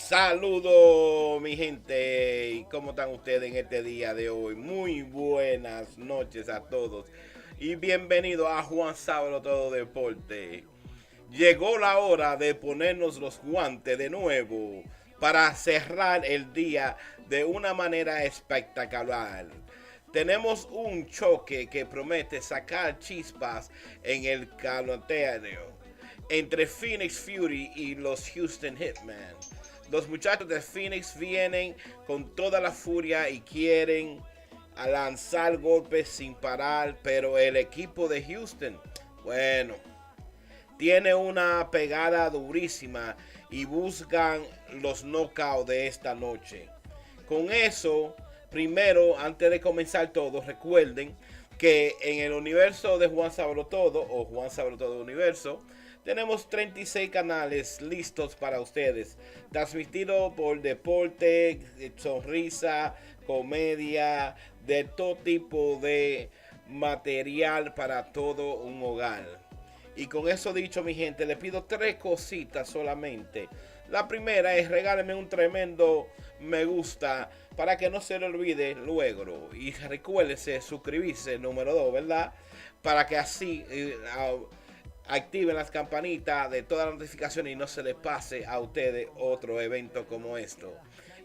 Saludos mi gente, ¿y cómo están ustedes en este día de hoy? Muy buenas noches a todos y bienvenidos a JuanSabeloTodoDeportes. Llegó la hora de ponernos los guantes de nuevo para cerrar el día de una manera espectacular. Tenemos un choque que promete sacar chispas en el caloteo entre Phoenix Fury y los Houston Hitmen. Los muchachos de Phoenix vienen con toda la furia y quieren lanzar golpes sin parar, pero el equipo de Houston, bueno, tiene una pegada durísima y buscan los knockouts de esta noche. Con eso, primero, antes de comenzar todo, recuerden que en el universo de Juan Sabelotodo o Juan Sabelotodo Universo, tenemos 36 canales listos para ustedes, transmitido por deporte, sonrisa, comedia, de todo tipo de material para todo un hogar. Y con eso dicho, mi gente, les pido 3 cositas solamente. La primera es regálenme un tremendo me gusta para que no se le olvide luego. Y recuérdense suscribirse, número 2, ¿verdad? Para que así activen las campanitas de todas las notificaciones y no se les pase a ustedes otro evento como esto.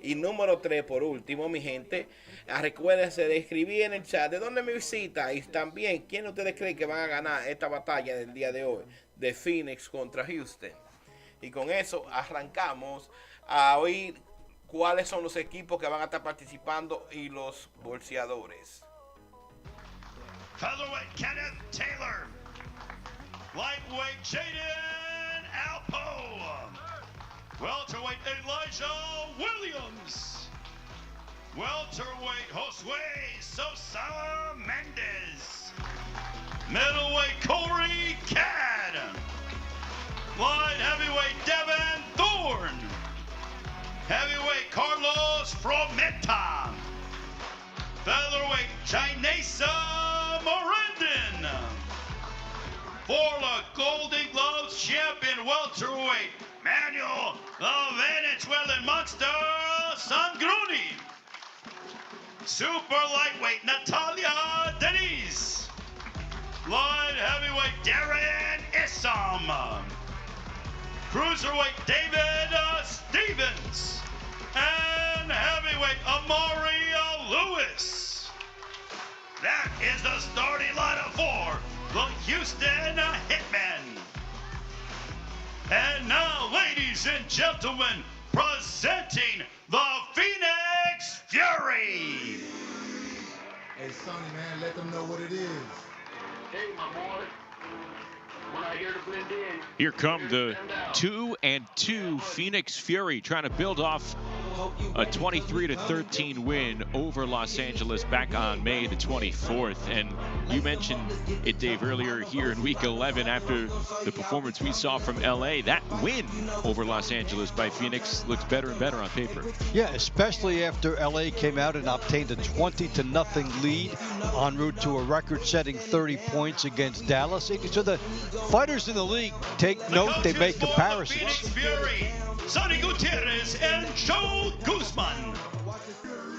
Y número 3, por último, mi gente, recuérdense de escribir en el chat de dónde me visita y también quién ustedes creen que van a ganar esta batalla del día de hoy de Phoenix contra Houston. Y con eso arrancamos a oír cuáles son los equipos que van a estar participando y los bolseadores. Featherweight Kenneth Taylor. Lightweight Jaden Alpo. Welterweight Elijah Williams. Welterweight Josue Sosa Mendez. Middleweight Corey Cadd. Light heavyweight Devin Thorne. Heavyweight Carlos Frometa. Featherweight Jainesa Morendon. For the Golden Gloves champion welterweight Manuel the Venezuelan Monster Sangruni. Super lightweight Natalia Denise. Light heavyweight Darren Issam. Cruiserweight David Stevens. And heavyweight Amaria Lewis. That is the starting lineup for the Houston Hitmen. And now, ladies and gentlemen, presenting the Phoenix Fury. Hey, Sonny, man, let them know what it is. Hey, my boy. When I hear the blend in. Here come the 2-2 Phoenix Fury trying to build off a 23-13 win over Los Angeles back on May the 24th. And you mentioned it, Dave, earlier here in week 11 after the performance we saw from LA. That win over Los Angeles by Phoenix looks better and better on paper. Yeah, especially after LA came out and obtained a 20-0 lead en route to a record-setting 30 points against Dallas. So the fighters in the league take note, they make comparisons. Fury, Sonny Gutierrez and Joe Guzman.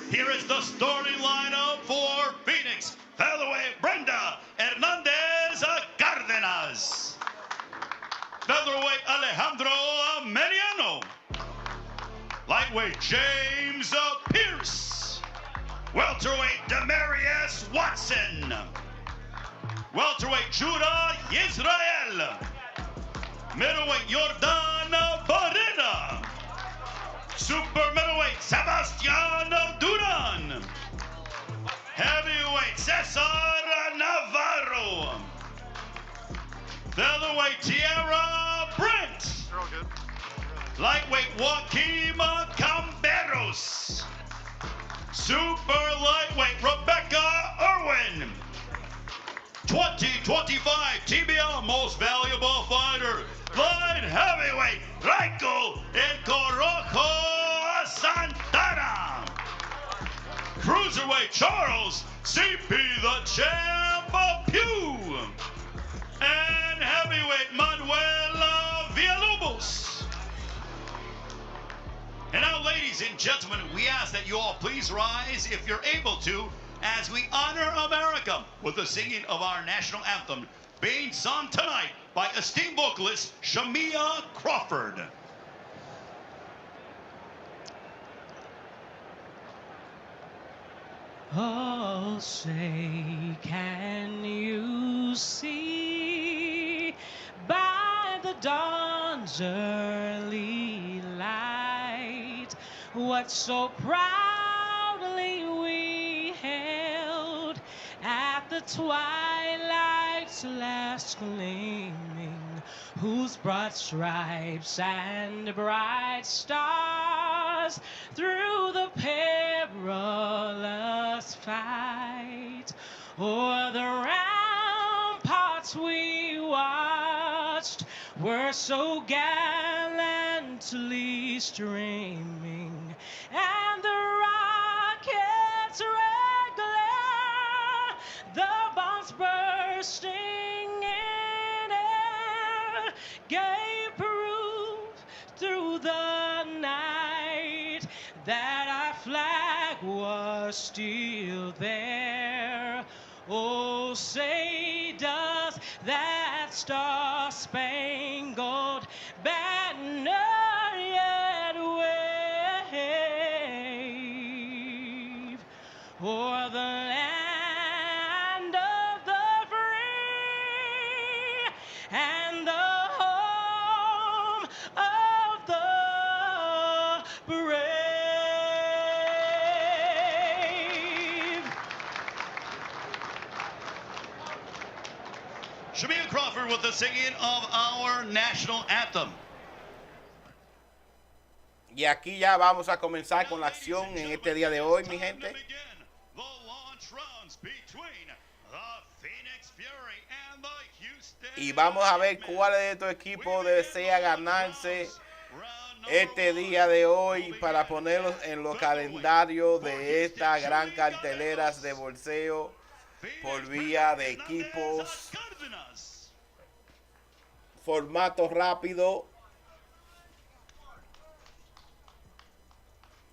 Here is the starting lineup for Phoenix. Featherweight Brenda Hernandez Cardenas. Featherweight Alejandro Meriano. Lightweight James Pierce. Welterweight Demarius Watson. Welterweight Judah Israel. Middleweight Jordan Barrera. Super middleweight Sebastian Duran. Heavyweight Cesar Navarro. Featherweight Tierra Brent. Lightweight Joaquim Camberos. Super lightweight Rebecca Irwin. 2025 TBL Most Valuable Fighter. Light heavyweight Raiko Encorojo Santana. Cruiserweight Charles CP the Champ Pugh. And heavyweight Manuel Villalobos. Now, ladies and gentlemen, we ask that you all please rise if you're able to as we honor America with the singing of our national anthem, being sung tonight by esteemed vocalist Shamia Crawford. Oh, say, can you see by the dawn's early light what so proudly we held at the twilight's last gleaming, whose broad stripes and bright stars through the perilous fight o'er the ramparts we watched were so gallantly streaming, and the rocket's red glare, the bombs bursting in air, gave proof through the night that our flag was still there. Oh, say does that star-spangled banner yet wave o'er the land of the free and the home of the brave? Shamia Crawford with the singing of our national anthem. Y aquí ya vamos a comenzar con la acción en este día de hoy, mi gente. Y vamos a ver cuál de estos equipos desea ganarse este día de hoy para ponerlos en los calendarios de estas gran carteleras de boxeo por vía de equipos, formato rápido.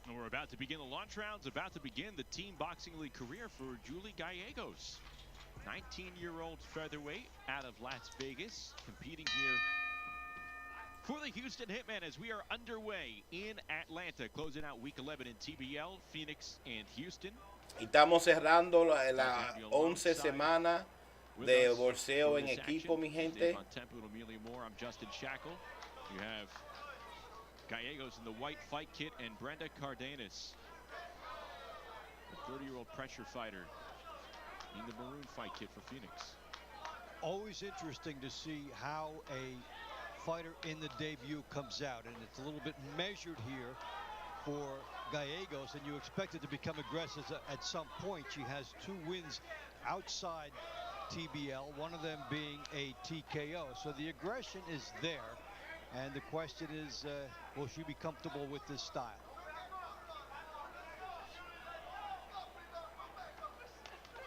And we're about to begin the launch rounds, about to begin the team boxing league career for Julie Gallegos. 19-year-old featherweight out of Las Vegas, competing here for the Houston Hitmen as we are underway in Atlanta, closing out week 11 in TBL, Phoenix and Houston. Y estamos cerrando la 11 semana de boxeo en equipo, mi gente. I'm Justin Shackle. You have Gallegos in the white fight kit and Brenda Cardenas, the 30-year-old pressure fighter, in the maroon fight kit for Phoenix. Always interesting to see how a fighter in the debut comes out, and it's a little bit measured here for Gallegos, and you expect it to become aggressive at some point. She has 2 wins outside TBL, one of them being a TKO, so the aggression is there, and the question is, will she be comfortable with this style?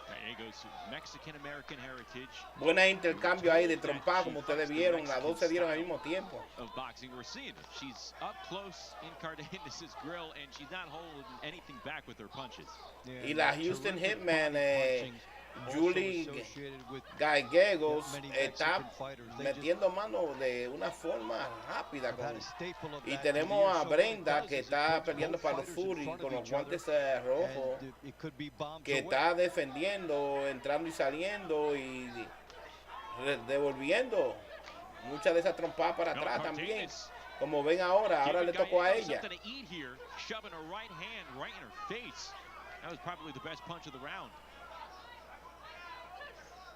Gallegos, Mexican-American heritage. Buena intercambio ahí de trompa, como ustedes vieron, las dos se dieron al mismo tiempo. Of boxing, we're seeing it. She's up close in Cardenas' grill, and she's not holding anything back with her punches. Yeah, y la Houston Hitman, Julie Gallegos, está metiendo mano de una forma rápida. Y tenemos a Brenda, que está peleando para los Fury con los guantes rojos, que está defendiendo, entrando y saliendo y devolviendo muchas de esas trompadas para atrás también. Como ven ahora le tocó a ella. That was probably the best punch of the round.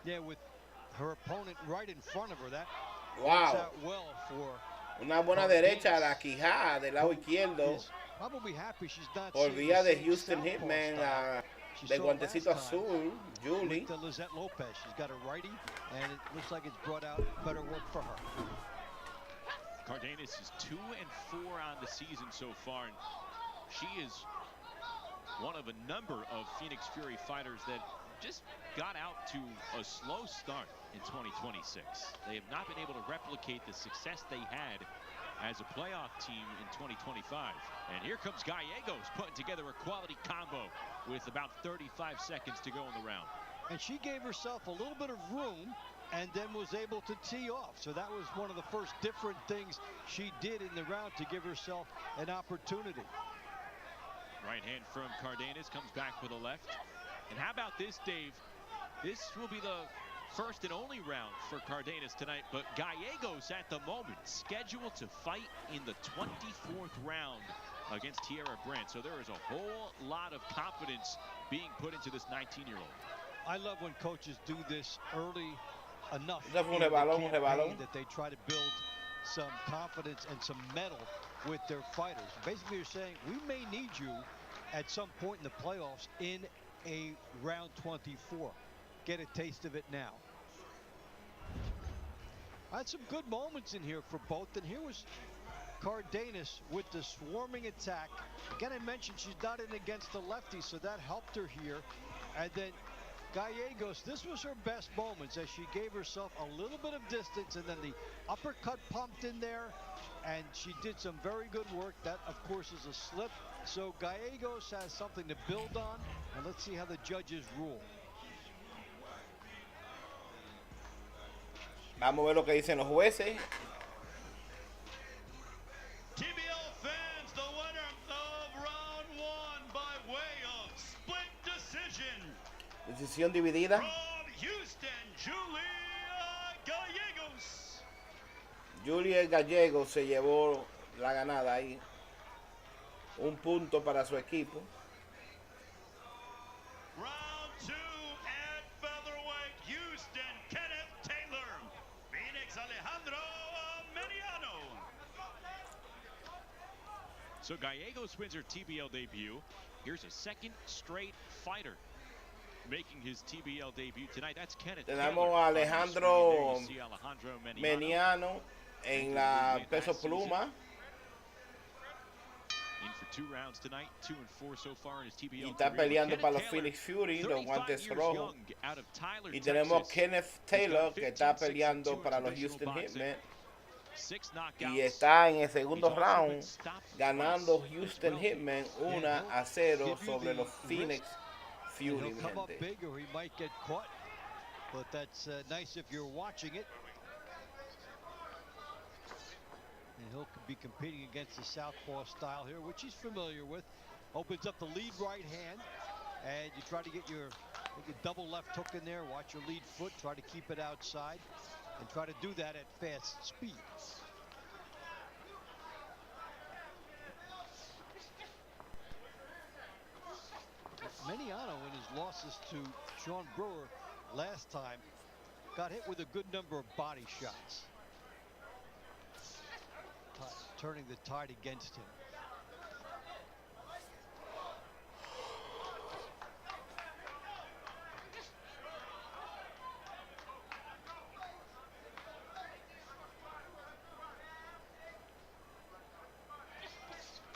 Yeah, with her opponent right in front of her, that wow. Works out well for una buena derecha a la quijada del lado izquierdo por vía de Houston Hitman, de guantecito azul, Julie. Lizette Lopez, she's got a righty, and it looks like it's brought out better work for her. Cardenas is 2-4 on the season so far, and she is one of a number of Phoenix Fury fighters that just got out to a slow start in 2026. They have not been able to replicate the success they had as a playoff team in 2025. And here comes Gallegos putting together a quality combo with about 35 seconds to go in the round. And she gave herself a little bit of room and then was able to tee off. So that was one of the first different things she did in the round to give herself an opportunity. Right hand from Cardenas comes back with a left. And how about this, Dave? This will be the first and only round for Cardenas tonight, but Gallegos at the moment scheduled to fight in the 24th round against Tierra Brand. So there is a whole lot of confidence being put into this 19-year-old. I love when coaches do this early enough Eso fue un rebalón. that they try to build some confidence and some mettle with their fighters. Basically, you're saying we may need you at some point in the playoffs in a round 24. Get a taste of it now. I had some good moments in here for both, and here was Cardenas with the swarming attack. Again, I mentioned she's not in against the lefty, so that helped her here. And then Gallegos, this was her best moments as she gave herself a little bit of distance, and then the uppercut pumped in there, and she did some very good work. That, of course, is a slip. So Gallegos has something to build on, and let's see how the judges rule. Vamos a ver lo que dicen los jueces. TBL fans, the winner of round 1 by way of split decision. Decisión dividida. From Houston, Julia Gallegos. Julia Gallegos se llevó la ganada ahí. Un punto para su equipo. Round 2 at featherweight, Houston, Kenneth Taylor. Phoenix, Alejandro Mediano. So Gallegos wins her TBL debut. Here's a second straight fighter making his TBL debut tonight. That's Kenneth Taylor. Tenemos a Alejandro Mediano en la peso pluma. In for 2 rounds tonight, 2 and 4 so far in his TBL Y está peleando para los Phoenix Fury, los guantes rojos. Y tenemos Kenneth Taylor que está peleando para los Houston Hitmen. Y está en el segundo round ganando Houston Hitmen 1-0 sobre los Phoenix Fury. Come up big or he might get caught, but that's nice if you're watching it. And he'll be competing against the southpaw style here, which he's familiar with. Opens up the lead right hand, and you try to get your double left hook in there. Watch your lead foot, try to keep it outside, and try to do that at fast speed. Mediano, in his losses to Sean Brewer last time, got hit with a good number of body shots, turning the tide against him.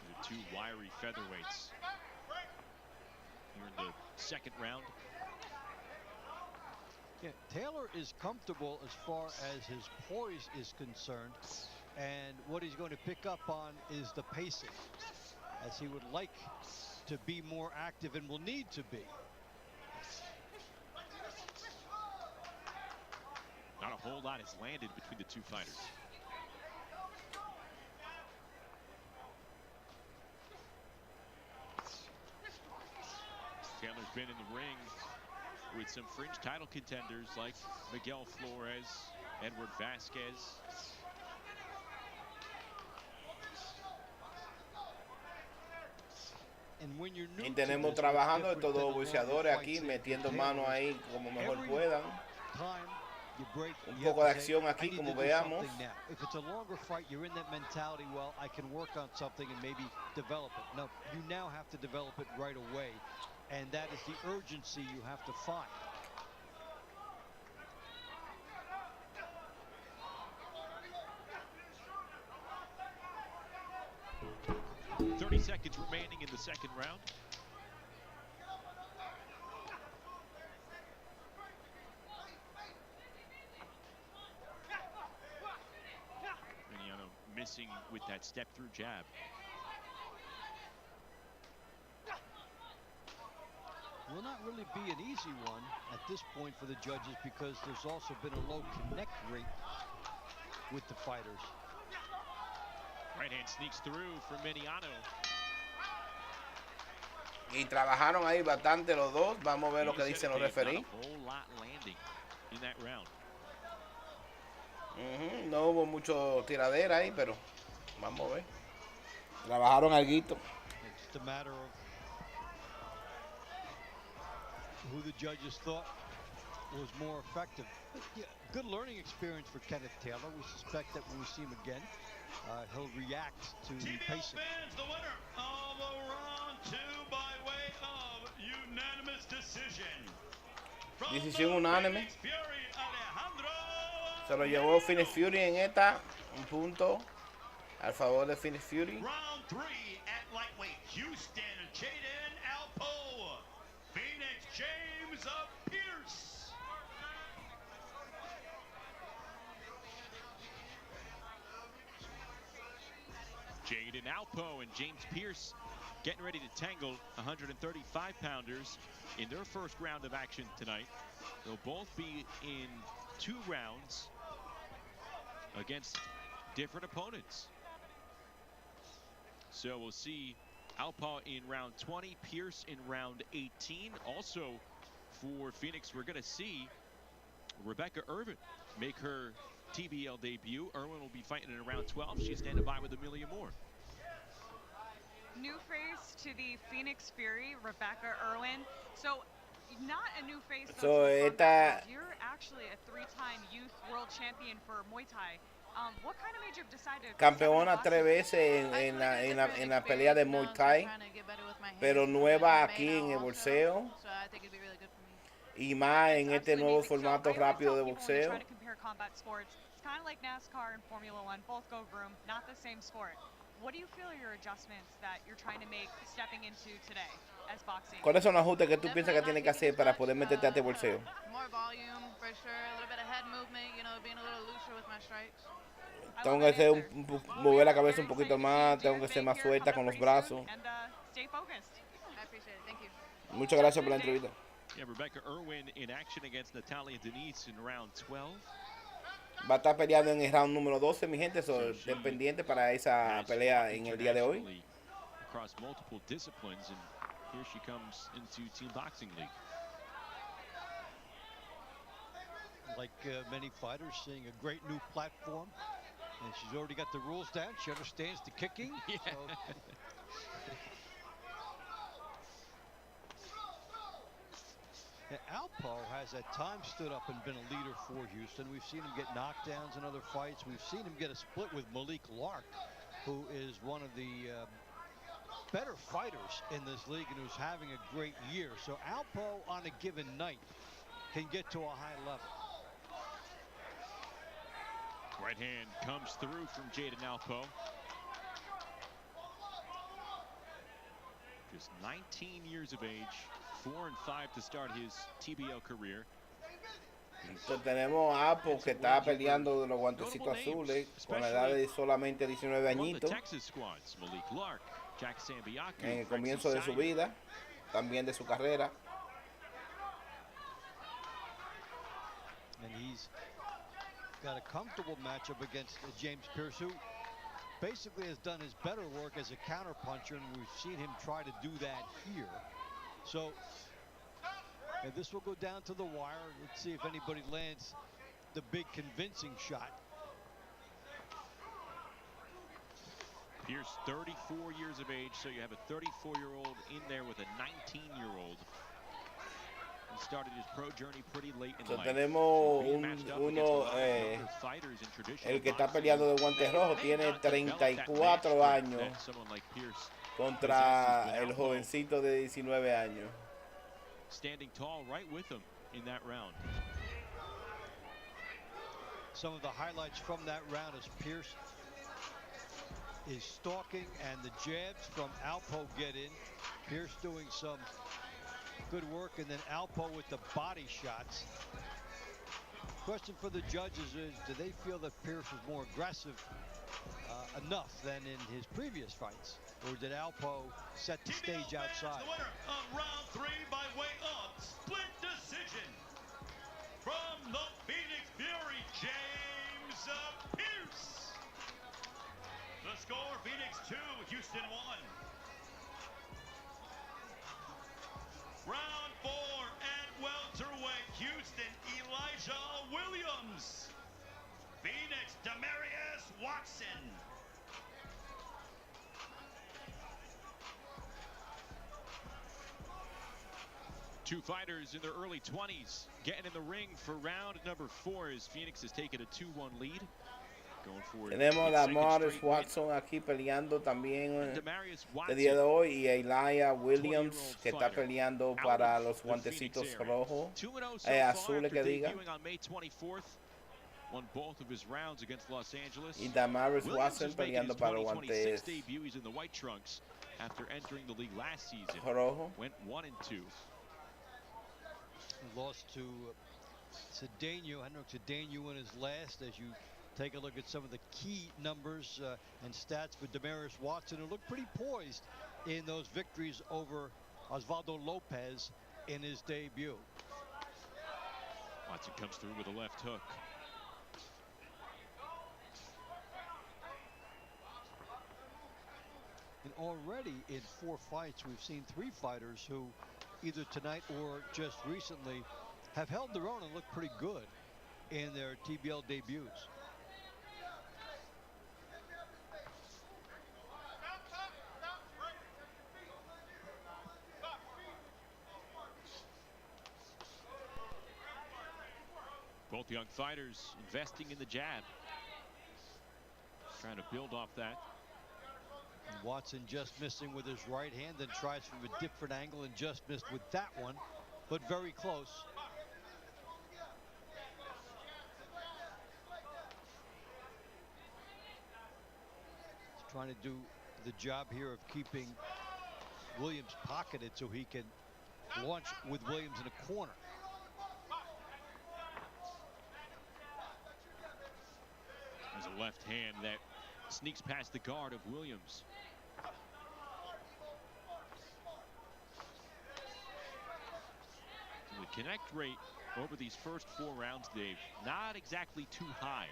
The 2 wiry featherweights here in the second round. Yeah, Taylor is comfortable as far as his poise is concerned, and what he's going to pick up on is the pacing, as he would like to be more active and will need to be. Not a whole lot has landed between the 2 fighters. Taylor's been in the ring with some fringe title contenders like Miguel Flores, Edward Vasquez. Y tenemos trabajando de todos los boxeadores aquí, metiendo mano ahí como mejor puedan. Un poco de acción aquí, como veamos. If it's a longer fight, you're in that mentality, well, I can work on something and maybe develop it. No, you now have to develop it right away, and that is the urgency you have to find. .30 seconds remaining in the second round. missing with that step-through jab. Will not really be an easy one at this point for the judges because there's also been a low connect rate with the fighters. Right hand sneaks through for Miniano. Y trabajaron ahí bastante los dos. Vamos a ver lo que dicen los referees. No hubo mucho tiradera ahí, pero vamos a ver. Trabajaron alguito. It's a matter of who the judges thought was more effective. Yeah, good learning experience for Kenneth Taylor. We suspect that when we see him again, he'll react to the pacing. The winner of round 2 by way of unanimous decision. Decisión unánime. Se lo llevó Phoenix Fury en esta. Un punto al favor de Phoenix Fury. Round 3 at lightweight. Houston Jaden Alpo. Phoenix James Pierce. Jaden Alpo and James Pierce getting ready to tangle 135-pounders in their first round of action tonight. They'll both be in 2 rounds against different opponents. So we'll see Alpo in round 20, Pierce in round 18. Also for Phoenix, we're going to see Rebecca Irvin make her TBL debut. Irwin will be fighting in round 12. She's standing by with Amelia Moore. New face to the Phoenix Fury, Rebecca Irwin. So not a new face. So you're actually a 3-time youth world champion for Muay Thai. What kind of made you decide to campeona 3 veces en la pelea de Muay Thai, pero nueva aquí en el boxeo y más en este nuevo formato rápido de boxeo. It's kind of like NASCAR and Formula One, both go groom, not the same sport. What do you feel are your adjustments that you're trying to make stepping into today as boxing? ¿Cuáles son los ajustes que tú piensas que tienes que hacer para poder meterte a este boxeo? More volume for sure, a little bit of head movement, you know, being a little looser with my strikes. Tengo que hacer mover la cabeza un poquito más, tengo que ser más suelta con los brazos. Muchas gracias por la entrevista. Yeah, Rebecca Irwin in action against Natalia Denise in round 12. Va a estar peleando en el round número 12, mi gente, estén pendientes para esa pelea en el día de hoy. Across multiple disciplines, and here she comes into Team Boxing League. Like many fighters, seeing a great new platform, and she's already got the rules down. She understands the kicking. Yeah. So. Alpo has at times stood up and been a leader for Houston. We've seen him get knockdowns in other fights. We've seen him get a split with Malik Lark, who is one of the better fighters in this league and who's having a great year. So Alpo on a given night can get to a high level. Right hand comes through from Jaden Alpo. Just 19 years of age, 4 and 5 to start his TBL career. Entonces tenemos a Alpo que está peleando de los guantecitos azules con la edad de solamente 19 añitos. En el comienzo de su vida, también de su carrera. And he's got a comfortable matchup against James Pierce, who basically has done his better work as a counterpuncher, and we've seen him try to do that here. So, and this will go down to the wire. Let's see if anybody lands the big convincing shot. Pierce, 34 years of age, so you have a 34-year-old in there with a 19-year-old. He started his pro journey pretty late in life. Tenemos el que está peleando de guante rojo tiene 34 años contra el jovencito de 19 años. Standing tall right with him in that round. Some of the highlights from that round is Pierce is stalking and the jabs from Alpo get in. Pierce doing some good work, and then Alpo with the body shots. Question for the judges is, do they feel that Pierce was more aggressive enough than in his previous fights? Or did Alpo set the stage outside? The winner of round 3 by way of split decision from the Phoenix Fury, James Pierce. The score, Phoenix 2, Houston 1. Round 4 at welterweight, Houston, Elijah Williams. Phoenix, Demarius Watson. Two fighters in their early 20s getting in the ring for round number 4 as Phoenix has taken a 2-1 lead. Going for Tenemos a Demarius Watson aquí peleando también el día de hoy y a Elijah Williams que está peleando para los guantecitos rojos, azules que diga. Won both of his rounds against Los Angeles. Y Demarius Watson peleando para los guantes debuts in the white trunks after entering the league last season. rojo. Went 1-2. Lost to Cedeno. Henrik Cedeno in his last. As you take a look at some of the key numbers and stats for Demarius Watson, who looked pretty poised in those victories over Osvaldo Lopez in his debut. Watson comes through with a left hook. And already in 4 fights, we've seen 3 fighters who, either tonight or just recently, have held their own and looked pretty good in their TBL debuts. Both young fighters investing in the jab. Trying to build off that. Watson just missing with his right hand, then tries from a different angle and just missed with that one, but very close. He's trying to do the job here of keeping Williams pocketed so he can launch with Williams in a corner. There's a left hand that sneaks past the guard of Williams. The connect rate over these first 4 rounds, Dave, not exactly too high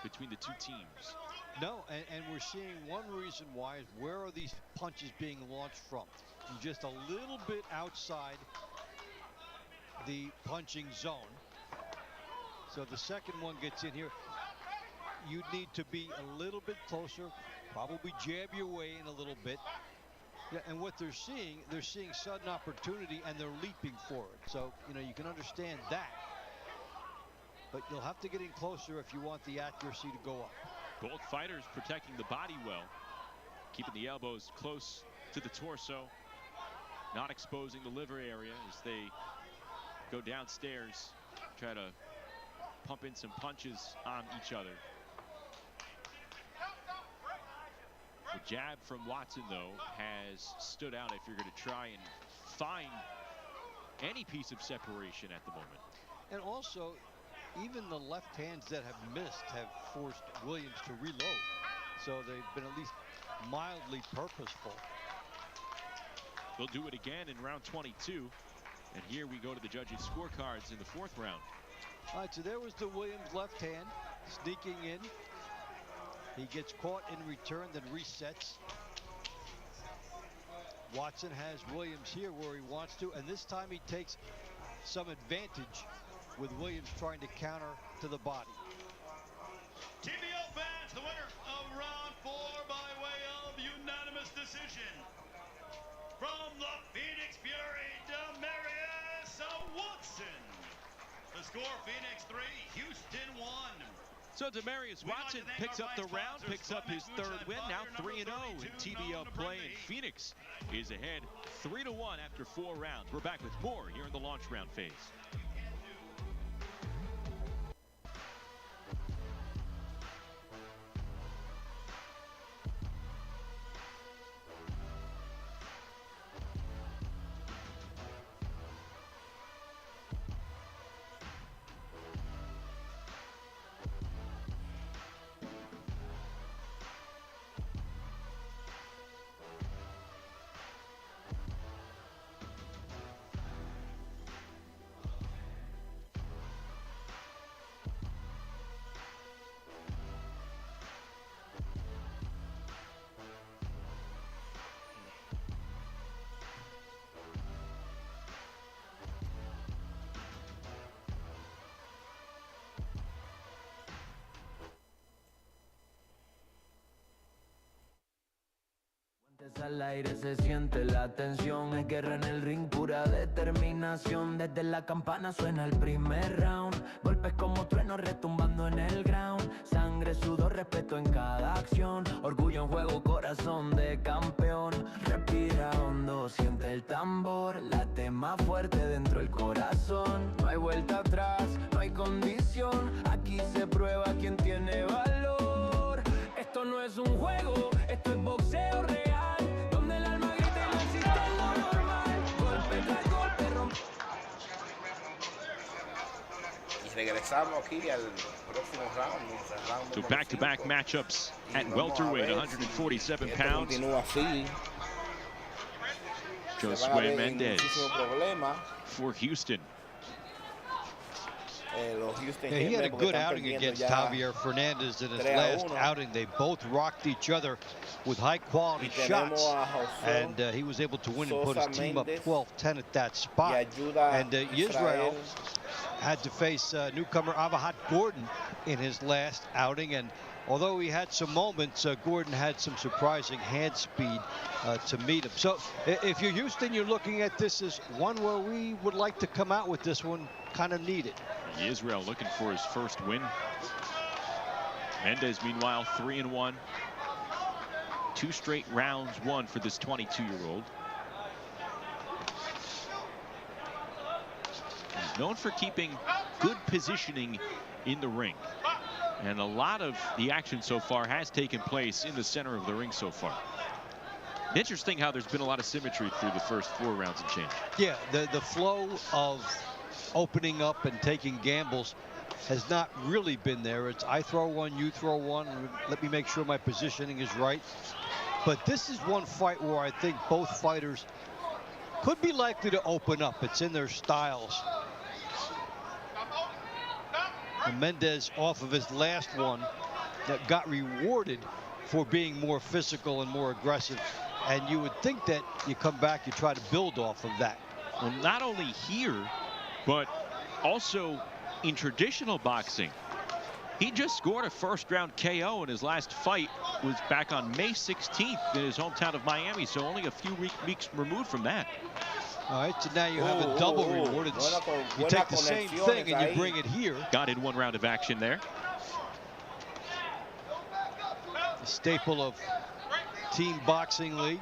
between the 2 teams. No, and we're seeing one reason why is where are these punches being launched from? Just a little bit outside the punching zone. So the second one gets in here. You need to be a little bit closer, probably jab your way in a little bit. Yeah, and what they're seeing sudden opportunity and they're leaping for it. So, you know, you can understand that. But you'll have to get in closer if you want the accuracy to go up. Both fighters protecting the body well, keeping the elbows close to the torso, not exposing the liver area as they go downstairs, try to pump in some punches on each other. The jab from Watson, though, has stood out if you're going to try and find any piece of separation at the moment. And also, even the left hands that have missed have forced Williams to reload. So they've been at least mildly purposeful. They'll do it again in round 22. And here we go to the judges' scorecards in the 4th round. All right, so there was the Williams left hand sneaking in. He gets caught in return, then resets. Watson has Williams here where he wants to, and this time he takes some advantage with Williams trying to counter to the body. TBL fans, the winner of round 4 by way of unanimous decision from the Phoenix Fury, Demarius Watson. The score, Phoenix 3, Houston 1. So Demarius Watson picks up the round, picks up his 3rd win, now 3-0 in TBL play, and Phoenix is ahead 3-1 after 4 rounds. We're back with more here in the launch round phase. Al aire se siente la tensión, es guerra en el ring, pura determinación. Desde la campana suena el primer round, golpes como truenos retumbando en el ground. Sangre, sudor, respeto en cada acción, orgullo en juego, corazón de campeón. Respira hondo, siente el tambor, late más fuerte dentro del corazón. No hay vuelta atrás, no hay condición, aquí se prueba quién tiene valor. Esto no es un juego, esto es boxeo real. Regresamos aquí al próximo round. So back-to-back matchups at welterweight, 147 pounds. Continúa así. Josué Mendez for Houston. He had a good outing against Javier Fernandez in his last outing. They both rocked each other with high-quality shots, and he was able to win and put his team up 12-10 at that spot. And Israel had to face newcomer Avahat Gordon in his last outing, and although he had some moments, Gordon had some surprising hand speed to meet him. So if you're Houston, you're looking at this as one where we would like to come out with this one kind of needed. Israel looking for his first win. Mendez, meanwhile, 3-1. 2 straight rounds won for this 22-year-old. He's known for keeping good positioning in the ring. And a lot of the action so far has taken place in the center of the ring so far. Interesting how there's been a lot of symmetry through the first 4 rounds and change. Yeah, the flow of opening up and taking gambles has not really been there. It's I throw one, you throw one, and let me make sure my positioning is right. But this is one fight where I think both fighters could be likely to open up. It's in their styles. And Mendez, off of his last one, that got rewarded for being more physical and more aggressive. And you would think that you come back, you try to build off of that. Well, not only here, but also in traditional boxing. He just scored a first-round KO in his last fight. Was back on May 16th in his hometown of Miami, so only a few weeks removed from that. All right, so now you have a double reward. You take the same thing and you bring it here. Got in 1 round of action there. The staple of team boxing league.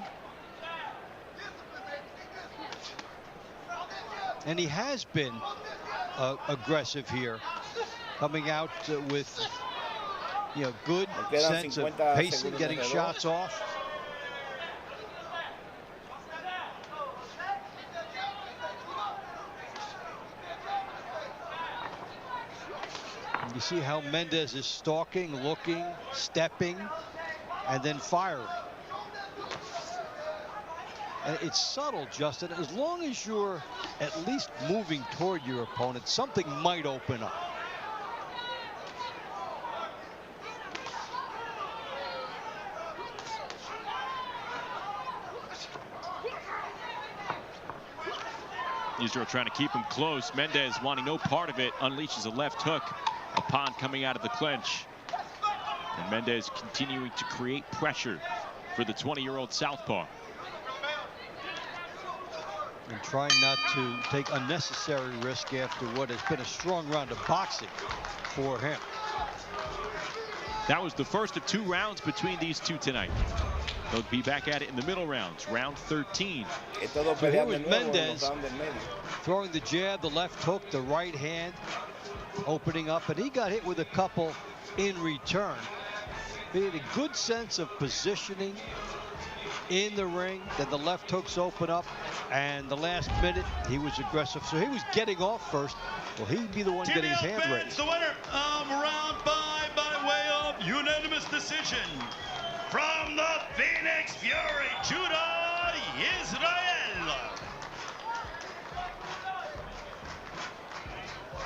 And he has been aggressive here, coming out with good sense of pacing, getting shots off. And you see how Mendez is stalking, looking, stepping, and then firing. And it's subtle, Justin. As long as you're at least moving toward your opponent, something might open up. Israel trying to keep him close. Mendez wanting no part of it, unleashes a left hook upon coming out of the clinch. And Mendez continuing to create pressure for the 20-year-old southpaw. And trying not to take unnecessary risk after what has been a strong round of boxing for him. That was the first of 2 rounds between these two tonight. They'll be back at it in the middle rounds, round 13. So here was Mendez throwing the jab, the left hook, the right hand, opening up, and he got hit with a couple in return. He had a good sense of positioning in the ring. Then the left hooks open up, and the last minute he was aggressive. So he was getting off first. Well, he'd be the one getting his hand raised. The winner of round 5 by way of unanimous decision from the Phoenix Fury, Judah Israel.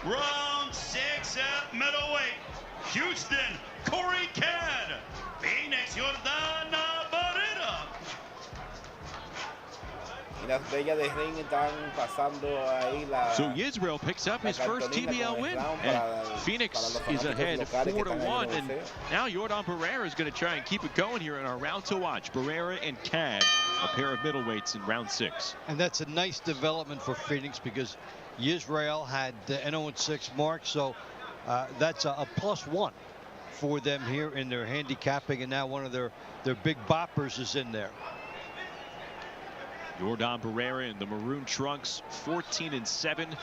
Round 6 at middleweight, Houston Corey Can, Phoenix Jordana Barrera. Las bellas de ring están pasando ahí la. So Israel picks up his first TBL win, and Phoenix is ahead 4-1, and now Jordan Barrera is going to try and keep it going here in our round to watch. Barrera and Cad, a pair of middleweights in round 6. And that's a nice development for Phoenix because Israel had the N0-6 mark, so that's a +1 for them here in their handicapping, and now one of their big boppers is in there. Jordan Barrera in the maroon trunks, 14-7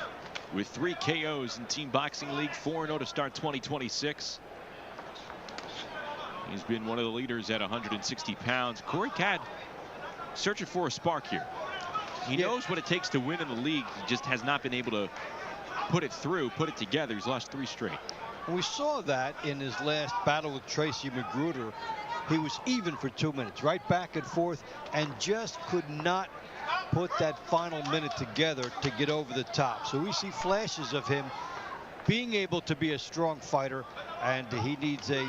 with 3 KOs in Team Boxing League, 4-0 to start 2026. He's been one of the leaders at 160 pounds. Corey Cad searching for a spark here. He knows what it takes to win in the league. He just has not been able to put it together. He's lost 3 straight. We saw that in his last battle with Tracy Magruder. He was even for 2 minutes, right back and forth, and just could not put that final minute together to get over the top. So we see flashes of him being able to be a strong fighter, and he needs a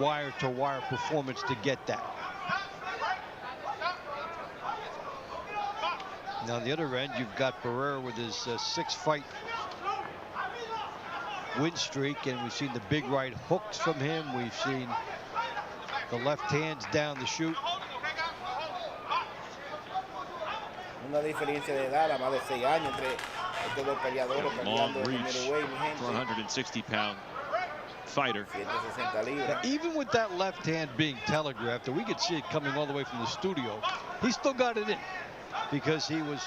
wire-to-wire performance to get that. Now on the other end, you've got Barrera with his 6-fight win streak, and we've seen the big right hooks from him. We've seen the left hands down the chute. Una diferencia de edad, más de 6 años entre estos dos peleadores peleando en el middleweight, mi gente. 460-pound fighter. 160 libras. Now, even with that left hand being telegraphed, and we could see it coming all the way from the studio, he still got it in because he was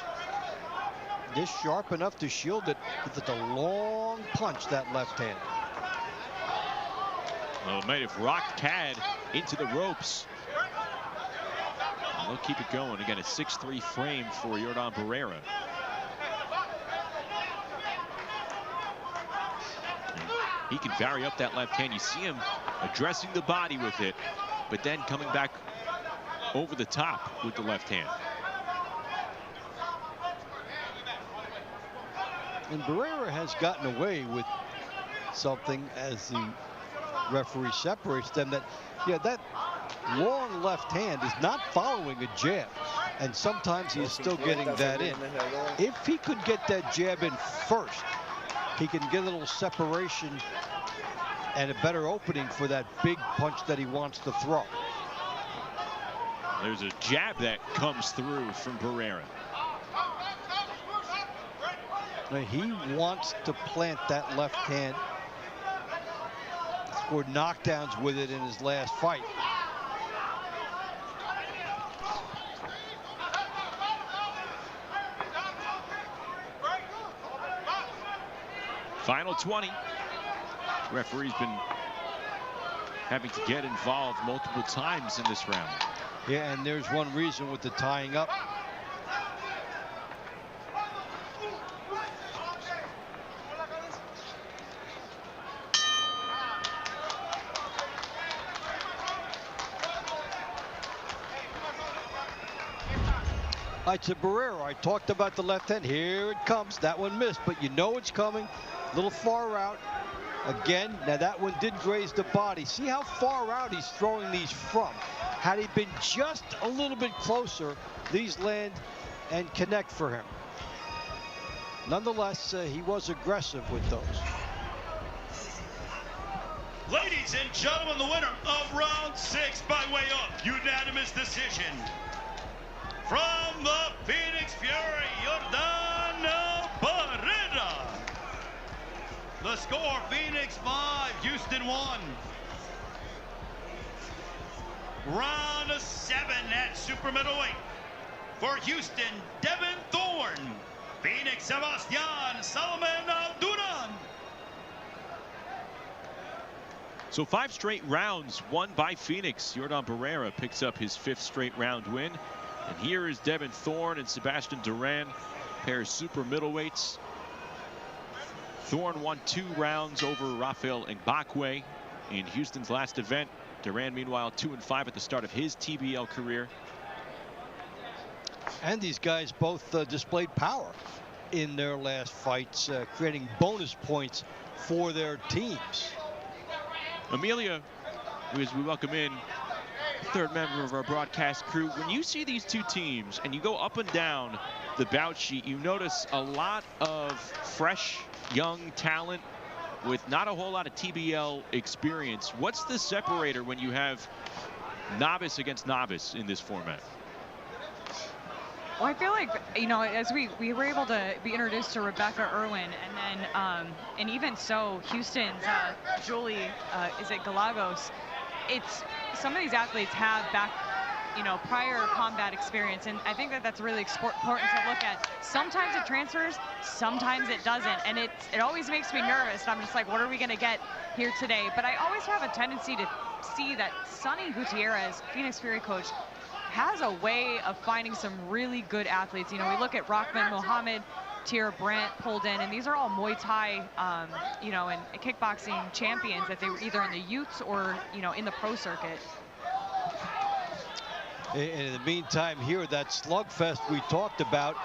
just sharp enough to shield it with a long punch, that left hand. Well, it might have rocked Cad into the ropes. They'll keep it going. Again, a 6'3" frame for Jordan Barrera. He can vary up that left hand. You see him addressing the body with it, but then coming back over the top with the left hand. And Barrera has gotten away with something as the referee separates them, that that long left hand is not following a jab, and sometimes he's still getting that in. If he could get that jab in first, he can get a little separation and a better opening for that big punch that he wants to throw. There's a jab that comes through from Barrera. Now, he wants to plant that left hand. Scored knockdowns with it in his last fight. Final 20. Referee's been having to get involved multiple times in this round. Yeah, and there's one reason with the tying up. All right, to Barrera, I talked about the left hand. Here it comes. That one missed, but you know it's coming. A little far out. Again, now that one did graze the body. See how far out he's throwing these from. Had he been just a little bit closer, these land and connect for him. Nonetheless, he was aggressive with those. Ladies and gentlemen, the winner of round 6 by way of unanimous decision, from the Phoenix Fury, Jordan Barrera. The score, Phoenix 5, Houston 1. Round 7 at super middleweight. For Houston, Devin Thorne. Phoenix, Sebastian Salomon Duran. So 5 straight rounds won by Phoenix. Jordan Barrera picks up his 5th straight round win. And here is Devin Thorne and Sebastian Duran, pair of super middleweights. Thorne won 2 rounds over Rafael Mbakwe in Houston's last event. Duran, meanwhile, 2-5 at the start of his TBL career. And these guys both displayed power in their last fights, creating bonus points for their teams. Amelia, as we welcome in third member of our broadcast crew. When you see these two teams and you go up and down the bout sheet, you notice a lot of fresh, young talent with not a whole lot of TBL experience. What's the separator when you have novice against novice in this format? Well, I feel like, you know, as we were able to be introduced to Rebecca Irwin, and then, and even so, Houston's Julie, is it Galagos? It's, some of these athletes have you know, prior combat experience, and I think that that's really important to look at. Sometimes it transfers, sometimes it doesn't, and it always makes me nervous. I'm just like, what are we going to get here today? But I always have a tendency to see that Sonny Gutierrez, Phoenix Fury coach, has a way of finding some really good athletes. You know, we look at Rahman Mohammed, Tira Brandt pulled in, and these are all Muay Thai, you know, and kickboxing champions that they were either in the youths or, you know, in the pro circuit. And in the meantime here, that slugfest we talked about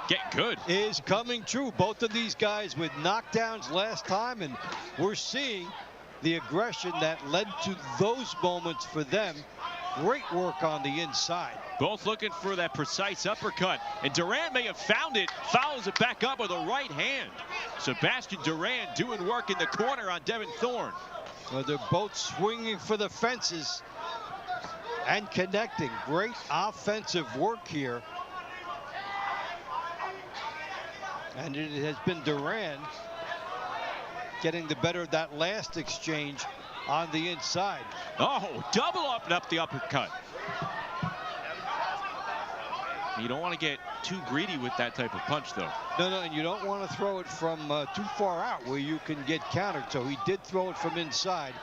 is coming true. Both of these guys with knockdowns last time, and we're seeing the aggression that led to those moments for them. Great work on the inside. Both looking for that precise uppercut, and Duran may have found it, follows it back up with a right hand. Sebastian Duran doing work in the corner on Devin Thorne. Well, they're both swinging for the fences and connecting. Great offensive work here. And it has been Duran getting the better of that last exchange on the inside. Oh, double up the uppercut. You don't want to get too greedy with that type of punch, though. No, and you don't want to throw it from too far out where you can get countered. So he did throw it from inside.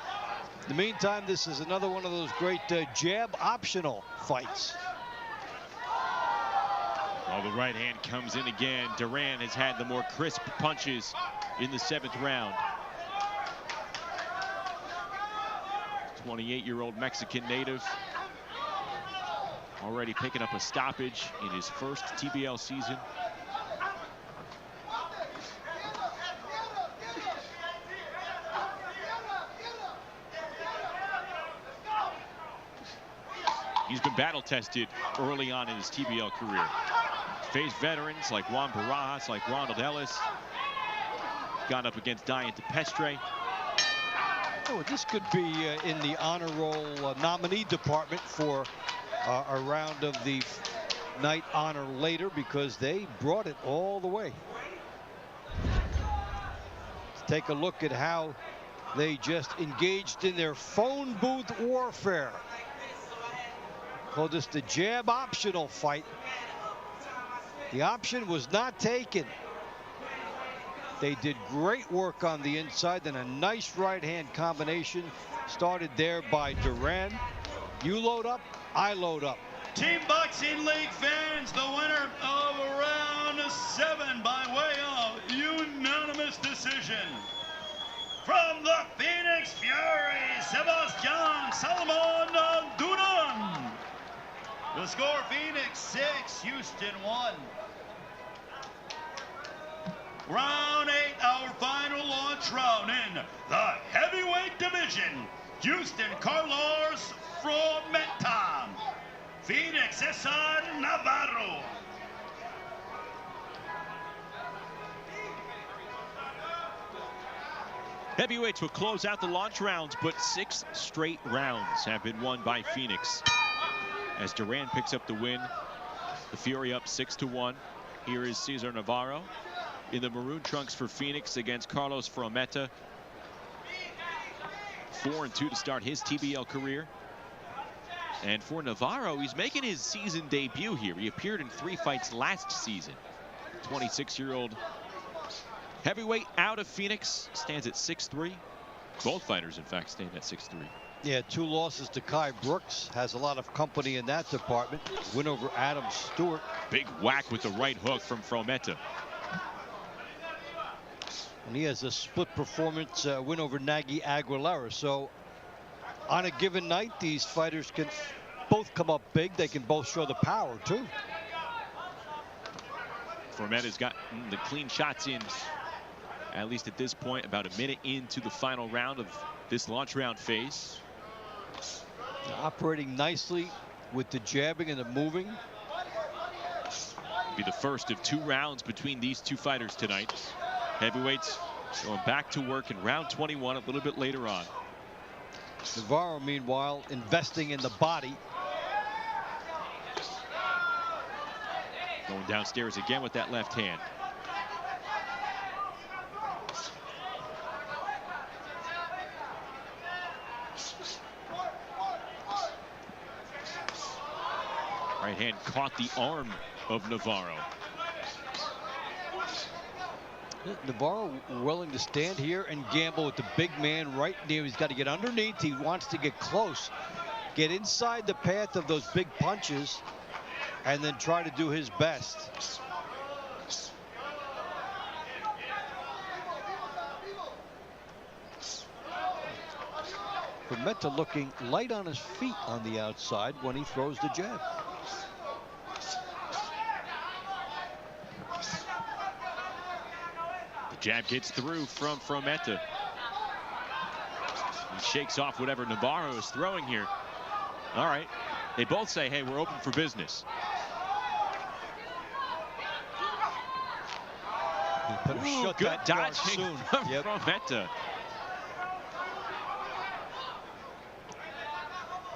In the meantime, this is another one of those great jab optional fights. Oh, the right hand comes in again. Duran has had the more crisp punches in the 7th round. 28-year-old Mexican native, already picking up a stoppage in his first TBL season. He's been battle tested early on in his TBL career. Faced veterans like Juan Barajas, like Ronald Ellis. Gone up against Diane DePestre. Oh, this could be in the honor roll nominee department for a round of the night honor later, because they brought it all the way. Let's take a look at how they just engaged in their phone booth warfare. Call this the jab optional fight. The option was not taken. They did great work on the inside, and a nice right hand combination started there by Duran. You load up, I load up. Team Boxing League fans, the winner of round 7 by way of unanimous decision. From the Phoenix Fury, Sebastian Salmon Duran. The score, Phoenix 6, Houston 1. Round 8, our final launch round in the heavyweight division. Houston, Carlos Frometa. Phoenix, Cesar Navarro. Heavyweights will close out the launch rounds, but 6 straight rounds have been won by Phoenix. As Duran picks up the win, the Fury up 6-1. Here is Cesar Navarro in the maroon trunks for Phoenix against Carlos Frometa. 4-2 to start his TBL career. And for Navarro, he's making his season debut here. He appeared in 3 fights last season. 26-year-old heavyweight out of Phoenix stands at 6'3". Both fighters, in fact, stand at 6'3". Yeah, 2 losses to Kai Brooks. Has a lot of company in that department. Win over Adam Stewart. Big whack with the right hook from Frometa. And he has a split performance win over Nagy Aguilera. So on a given night, these fighters can both come up big. They can both show the power, too. Frometa's got the clean shots in, at least at this point, about a minute into the final round of this launch round phase. Operating nicely with the jabbing and the moving. Be the first of 2 rounds between these 2 fighters tonight. Heavyweights going back to work in round 21 a little bit later on. Navarro, meanwhile, investing in the body. Going downstairs again with that left hand. Right hand caught the arm of Navarro. Navarro willing to stand here and gamble with the big man right near. He's got to get underneath. He wants to get close, get inside the path of those big punches, and then try to do his best. Meta looking light on his feet on the outside when he throws the jab. The jab gets through from Meta. He shakes off whatever Navarro is throwing here. All right. They both say, hey, we're open for business. Ooh, shut good that guard dodging soon. from Meta.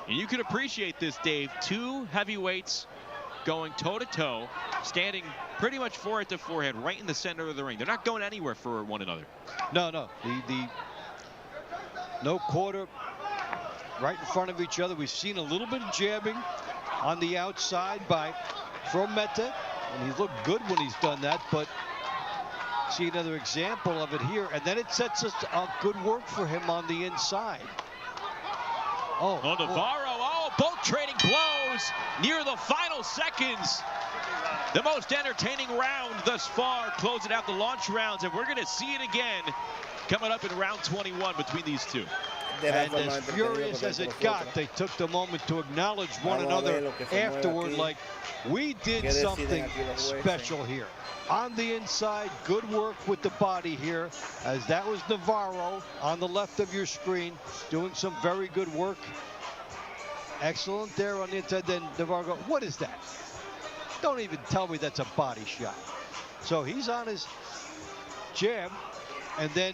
And you can appreciate this, Dave. 2 heavyweights going toe-to-toe, standing pretty much forehead to forehead right in the center of the ring. They're not going anywhere for one another. No. No quarter right in front of each other. We've seen a little bit of jabbing on the outside from Meta, and he's looked good when he's done that, but see another example of it here, and then it sets us up good work for him on the inside. Navarro, both trading blows near the final seconds. The most entertaining round thus far, closing out the launch rounds, and we're going to see it again coming up in round 21 between these 2. And as furious as it got, they took the moment to acknowledge one another afterward, like, we did something special here. On the inside, good work with the body here, as that was Navarro on the left of your screen, doing some very good work. Excellent there on the inside. Then Navarro goes, what is that? Don't even tell me that's a body shot. So he's on his jab, and then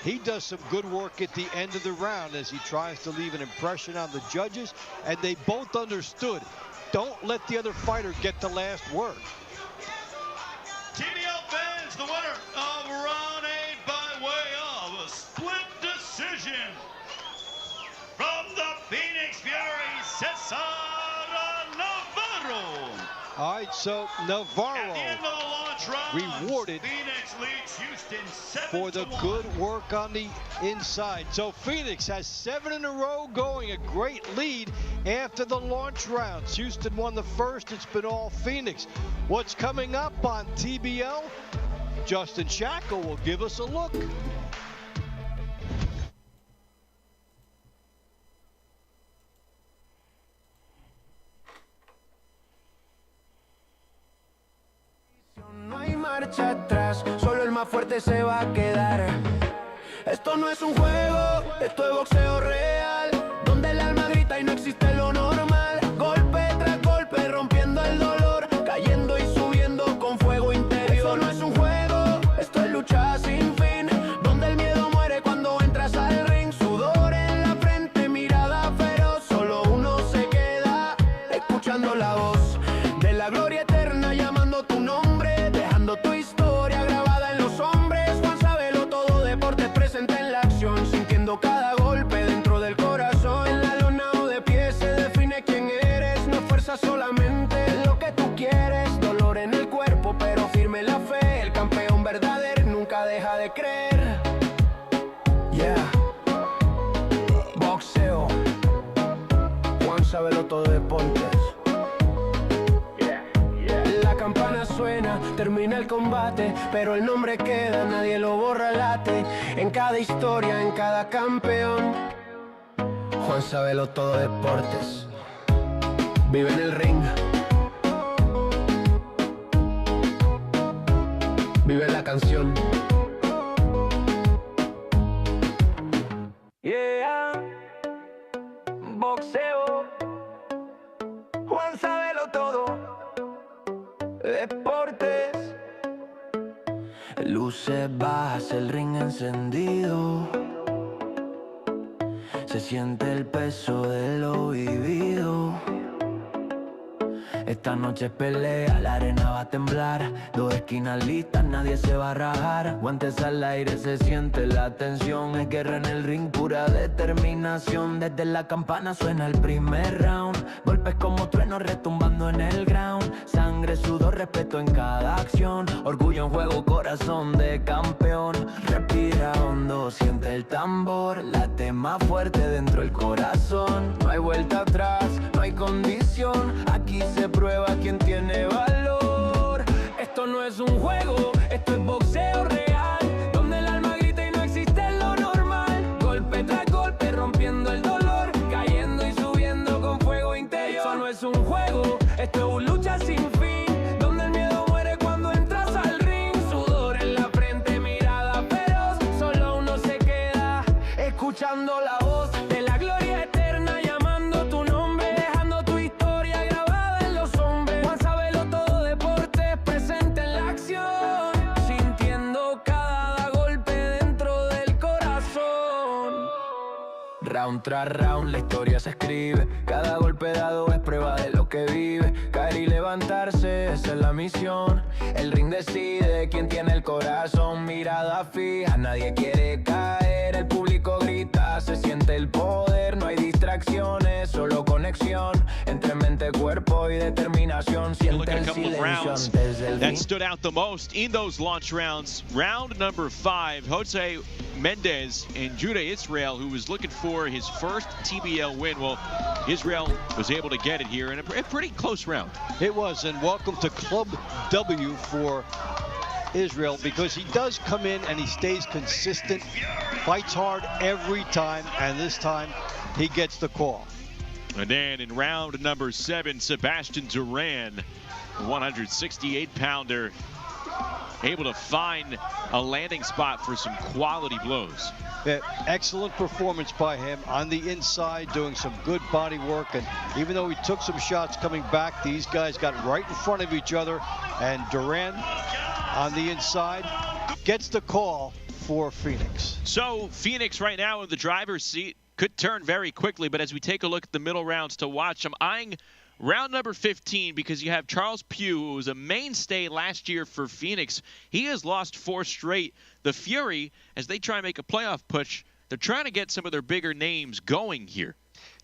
he does some good work at the end of the round as he tries to leave an impression on the judges, and they both understood. Don't let the other fighter get the last word. TBL fans, the winner of round 8 by way of a split decision from the Phoenix Fury, Cesar Navarro. All right, so Navarro At the end of the launch round, rewarded Phoenix leads Houston 7-1 for the good work on the inside. So Phoenix has 7 in a row going, a great lead after the launch rounds. Houston won the first. It's been all Phoenix. What's coming up on TBL? Justin Shackle will give us a look. No hay marcha atrás, solo el más fuerte se va a quedar. Esto no es un juego, esto es boxeo real, donde el alma grita y no existe lo normal. Golpe tras golpe, rompiendo el dolor, cayendo y subiendo con fuego interior. Esto no es un juego, esto es lucha sin fin, donde el miedo muere cuando entras al ring. Sudor en la frente, mirada feroz, solo uno se queda escuchando la voz de la gloria eterna llamando tu nombre, dejando tu historia grabada en los hombres. JuanSabeloTodoDeportes presente en la acción, sintiendo cada golpe dentro del corazón. En la lona o de pie se define quién eres, no fuerza solamente lo que tú quieres. Dolor en el cuerpo pero firme la fe, el campeón verdadero nunca deja de creer. Yeah. Boxeo, JuanSabeloTodoDeportes. La campana suena, termina el combate, pero el nombre queda, nadie lo borra, late en cada historia, en cada campeón. JuanSabeloTodoDeportes vive en el ring, vive la canción. Yeah, boxeo. luces bajas, el ring encendido. Se siente el peso de lo vivido. Esta noche es pelea, la arena va a temblar. Dos esquinas listas, nadie se va a rajar. Guantes al aire, se siente la tensión. Es guerra en el ring, pura determinación. Desde la campana suena el primer round. Golpes como truenos retumbando en el ground. Sangre, sudor, respeto en cada acción. Orgullo en juego, corazón de campeón. Respira hondo, siente el tambor. Late más fuerte dentro del corazón. No hay vuelta atrás, no hay condición. Aquí se prueba quién tiene valor. Esto no es un juego, esto es boxeo real, donde el alma grita y no existe lo normal. Golpe tras golpe rompiendo el dolor, cayendo y subiendo con fuego interior. Esto no es un juego, esto es una lucha sin fin, donde el miedo muere cuando entras al ring. Sudor en la frente, mirada feroz, solo uno se queda escuchando la voz de la gloria eterna llamando tu nombre, dejando tu historia grabada en los hombres. JuanSabeloTodoDeportes presente en la acción, sintiendo cada golpe dentro del corazón. Round tras round la historia se escribe, cada golpe dado es prueba de lo que vive. Caer y levantarse, esa es la misión. El ring decide quién tiene el corazón. Mirada fija, nadie quiere caer. El público grita, se siente el poder. No hay distracciones, solo conexión entre mente, cuerpo y determinación. Siente el silencio antes del that fin. stood out the most in those launch rounds. Round number 5, Jose Mendez and Judah Israel, who was looking for his first TBL win. Well, Israel was able to get it here in a pretty close round. It was, and welcome to Club W for Israel, because he does come in and he stays consistent, fights hard every time, and this time he gets the call. And then in round number 7, Sebastian Duran, 168-pounder, able to find a landing spot for some quality blows. Yeah, excellent performance by him on the inside, doing some good body work. And even though he took some shots coming back, these guys got right in front of each other. And Duran on the inside gets the call for Phoenix. So Phoenix right now in the driver's seat, could turn very quickly. But as we take a look at the middle rounds to watch, I'm eyeing round number 15 because you have Charles Pugh, who was a mainstay last year for Phoenix. He has lost 4 straight. The Fury, as they try and make a playoff push, they're trying to get some of their bigger names going here.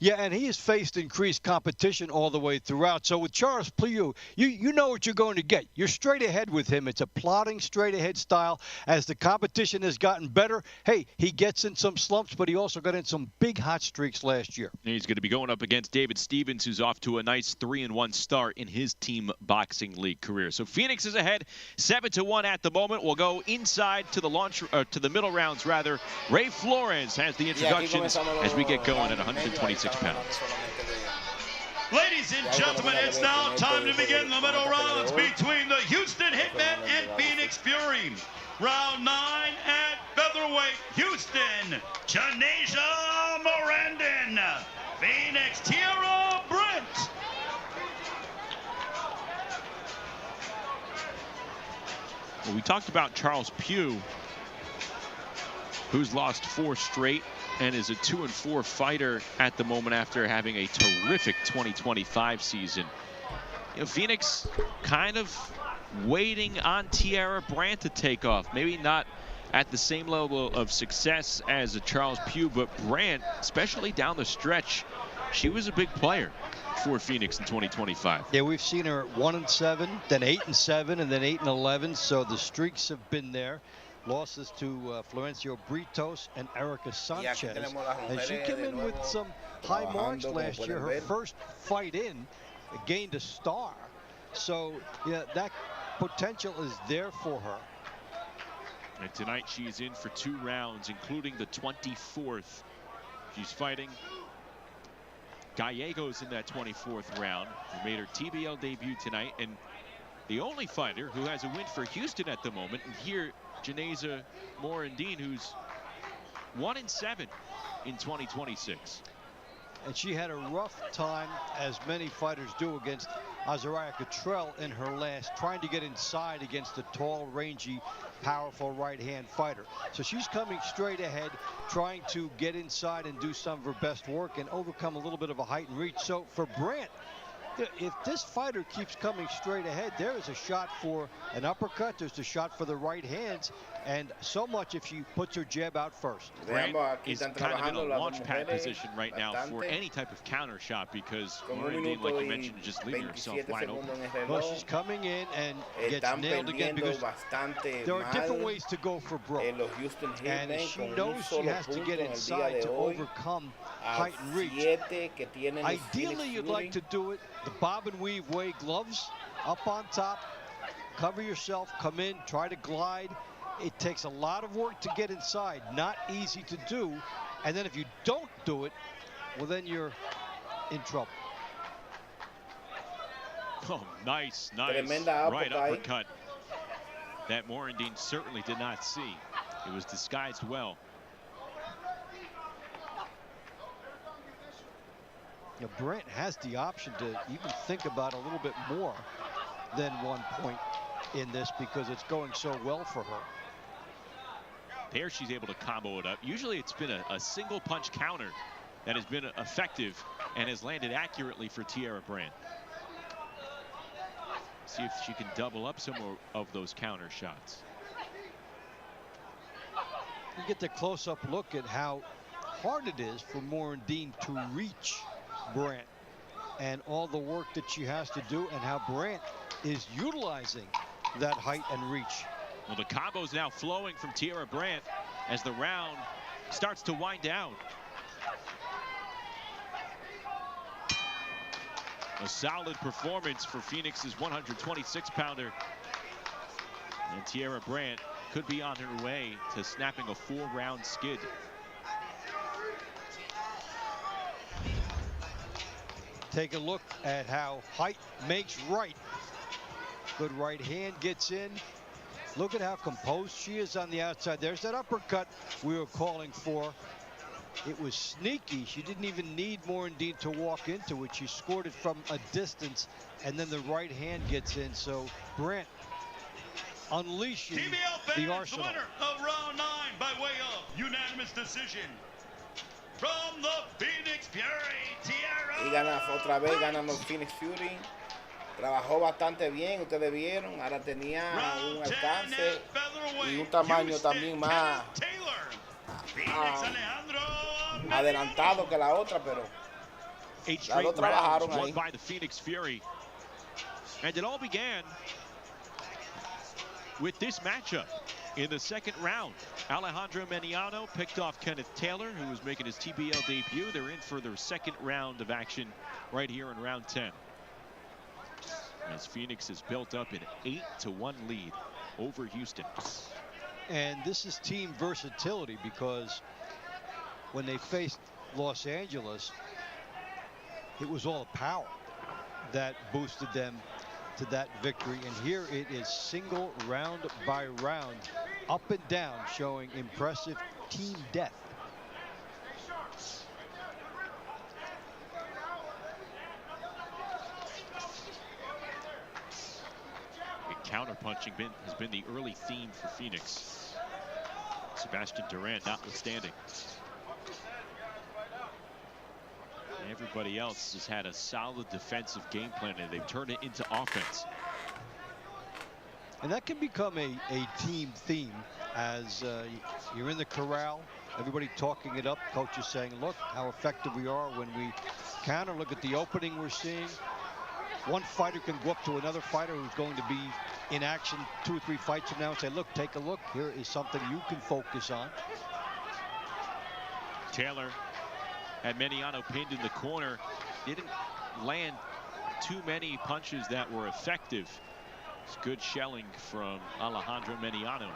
Yeah, and he has faced increased competition all the way throughout. So with Charles Pugh, you know what you're going to get. You're straight ahead with him. It's a plodding, straight ahead style. As the competition has gotten better, hey, he gets in some slumps, but he also got in some big hot streaks last year. And he's going to be going up against David Stevens, who's off to a nice 3-1 start in his team boxing league career. So Phoenix is ahead 7-1 at the moment. We'll go inside to the launch, to the middle rounds rather. Ray Flores has the introductions as we get going at 126 pounds. Ladies and gentlemen, it's now time to begin the middle rounds between the Houston Hitmen and Phoenix Fury. Round 9 at featherweight, Houston, Janasia Morandin, Phoenix, Tierra Brent. Well, we talked about Charles Pugh, who's lost 4 straight and is a 2-4 fighter at the moment after having a terrific 2025 season. You know, Phoenix kind of waiting on Tierra Brand to take off. Maybe not at the same level of success as a Charles Pugh, but Brand, especially down the stretch, she was a big player for Phoenix in 2025. Yeah, we've seen her at 1-7, then 8-7, and then 8-11. So the streaks have been there. Losses to Florencio Britos and Erica Sanchez. And she came in with some high marks last year. Her first fight in, gained a star. So, yeah, that potential is there for her. And tonight she's in for 2 rounds, including the 24th. She's fighting Gallegos in that 24th round, who made her TBL debut tonight, and the only fighter who has a win for Houston at the moment. And here, Janasia Morandin, who's 1-7 in 2026. And she had a rough time, as many fighters do, against Azariah Cottrell in her last, trying to get inside against the tall, rangy powerful right-hand fighter. So she's coming straight ahead, trying to get inside and do some of her best work and overcome a little bit of a height and reach. So for Brandt, if this fighter keeps coming straight ahead, there is a shot for an uppercut. There's a shot for the right hands, and so much if she puts her jab out first. Brandt is kind of in a launch pad position right now for any type of counter shot because Morandin, like you mentioned, is just leaving herself wide open. Well, she's coming in and gets nailed again because there are different ways to go for broke. And she knows she has to get inside to overcome height and reach. Ideally, you'd like to do it the bob and weave way, gloves up on top, cover yourself, come in, try to glide. It takes a lot of work to get inside, not easy to do. And then if you don't do it, well, then you're in trouble. Oh, nice. Right uppercut that Morandin certainly did not see. It was disguised well. You know, Brandt has the option to even think about a little bit more than 1 point in this because it's going so well for her. There she's able to combo it up. Usually it's been a single punch counter that has been effective and has landed accurately for Tierra Brandt. See if she can double up some more of those counter shots. You get the close-up look at how hard it is for Morandin to reach Brandt and all the work that she has to do and how Brandt is utilizing that height and reach. Well, the combo's now flowing from Tierra Brandt as the round starts to wind down. A solid performance for Phoenix's 126-pounder. And Tierra Brandt could be on her way to snapping a 4-round skid. Take a look at how height makes right. Good right hand gets in. Look at how composed she is on the outside. There's that uppercut we were calling for. It was sneaky. She didn't even need Morandin to walk into it. She scored it from a distance, and then the right hand gets in. So Brandt unleashing the arsenal. The winner of round 9 by way of unanimous decision. From the Phoenix Fury, Tierra. Y gana otra vez, ganando Phoenix Fury. Trabajó bastante bien, ustedes vieron. Ahora tenía un alcance y un tamaño también más adelantado que la otra, pero las dos trabajaron ahí. Won by the Phoenix Fury. And it all began with this matchup. In the second round, Alejandro Meniano picked off Kenneth Taylor, who was making his TBL debut. They're in for their second round of action right here in round 10. As Phoenix has built up an 8-1 lead over Houston. And this is team versatility because when they faced Los Angeles, it was all the power that boosted them to that victory. And here it is single round by round, up and down, showing impressive team depth. Counterpunching has been the early theme for Phoenix. Sebastian Duran notwithstanding. Everybody else has had a solid defensive game plan and they've turned it into offense. And that can become a team theme as you're in the corral, everybody talking it up, coaches saying, look how effective we are when we counter, look at the opening we're seeing. One fighter can go up to another fighter who's going to be in action 2 or 3 fights from now and say, look, take a look, here is something you can focus on. Taylor had Meniano pinned in the corner, didn't land too many punches that were effective. It's good shelling from Alejandro Meniano.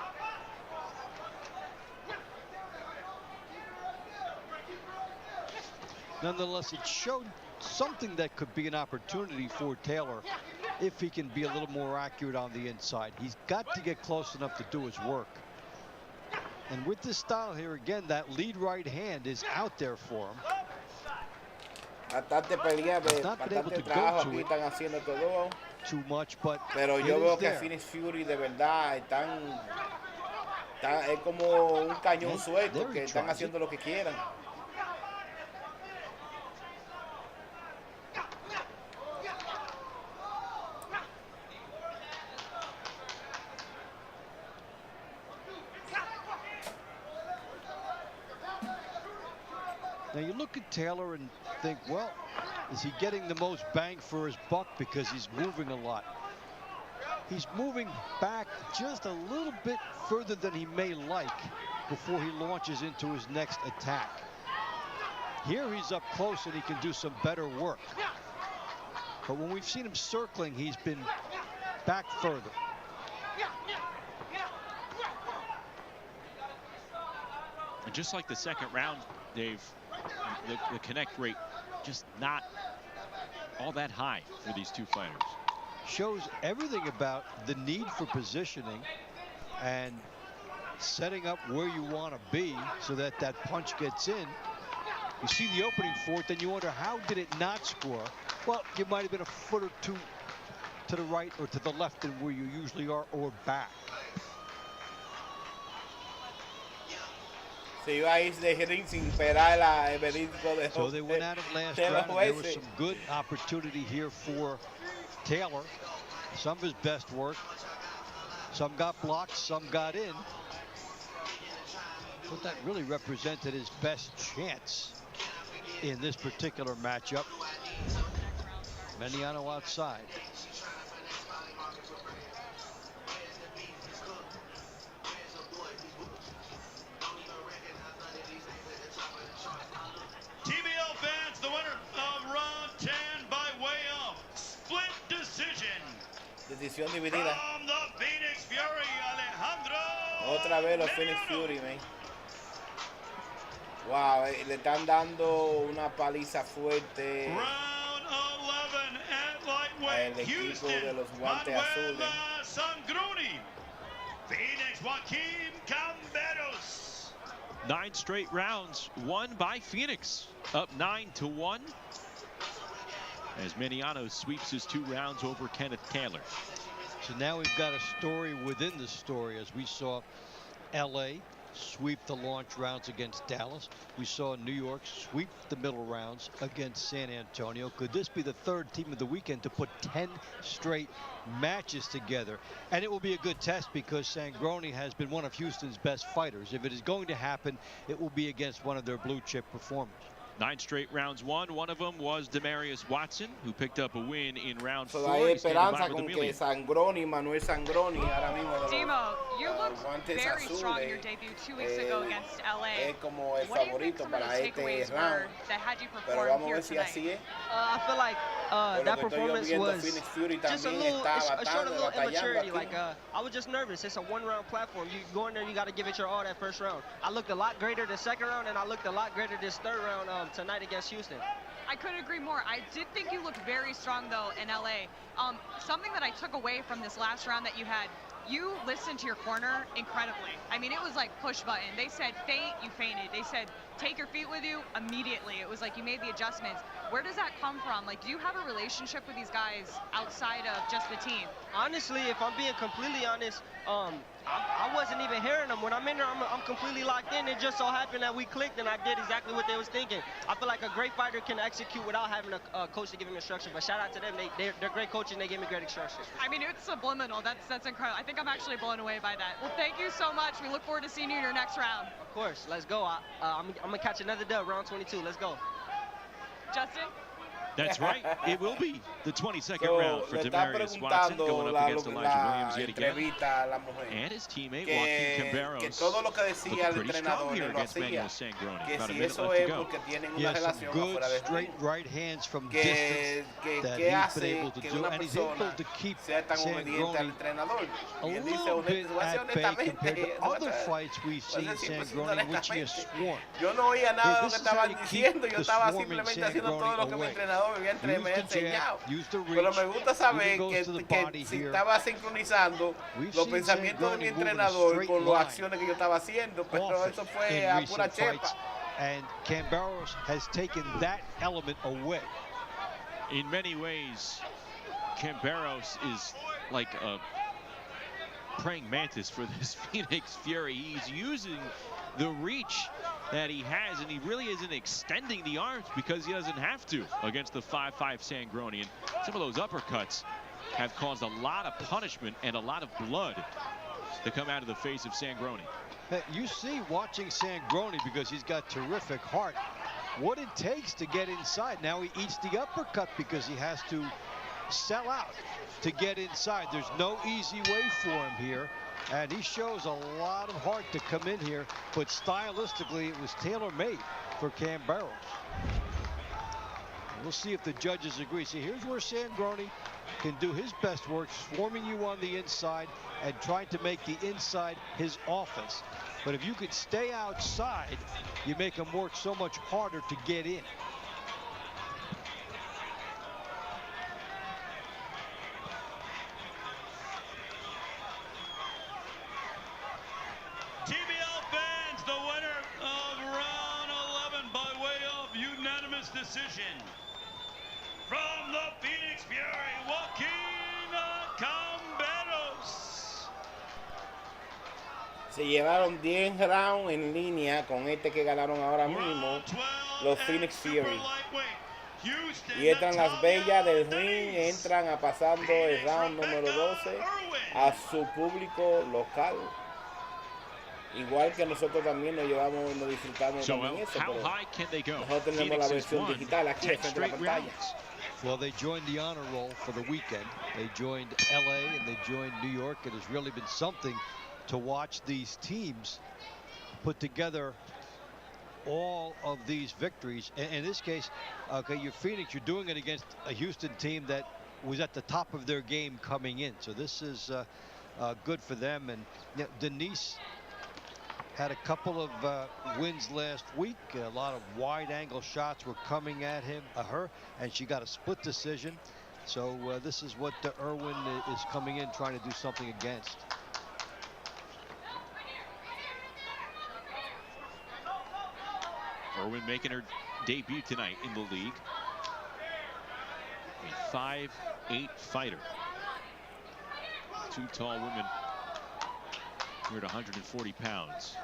Nonetheless, it showed something that could be an opportunity for Taylor if he can be a little more accurate on the inside. He's got to get close enough to do his work. And with this style here, again, that lead right hand is out there for him. Bastante pelea, bastante trabajo aquí están haciendo todo. Too much, but pero yo veo que Phoenix Fury de verdad están Es como un cañón suelto que están haciendo lo que quieran. Now you look at Taylor and think, well, is he getting the most bang for his buck because he's moving a lot? He's moving back just a little bit further than he may like before he launches into his next attack. Here he's up close and he can do some better work. But when we've seen him circling, he's been back further. And just like the second round, Dave, the connect rate just not all that high for these two fighters. Shows everything about the need for positioning and setting up where you want to be so that that punch gets in. You see the opening for it, then you wonder, how did it not score? Well, you might have been a foot or two to the right or to the left than where you usually are, or back. Se iba a ir de ring sin esperar el veredicto de So they went at it last round, and there was some good opportunity here for Taylor. Some of his best work. Some got blocked, some got in. But that really represented his best chance in this particular matchup. Mediano outside. TBL fans, the winner of round 10 by way of split decision. Decisión dividida. From the Phoenix Fury, Alejandro. Otra vez los Phoenix Fury, man. Wow, le están dando una paliza fuerte. Round 11 at lightweight. El equipo Houston, de los guantes azules. Sangruni. Phoenix, Joaquim Camberos. 9 straight rounds won by Phoenix, up 9-1. As Mediano sweeps his 2 rounds over Kenneth Taylor. So now we've got a story within the story, as we saw LA sweep the launch rounds against Dallas. We saw New York sweep the middle rounds against San Antonio. Could this be the third team of the weekend to put 10 straight matches together? And it will be a good test because Sangroni has been one of Houston's best fighters. If it is going to happen, it will be against one of their blue chip performers. 9 straight rounds won. One of them was Demarius Watson, who picked up a win in round 4. So hay esperanza con que Sangroni, Manuel Sangroni, ahora mismo de Demo, you looked guantes very azules, strong in your debut 2 weeks ago against LA. Es como el What do you think favorito some of para the este takeaways round. were that had you Pero perform vamos a here ver si tonight? así es. I feel like that performance was Phoenix Fury just a también little, está it showed a little batallando immaturity. aquí. Like I was just nervous. It's a one-round platform. You go in there, you got to give it your all that first round. I looked a lot greater the second round, and I looked a lot greater this third round tonight against Houston. I couldn't agree more. I did think you looked very strong, though, in LA. Something that I took away from this last round that you had, you listened to your corner incredibly. I mean, it was like push button. They said feint, you feinted. They said take your feet with you immediately. It was like you made the adjustments. Where does that come from? Like, do you have a relationship with these guys outside of just the team? Honestly, if I'm being completely honest, I wasn't even hearing them. When I'm in there, I'm completely locked in. It just so happened that we clicked and I did exactly what they was thinking. I feel like a great fighter can execute without having a coach to give him instruction. But shout out to them. They're great coaches and they give me great instructions. I mean, it's subliminal. That's incredible. I think I'm actually blown away by that. Well, thank you so much. We look forward to seeing you in your next round. Of course. Let's go. I'm going to catch another dub, round 22. Let's go. Justin? That's right. It will be the 22nd So, round for le está Demarius Watson going up against Elijah Williams yet again. entrevista a la mujer. And his teammate, Que Joaquim Camberos, todo lo que decía el looked pretty strong entrenador here lo against Manuel hacía. Sangroni. Que About a si minute eso left to es go. porque tienen una Yes, some relación good afuera del straight ring. right hands from Que distance that que he's been hace able to que do, una and he's able persona to keep sea tan obediente al Sangroni entrenador. a Y él dice, little bit voy a ser at bay compared honestamente, to other fights we've seen Sangroni in which he has sworn. yo no oía nada de lo This que is how estaban you diciendo, keep yo the estaba swarming simplemente haciendo todo lo que mi Sangroni entrenador me había away. me Use ha the enseñado. jab, use the Pero me reach, gusta saber even goes to the que body si here. estaba sincronizando We've los seen pensamientos de mi Sangroni move in a entrenador straight con las line acciones que yo estaba haciendo, pero often eso fue in a recent pura chepa. fights, and Camberos has taken that element away. In many ways, Camberos is like praying mantis for this Phoenix Fury. He's using the reach that he has, and he really isn't extending the arms because he doesn't have to against the 5'5" Sangroni. And some of those uppercuts have caused a lot of punishment and a lot of blood to come out of the face of Sangroni. You see, watching Sangroni, because he's got terrific heart, what it takes to get inside. Now he eats the uppercut because he has to sell out to get inside. There's no easy way for him here, and he shows a lot of heart to come in here, but stylistically it was tailor-made for Cam Barrows. We'll see if the judges agree. See, here's where Sangroni can do his best work, swarming you on the inside and trying to make the inside his offense. But if you could stay outside, you make him work so much harder to get in. TBL fans, the winner of round 11 by way of unanimous decision. From the Phoenix Fury, Joaquin Camberos. Se llevaron 10 rounds en línea con este que ganaron ahora mismo los Phoenix Fury. Y entran las bellas del ring, entran a pasando el round número 12 a su público local. Igual que nosotros también nos llevamos, nos disfrutamos también eso, pero nosotros tenemos la versión digital aquí frente a la pantalla. Well, they joined the honor roll for the weekend. They joined LA and they joined New York. It has really been something to watch these teams put together all of these victories. In this case, okay, you're Phoenix, you're doing it against a Houston team that was at the top of their game coming in. So this is good for them. And you know, Denise had a couple of wins last week. A lot of wide angle shots were coming at her, and she got a split decision. So this is what Irwin is coming in trying to do something against. Irwin making her debut tonight in the league. A 5'8" fighter. Two tall women here at 140 pounds.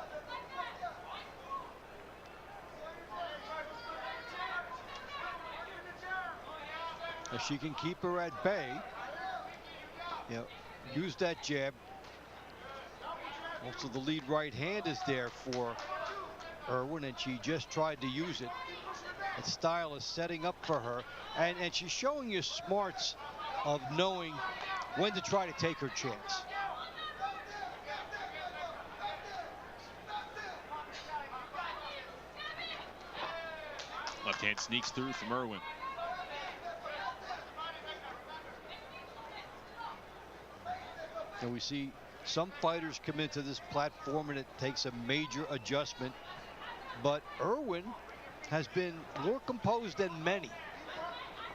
If she can keep her at bay, you know, use that jab. Also, the lead right hand is there for Irwin, and she just tried to use it. The style is setting up for her, and she's showing you smarts of knowing when to try to take her chance. Left hand sneaks through from Irwin. And we see some fighters come into this platform and it takes a major adjustment, but Irwin has been more composed than many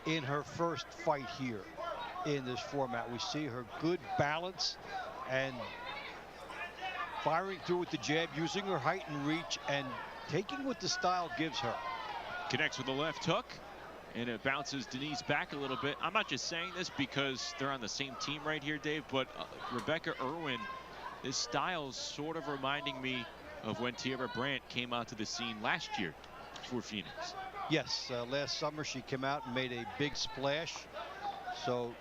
in her first fight here in this format. We see her good balance and firing through with the jab, using her height and reach, and taking what the style gives her. Connects with the left hook, and it bounces Denise back a little bit. I'm not just saying this because they're on the same team right here, Dave, but Rebecca Irwin, this style's sort of reminding me of when Tierra Brandt came onto the scene last year for Phoenix. Yes, last summer she came out and made a big splash. So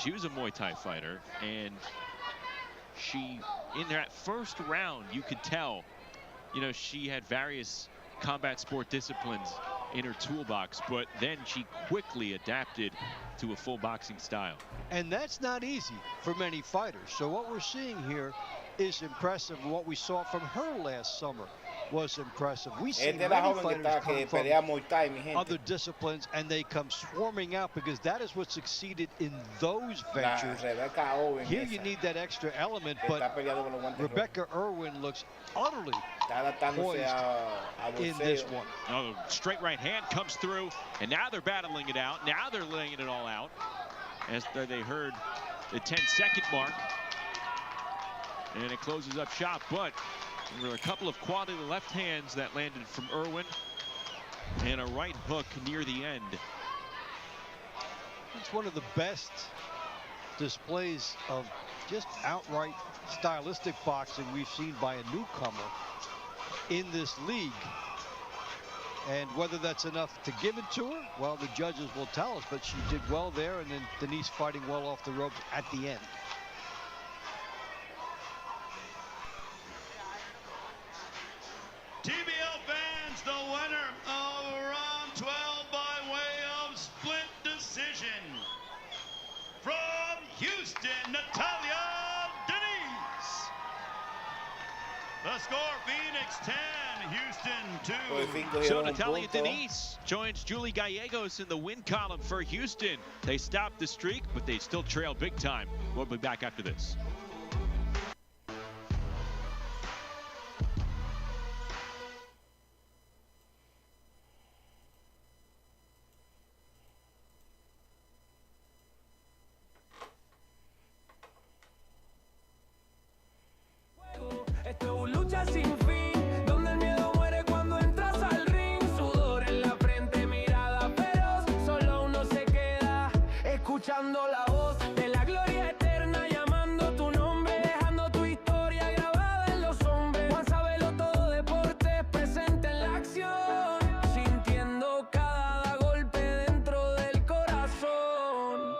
she was a Muay Thai fighter, and she, in that first round, you could tell, you know, she had various combat sport disciplines in her toolbox, but then she quickly adapted to a full boxing style. And that's not easy for many fighters. So what we're seeing here is impressive. What we saw from her last summer was impressive. We see many fighters come from other disciplines, and they come swarming out because that is what succeeded in those ventures. Here you need that extra element, but Rebecca Irwin looks utterly poised in this one. Oh, straight right hand comes through, and now they're battling it out. Now they're laying it all out as they heard the 10-second mark, and it closes up shop. But there were a couple of quality left hands that landed from Irwin, and a right hook near the end. It's one of the best displays of just outright stylistic boxing we've seen by a newcomer in this league. And whether that's enough to give it to her, well, the judges will tell us, but she did well there, and then Denise fighting well off the ropes at the end. TBL fans, the winner of round 12 by way of split decision. From Houston, Natalia Denise. The score, Phoenix 10, Houston 2. So Natalia Denise joins Julie Gallegos in the win column for Houston. They stopped the streak, but they still trail big time. We'll be back after this. La voz de la gloria eterna llamando tu nombre, dejando tu historia grabada en los hombres. JuanSabeloTodoDeportes presente en la acción, sintiendo cada golpe dentro del corazón.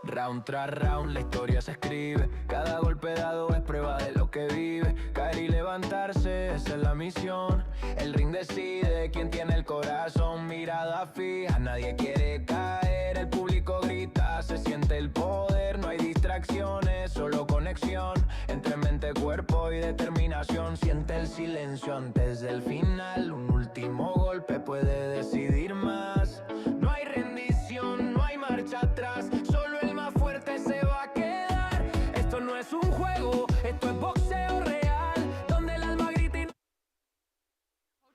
Round tras round la historia se escribe, cada golpe dado es prueba de lo que vive. Caer y levantarse, esa es la misión. El ring decide quién tiene el corazón, mirada fija, nadie quiere caer. El público grita, se siente el poder, no hay distracciones, solo conexión entre mente, cuerpo y determinación. Siente el silencio antes del final, un último golpe puede decidir más. No hay rendición, no hay marcha atrás, solo el más fuerte se va a quedar. Esto no es un juego, esto es boxeo real, donde el alma grita y...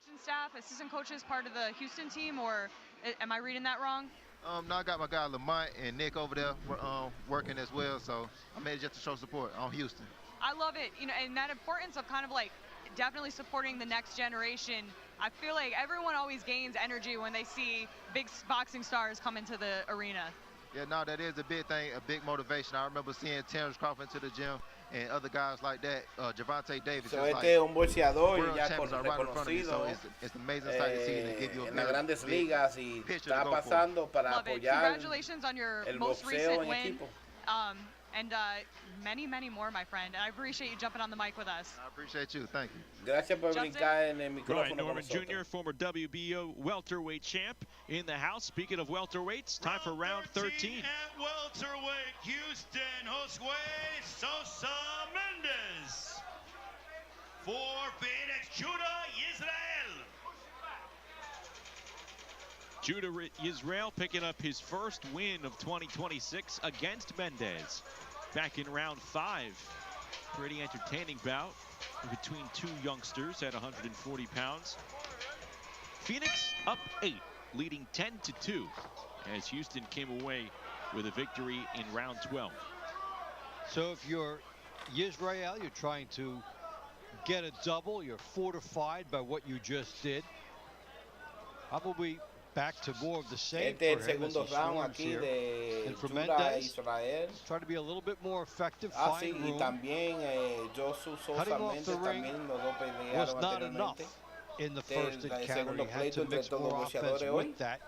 Coaching staff, assistant coaches, part of the Houston team, or am I reading that wrong? No, I got my guy Lamont and Nick over there working as well, so I made it just to show support on Houston. I love it, you know, and that importance of kind of like definitely supporting the next generation. I feel like everyone always gains energy when they see big boxing stars come into the arena. Yeah, no, that is a big thing, a big motivation. I remember seeing Terrence Crawford into the gym and other guys like that, Javante Davis. So este es un boxeador ya reconocido en las grandes ligas y está pasando para apoyar Congratulations on your most recent win. And many more, my friend. And I appreciate you jumping on the mic with us. I appreciate you. Thank you. Gracias por brincar en el micrófono. Ryan Norman Jr., former WBO welterweight champ, in the house. Speaking of welterweights, time for round 13. At welterweight, Houston, Josue Sosa Mendez. For Phoenix, Judah Israel. Judah Israel picking up his first win of 2026 against Mendez. Back in round 5. Pretty entertaining bout between two youngsters at 140 pounds. Phoenix up 8, leading 10-2 as Houston came away with a victory in round 12. So if you're Israel, you're trying to get a double. You're fortified by what you just did. Probably back to more of the same for him segundo round aquí de and for Judah Mendez, Israel. try to be a little bit more effective. Sí, y también Josu Sosa Mendez también los dos pelearon was not enough in the first encounter. He had to mix more offense with that.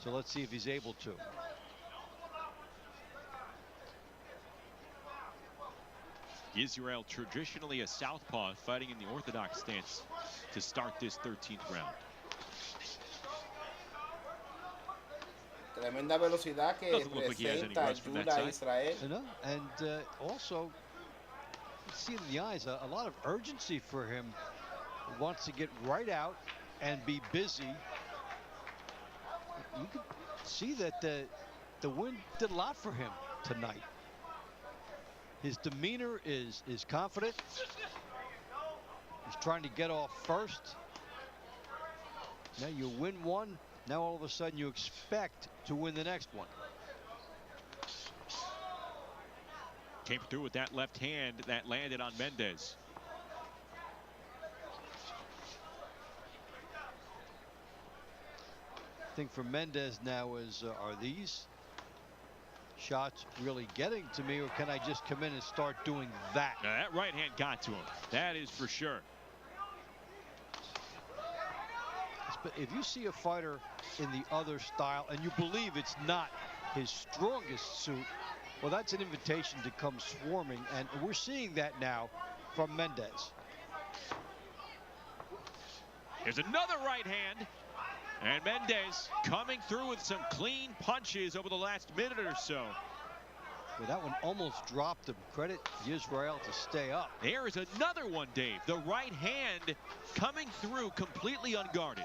So let's see if he's able to. Israel, traditionally a southpaw, fighting in the orthodox stance to start this 13th round. Tremenda velocidad que presenta Judah Israel. And also, you see in the eyes a lot of urgency for him. He wants to get right out and be busy. You can see that the win did a lot for him tonight. His demeanor is confident. He's trying to get off first. Now you win one. Now all of a sudden you expect to win the next one. Came through with that left hand that landed on Mendez. Thing for Mendez now is are these shots really getting to me, or can I just come in and start doing that? Now, that right hand got to him. That is for sure. But if you see a fighter in the other style and you believe it's not his strongest suit, well, that's an invitation to come swarming, and we're seeing that now from Mendez. Here's another right hand, and Mendez coming through with some clean punches over the last minute or so. Well, that one almost dropped him. Credit Israel to stay up. There is another one, Dave. The right hand coming through completely unguarded.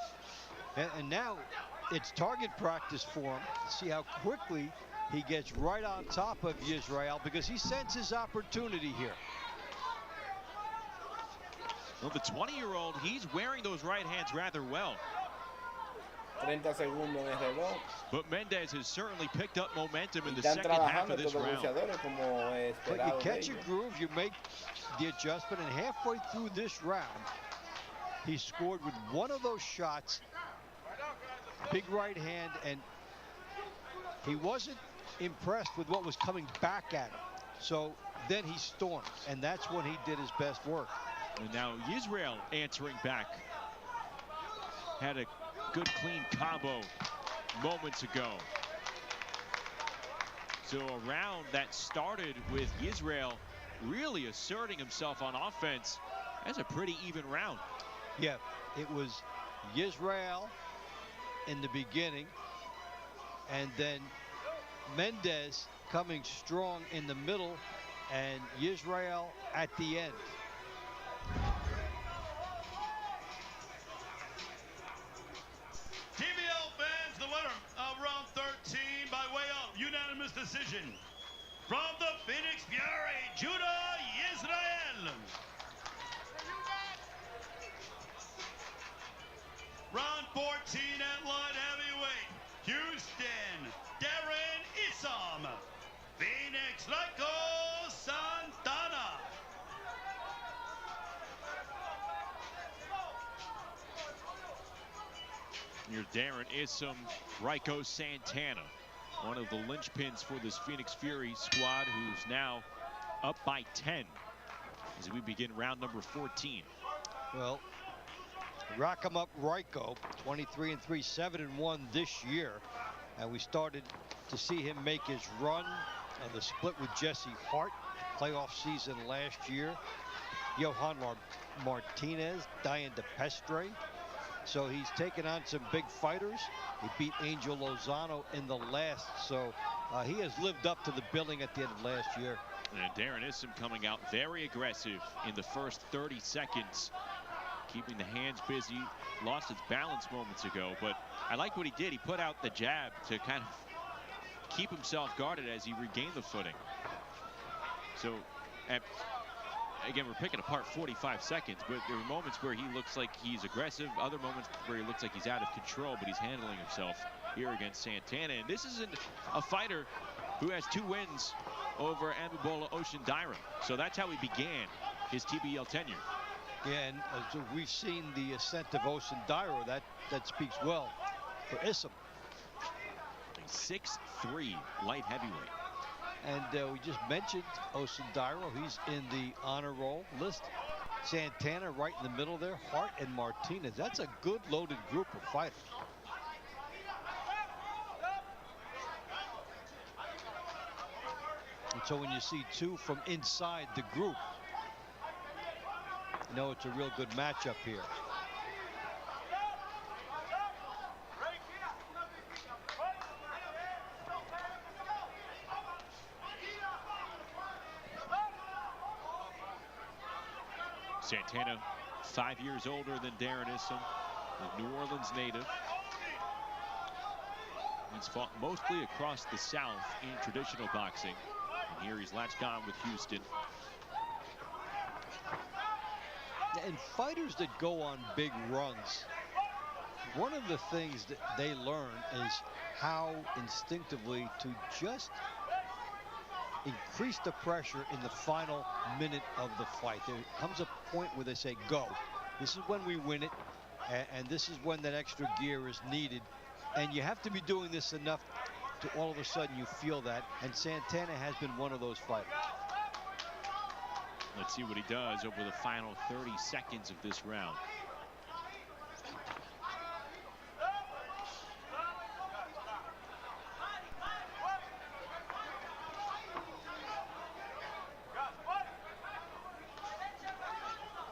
And now it's target practice for him. See how quickly he gets right on top of Israel, because he senses opportunity here. Well, the 20-year-old, he's wearing those right hands rather well. 30 segundos en el reloj. But Mendez has certainly picked up momentum in the Están second half of trabajando this estos round. boxeadores como But you esperado de catch a ellos. groove, you make the adjustment, and halfway through this round, he scored with one of those shots, big right hand, and he wasn't impressed with what was coming back at him. So then he stormed, and that's when he did his best work. And now Israel answering back. Had a good clean combo moments ago. So a round that started with Israel really asserting himself on offense. That's a pretty even round. Yeah, it was Israel in the beginning, and then Mendez coming strong in the middle, and Israel at the end. TBL fans, the winner of round 13 by way of unanimous decision from the Phoenix Fury, Judah Israel. Round 14 at light heavyweight, Houston, Darren Isom, Phoenix, Rico Santana. Your Darren Isom, Rico Santana, one of the linchpins for this Phoenix Fury squad, who's now up by 10 as we begin round number 14. Well, rack 'em up Rico, 23-3, 7-1 this year, and we started to see him make his run on the split with Jesse Hart, playoff season last year. Johan Martinez, Diane DePestre. So he's taken on some big fighters. He beat Angel Lozano in the last, so he has lived up to the billing at the end of last year. And Darren Isom coming out very aggressive in the first 30 seconds, keeping the hands busy. Lost its balance moments ago, but I like what he did. He put out the jab to kind of keep himself guarded as he regained the footing. So again, we're picking apart 45 seconds, but there are moments where he looks like he's aggressive, other moments where he looks like he's out of control, but he's handling himself here against Santana. And this isn't a fighter who has 2 wins over Amubola Oshindaira. So that's how he began his TBL tenure. Yeah, and so we've seen the ascent of Oshindaira. That speaks well for Isom. A 6'3" light heavyweight. And we just mentioned Oshindaira. He's in the honor roll list. Santana right in the middle there. Hart and Martinez. That's a good loaded group of fighters. And so when you see 2 from inside the group, you know it's a real good matchup here. Santana, 5 years older than Darren Isom, a New Orleans native. He's fought mostly across the South in traditional boxing. And here he's latched on with Houston. And fighters that go on big runs, one of the things that they learn is how instinctively to just increase the pressure in the final minute of the fight. There comes a point where they say, go. This is when we win it, and this is when that extra gear is needed. And you have to be doing this enough to all of a sudden you feel that, and Santana has been one of those fighters. Let's see what he does over the final 30 seconds of this round.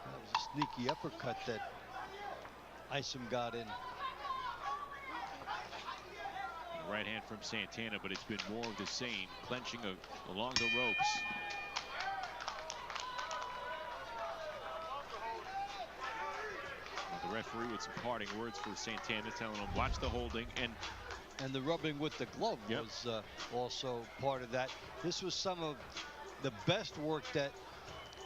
That was a sneaky uppercut that Isom got in. Right hand from Santana, but it's been more of the same, clenching along the ropes. Well, the referee with some parting words for Santana, telling him watch the holding, and the rubbing with the glove was also part of that. This was some of the best work that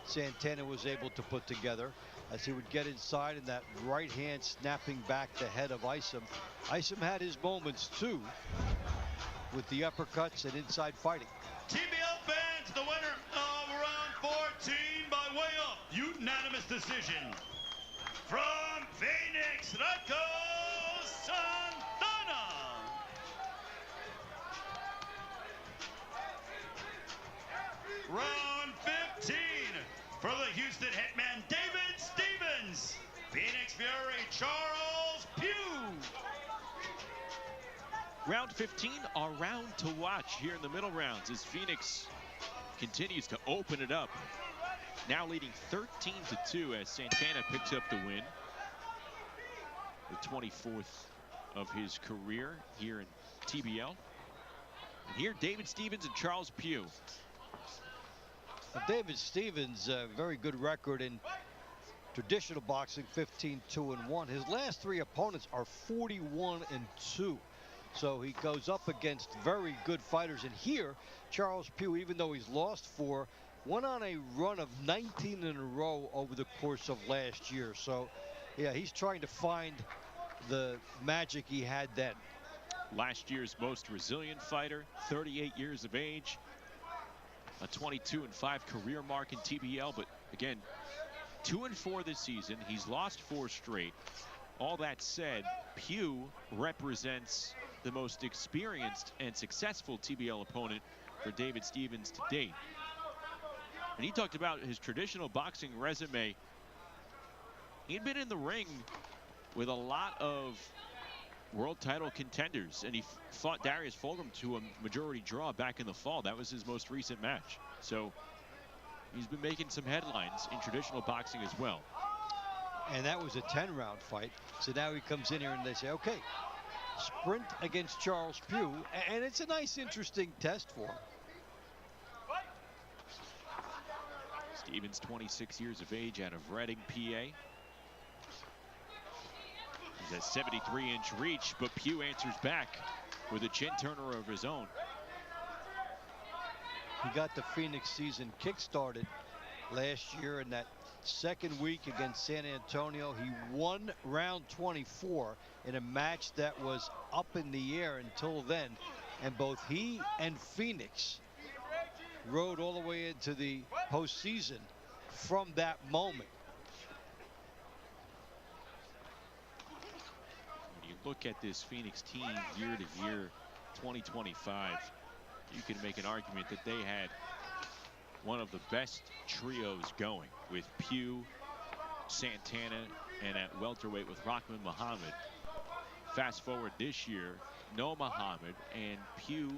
Santana was able to put together, as he would get inside and that right hand snapping back the head of Isom. Isom had his moments too with the uppercuts and inside fighting. TBL fans, the winner of round 14 by way of unanimous decision from Phoenix, Rocco Santana. Round 15 for the Houston Hitmen, David Stevens. Phoenix Fury, Charles Pugh. Round 15, our round to watch here in the middle rounds as Phoenix continues to open it up. Now leading 13-2 as Santana picks up the win. The 24th of his career here in TBL. And here, David Stevens and Charles Pugh. David Stevens, a very good record in traditional boxing, 15-2-1. His last three opponents are 41-2. So he goes up against very good fighters. And here, Charles Pugh, even though he's lost 4, went on a run of 19 in a row over the course of last year. So, yeah, he's trying to find the magic he had then. Last year's most resilient fighter, 38 years of age. A 22-5 career mark in TBL, but again, 2-4 this season. He's lost 4 straight. All that said, Pugh represents the most experienced and successful TBL opponent for David Stevens to date. And he talked about his traditional boxing resume. He'd been in the ring with a lot of world title contenders, and he fought Darius Fulgham to a majority draw back in the fall. That was his most recent match. So he's been making some headlines in traditional boxing as well. And that was a 10-round fight. So now he comes in here and they say, okay, sprint against Charles Pugh. And it's a nice, interesting test for him. Stevens, 26 years of age, out of Reading, PA. He's a 73-inch reach, but Pugh answers back with a chin turner of his own. He got the Phoenix season kick-started last year in that second week against San Antonio. He won round 24 in a match that was up in the air until then. And both he and Phoenix rode all the way into the postseason from that moment. Look at this Phoenix team year to year, 2025. You can make an argument that they had one of the best trios going with Pugh, Santana, and at welterweight with Rahman Muhammad. Fast forward this year, no Muhammad, and Pugh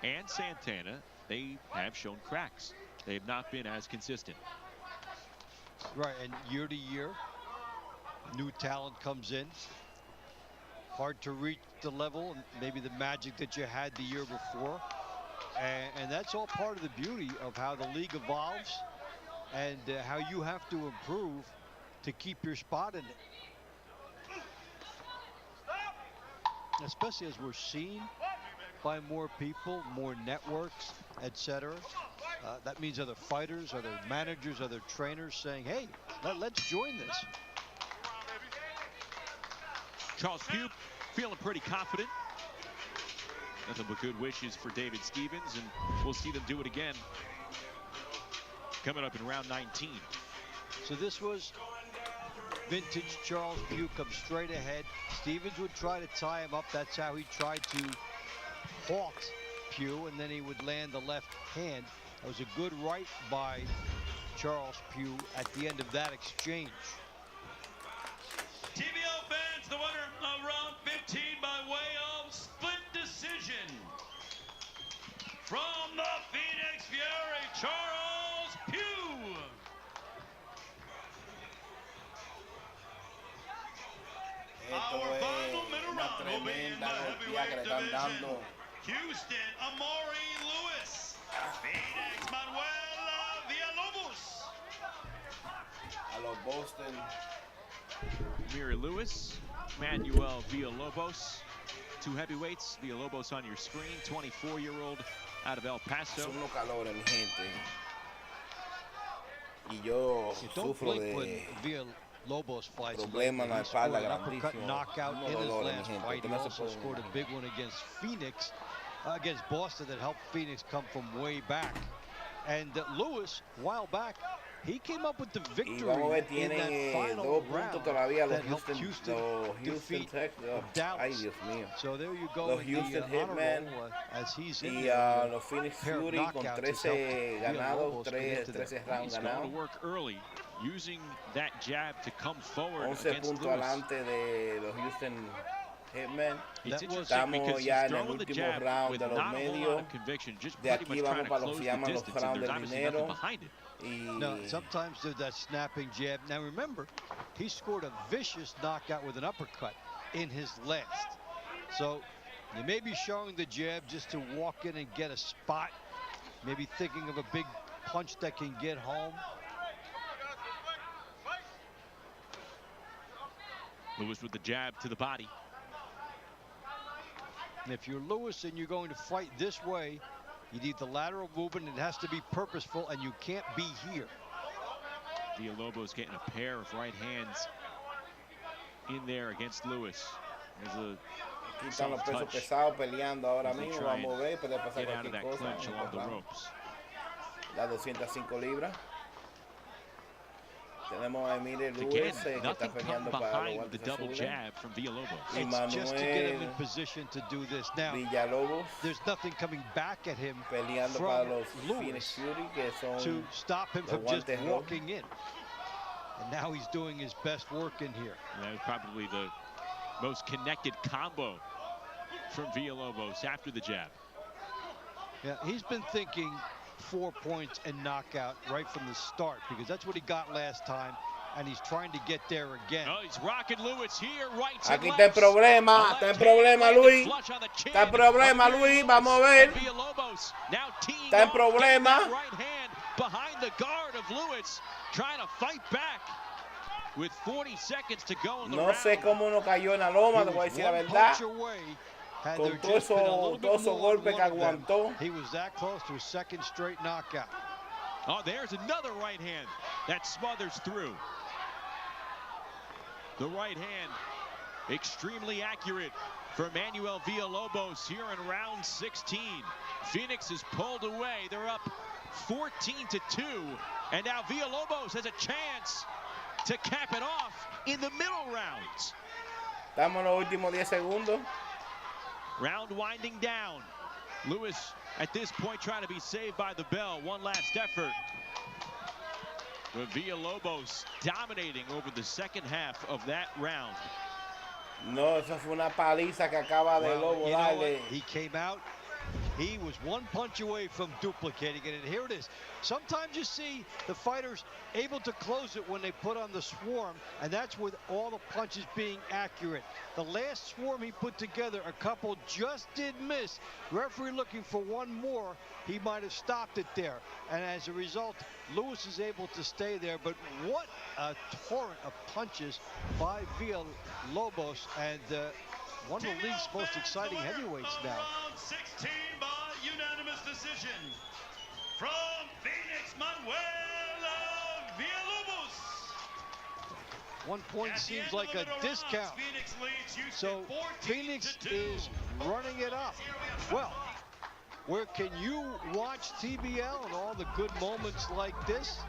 and Santana, they have shown cracks. They have not been as consistent. Right, and year to year, new talent comes in. Hard to reach the level, maybe the magic that you had the year before. And that's all part of the beauty of how the league evolves and how you have to improve to keep your spot in it. Especially as we're seen by more people, more networks, etc. That means other fighters, other managers, other trainers saying, hey, let's join this. Charles Pugh feeling pretty confident. Nothing but good wishes for David Stevens, and we'll see them do it again coming up in round 19. So this was vintage Charles Pugh, comes straight ahead. Stevens would try to tie him up. That's how he tried to halt Pugh, and then he would land the left hand. That was a good right by Charles Pugh at the end of that exchange. TBL fans, the winner of round 15 by way of split decision. From the Phoenix Fury, Charles Pugh. Esto es una tremenda golpeada que le están dando Houston, Amari Lewis. Phoenix, Manuel Villalobos. a los Boston. Amari Lewis, Manuel Villalobos. Two heavyweights. Villalobos on your screen, 24-year-old out of El Paso. Son unos calores, mi gente. Y yo sufro de Lobos fights. Problema en la espalda grandísimo. Knockout in his dolores, last mi gente. fight. He No se also puede scored a imaginar. big one against Phoenix, against Boston, that helped Phoenix come from way back. And Lewis, a while back, he came up with the Y victory vamos a ver, in tienen that final dos round puntos todavía los that helped Houston defeat Texas. Dallas. Ay, Dios mío. So there you go. Los in Houston the honor Hitmen roll, as he's in y there, los Phoenix pair of Fury con knockouts 13 has helped ganados, Villalobos get into 13 that. rounds He's going ganados. to work early, using that jab to come forward 11 against puntos Lewis. adelante de los Houston Hitmen. It's interesting Estamos because he's ya en el throwing the último jab round with de los not a whole lot medios. of conviction, just De pretty aquí much trying vamos to para lo close que the llaman los distance, and rounds there's del obviously nothing dinero. behind it. No, sometimes there's that snapping jab. Now remember, he scored a vicious knockout with an uppercut in his last. So you may be showing the jab just to walk in and get a spot, maybe thinking of a big punch that can get home. Lewis with the jab to the body. And if you're Lewis and you're going to fight this way, you need the lateral movement. It has to be purposeful, and you can't be here. Villalobos getting a pair of right hands in there against Lewis. There's a Aquí están los soft pesos touch pesados peleando ahora as they mismo. try Vamos a ver, puede and pasar get out of cualquier that cosa. clinch along the ropes. Las 205 libras. Tenemos a Emile Again, Lewis que está nothing come peleando para los behind the guantes double azules. jab from Villalobos. Y It's just to get him in Manuel position to do this. Now, Villalobos there's nothing coming back at him peleando from para los Phoenix Lewis Fury que son to stop him los from just guantes rojos. walking in. And now he's doing his best work in here. And that was probably the most connected combo from Villalobos after the jab. Yeah, he's been thinking 4 points and knockout right from the start, because that's what he got last time, and he's trying to get there again. Oh, he's rocking Lewis here, right to Aquí está el left. problema, está el problema, Luis. Está el problema, Luis. Vamos a ver. Villalobos now teeing Está el off, problema. getting that right hand behind the guard of Lewis, trying to fight back with 40 seconds to go in the No round. sé cómo no cayó en la loma, He te voy a was decir la one verdad. punch away. Had Con there todos just been a little bit esos more on golpes que one of them, aguantó. he was that close to a second straight knockout. Oh, there's another right hand that smothers through. The right hand, extremely accurate for Manuel Villalobos here in round 16. Phoenix is pulled away. They're up 14-2. And now Villalobos has a chance to cap it off in the middle rounds. Estamos en los últimos 10 segundos. Round winding down. Lewis at this point trying to be saved by the bell. One last effort. With Villalobos dominating over the second half of that round. No, esa fue una paliza que acaba de Well, Lobo you know darle. what? He came out. He was one punch away from duplicating it, and here it is. Sometimes you see the fighters able to close it when they put on the swarm, and that's with all the punches being accurate. The last swarm he put together, a couple just did miss. Referee looking for one more, he might have stopped it there. And as a result, Lewis is able to stay there, but what a torrent of punches by Villalobos, and one of the league's most exciting heavyweights now. Round 16 by unanimous decision. From Phoenix, Manuel Villalobos. 1 point seems like a discount. So Phoenix is running it up. Well, where can you watch TBL and all the good moments like this?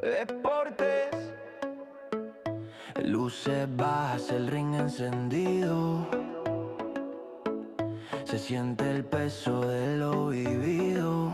Deportes. Luces bajas, el ring encendido. Se siente el peso de lo vivido.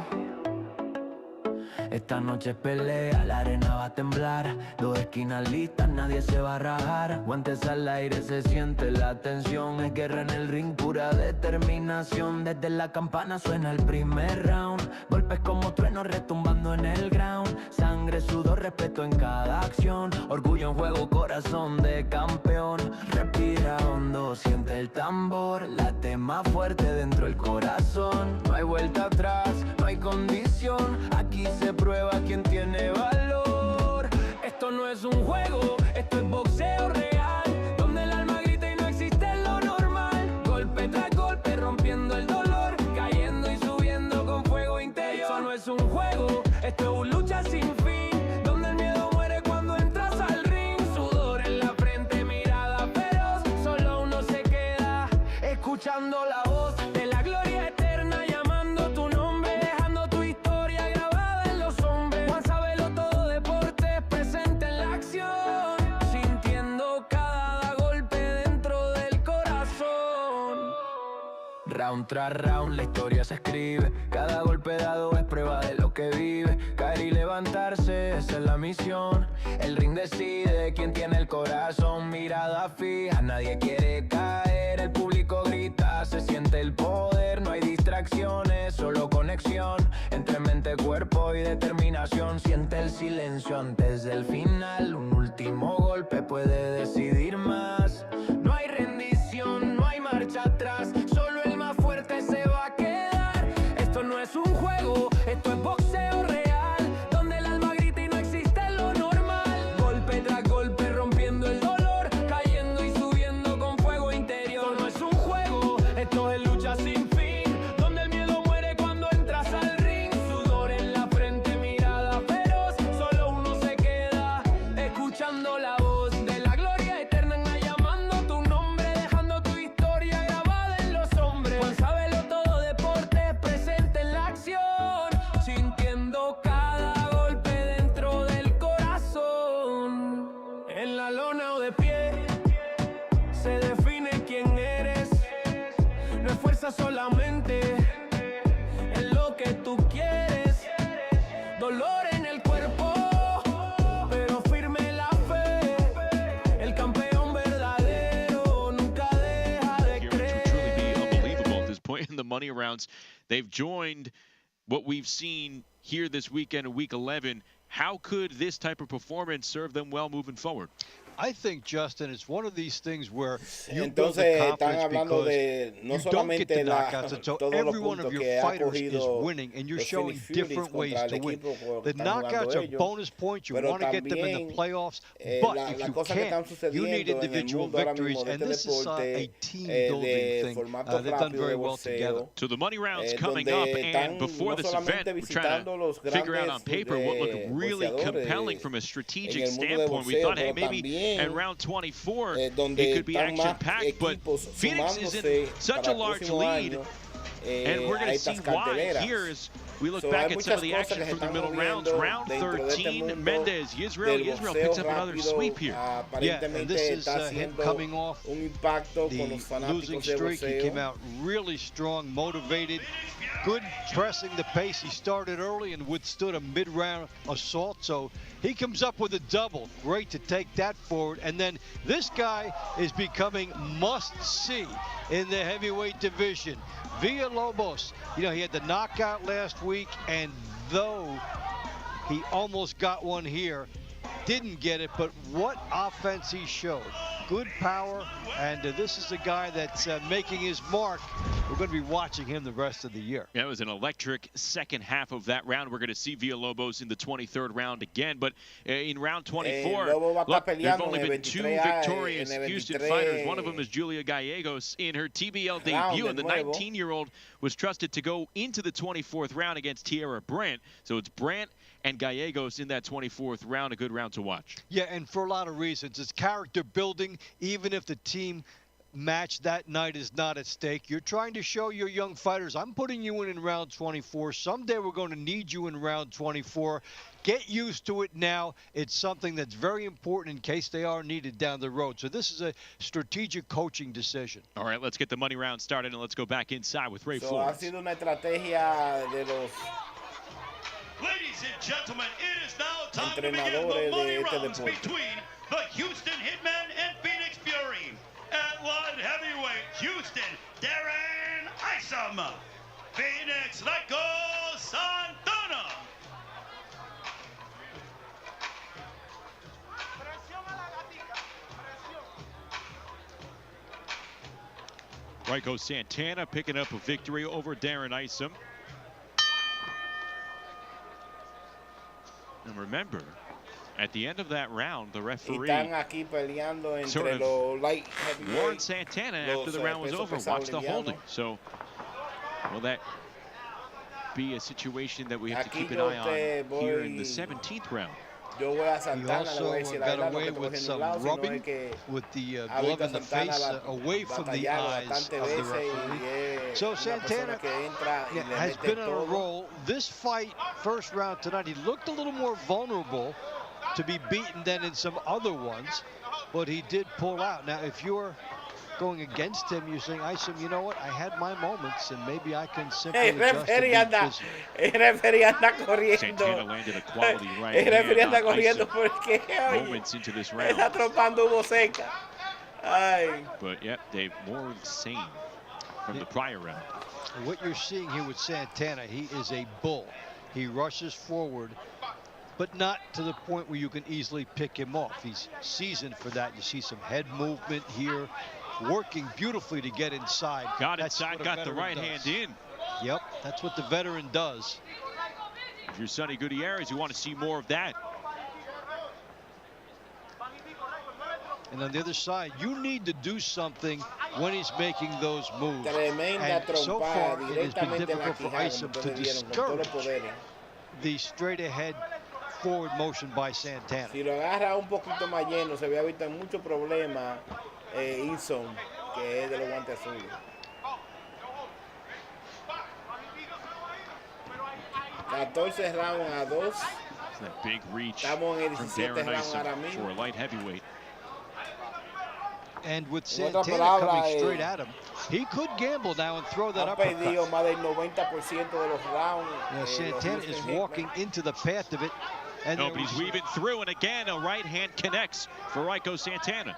Esta noche es pelea, la arena va a temblar. Dos esquinas listas, nadie se va a rajar. Guantes al aire, se siente la tensión. Es guerra en el ring, pura determinación. Desde la campana suena el primer round. Golpes como truenos retumbando en el ground. Sangre, sudor, respeto en cada acción. Orgullo en juego, corazón de campeón. Respira hondo, siente el tambor. Late más fuerte dentro del corazón. No hay vuelta atrás, no hay condición. Aquí se prueba quién tiene valor. Esto no es un juego, esto es boxeo real, donde el alma grita y no existe lo normal. Golpe tras golpe rompiendo el dolor, cayendo y subiendo con fuego interior. Eso no es un juego, esto es una lucha sin fin, donde el miedo muere cuando entras al ring. Sudor en la frente, mirada feroz, solo uno se queda escuchando la voz de la gloria eterna llamando tu nombre, dejando tu historia grabada en los hombres. JuanSabeloTodoDeportes presente en la acción, sintiendo cada golpe dentro del corazón. Round tras round la historia se escribe, cada golpe dado es prueba de lo que vive. Caer y levantarse, esa es la misión. El ring decide quién tiene el corazón. Mirada fija, nadie quiere caer. El público grita, se siente el poder. No hay distracciones, solo conexión entre mente, cuerpo y determinación. Siente el silencio antes del final. Un último golpe puede decidir más. No hay rendición, no hay marcha atrás. Solo el más fuerte se va a quedar. Esto no es un juego, esto es boxeo real, donde el alma grita y no existe lo normal. Golpe tras golpe rompiendo el dolor, cayendo y subiendo con fuego interior. Esto no es un juego, esto es lucha sin fin, donde el miedo muere cuando entras al ring. Sudor en la frente, mirada feroz, solo uno se queda escuchando la voz de la gloria eterna llamando tu nombre, dejando tu historia grabada en los hombres. JuanSabeloTodoDeportes presente en la acción, sintiendo cada golpe dentro del corazón. En la lona o de pie se define quién eres. No es fuerza solamente, es lo que tú quieres. Dolor en el cuerpo, pero firme la fe. El campeón verdadero nunca deja de Here, which would truly be creer. unbelievable at this point in the money rounds. They've joined what we've seen here this weekend in Week 11. How could this type of performance serve them well moving forward? I think, Justin, it's one of these things where you build the Entonces están confidence hablando because de no you don't get the solamente knockouts, and so todos los every one puntos of que your ha fighters is cogido winning, and you're los showing Phoenix Furies different ways contra to el win. equipo con The que están jugando knockouts are ellos, bonus points. You pero want to get them in también the playoffs, but las if you cosas que están can't, you need sucediendo en el individual mundo ahora victories, mismo de and este this is a deporte team-building de thing. formato They've done rápido very de well together. boxeo, So the money rounds coming donde up, están and before no this event, solamente we're trying visitando los to figure out on grandes paper what looked really boxeadores compelling from a en strategic el mundo de standpoint. We boxeo, thought, hey, pero maybe también at round 24 donde it could be están más action-packed, but equipos Phoenix is in sumándose such para a el large próximo lead, año and we're a going to see estas why carteleras. here as we look So, back hay at some of muchas the cosas action que se from the están middle rounds. moviendo Round dentro de este 13, mundo Mendez, Israel del picks boxeo up another rápido. sweep here. Yeah, and Aparentemente this is está him haciendo coming off un impacto con the los losing fanáticos de streak. He came boxeo. out really strong, motivated, good pressing the pace. He started early and withstood a mid-round assault, so he comes up with a double. Great to take that forward. And then this guy is becoming must-see in the heavyweight division. Villalobos, you know, he had the knockout last week, and though he almost got one here, didn't get it, but what offense he showed. Good power, and this is a guy that's making his mark. We're going to be watching him the rest of the year. Yeah, it was an electric second half of that round. We're going to see Villalobos in the 23rd round again, but in round 24, look, there have only been two victorious Houston fighters. One of them is Julia Gallegos in her TBL debut, and the 19-year-old was trusted to go into the 24th round against Tierra Brandt. So it's Brandt and Gallegos in that 24th round, a good round to watch. Yeah, and for a lot of reasons. It's character building, even if the team match that night is not at stake. You're trying to show your young fighters, I'm putting you in round 24. Someday we're going to need you in round 24. Get used to it now. It's something that's very important in case they are needed down the road. So this is a strategic coaching decision. All right, let's get the money round started, and let's go back inside with Ray Ha Flores. sido una estrategia de los Ladies and gentlemen, it is now time to begin the entrenadores money de este rounds deporte. between the Houston Hitmen and Phoenix Fury. At light heavyweight, Houston, Darren Isom. Phoenix, Rico Santana. Rico Santana picking up a victory over Darren Isom. And remember, at the end of that round, the referee aquí peleando entre sort of los light heavyweight, warned Santana after the round was over, watch the holding. So, will that be a situation that we have to keep an eye on here in the 17th round? Yo voy a He Santana, le voy a also decir, got la verdad, no away que te with cogiendo some un lado, sino rubbing es que with the ha glove visto in the Santana face, away from the batallado eyes bastante of the veces y referee. es So una persona Santana que entra y le has mete been on a todo. roll. This fight, first round tonight, he looked a little more vulnerable to be beaten than in some other ones, but he did pull out. Now, if you're going against him, you're saying, Isom, you know what? I had my moments, and maybe I can simply adjust and be busy. El referee anda corriendo. Santana landed a quality right El referee hand anda on corriendo Isom porque oye, moments into this está round. tropando hubo seca. Ay. But, yep, they've more the same from the prior round. What you're seeing here with Santana, he is a bull. He rushes forward, but not to the point where you can easily pick him off. He's seasoned for that. You see some head movement here, working beautifully to get inside. Got That's inside, what a got the veteran right does. hand in. Yep, that's what the veteran does. If you're Sonny Gutierrez, you want to see more of that. And on the other side, you need to do something when he's making those moves. Tremenda And so far, trompada it has been directamente en la difficult for quijada, Isom como to ustedes vieron, con todos los discourage poderes. the straight ahead forward motion by Santana. Si lo agarra un poquito más lleno, se había visto en muchos problemas Isom, que es de los guantes azules. 14 rounds a 2. It's that big reach Estamos en el from 17 Darren round Isom ahora mismo. for a light heavyweight. And with En otras Santana palabras, coming straight at him, he could gamble now and throw that Ha uppercut. perdido más del 90% de los rounds. Now, Santana los is Houston walking Hitmen. into the path of it. And No, there but he's was- weaving through, and again, a right hand connects for Rico Santana.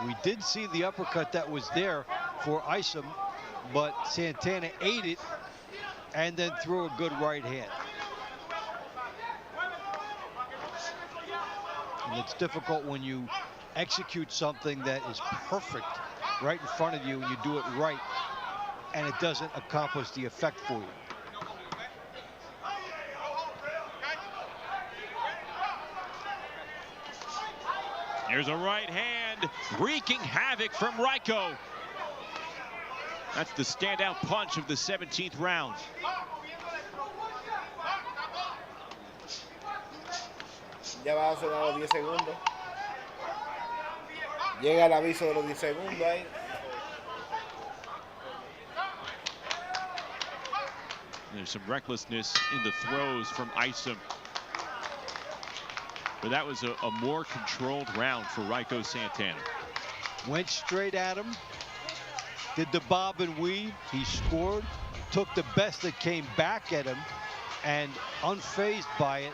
we did see the uppercut that was there for Isom, but Santana ate it and then threw a good right hand. And it's difficult when you execute something that is perfect right in front of you and you do it right and it doesn't accomplish the effect for you. Here's a right hand, wreaking havoc from Rico. That's the standout punch of the 17th round. Ya va a sonar los 10 segundos. Llega el aviso de los 10 segundos ahí. There's some recklessness in the throws from Isom. But that was a more controlled round for Rico Santana. Went straight at him, did the bob and weave, he scored, took the best that came back at him, and unfazed by it.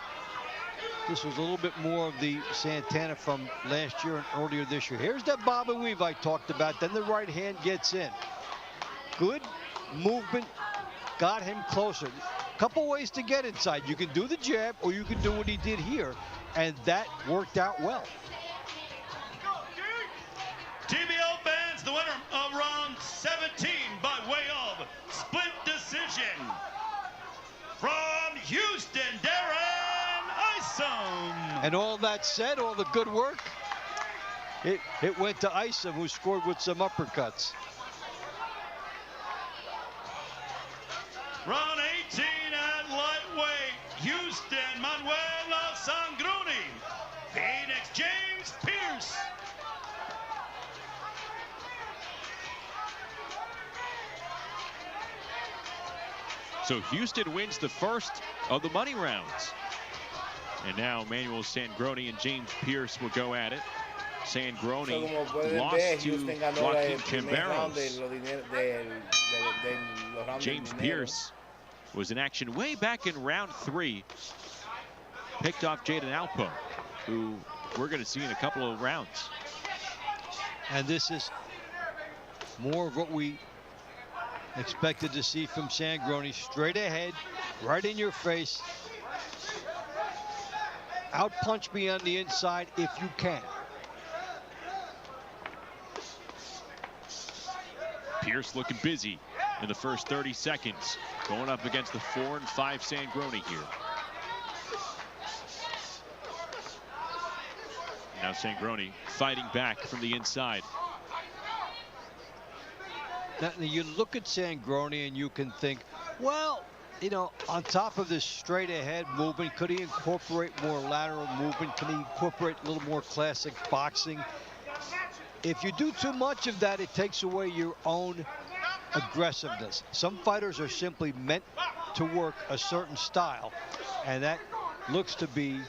This was a little bit more of the Santana from last year and earlier this year. Here's that bob and weave I talked about, then the right hand gets in. Good movement, got him closer. Couple ways to get inside. You can do the jab or you can do what he did here, and that worked out well. TBL fans, the winner of round 17 by way of split decision from Houston, Darren Isom. And all that said, all the good work, it went to Isom, who scored with some uppercuts. Round 18 at lightweight, Houston, Manuel Sangruni. Pierce. So Houston wins the first of the money rounds. And now Manuel Sangroni and James Pierce will go at it. Sangroni lost to Joaquin Camberos. James Pierce was in action way back in round 3. Picked off Jaden Alpo, who we're going to see in a couple of rounds. And this is more of what we expected to see from Sangroni. Straight ahead, right in your face. Out punch me on the inside if you can. Pierce looking busy in the first 30 seconds. Going up against the 4 and 5 Sangroni here. Now Sangroni fighting back from the inside. Now you look at Sangroni and you can think, well, you know, on top of this straight ahead movement, could he incorporate more lateral movement? Can he incorporate a little more classic boxing? If you do too much of that, it takes away your own aggressiveness. Some fighters are simply meant to work a certain style, and that looks to be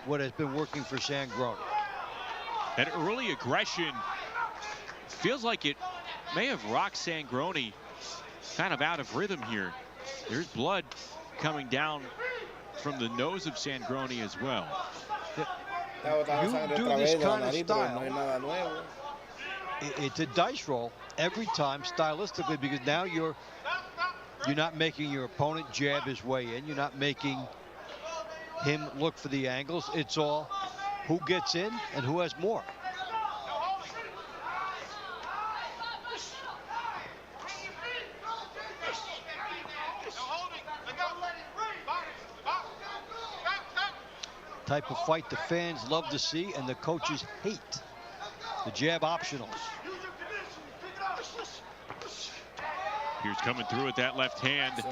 what has been working for Sangroni. That early aggression feels like it may have rocked Sangroni kind of out of rhythm here. There's blood coming down from the nose of Sangroni as well. You do this kind of style, it's a dice roll every time stylistically, because now you're not making your opponent jab his way in. You're not making him look for the angles. It's all who gets in and who has more. Type of fight the fans love to see and the coaches hate. The jab optionals. Pierce coming through with that left hand.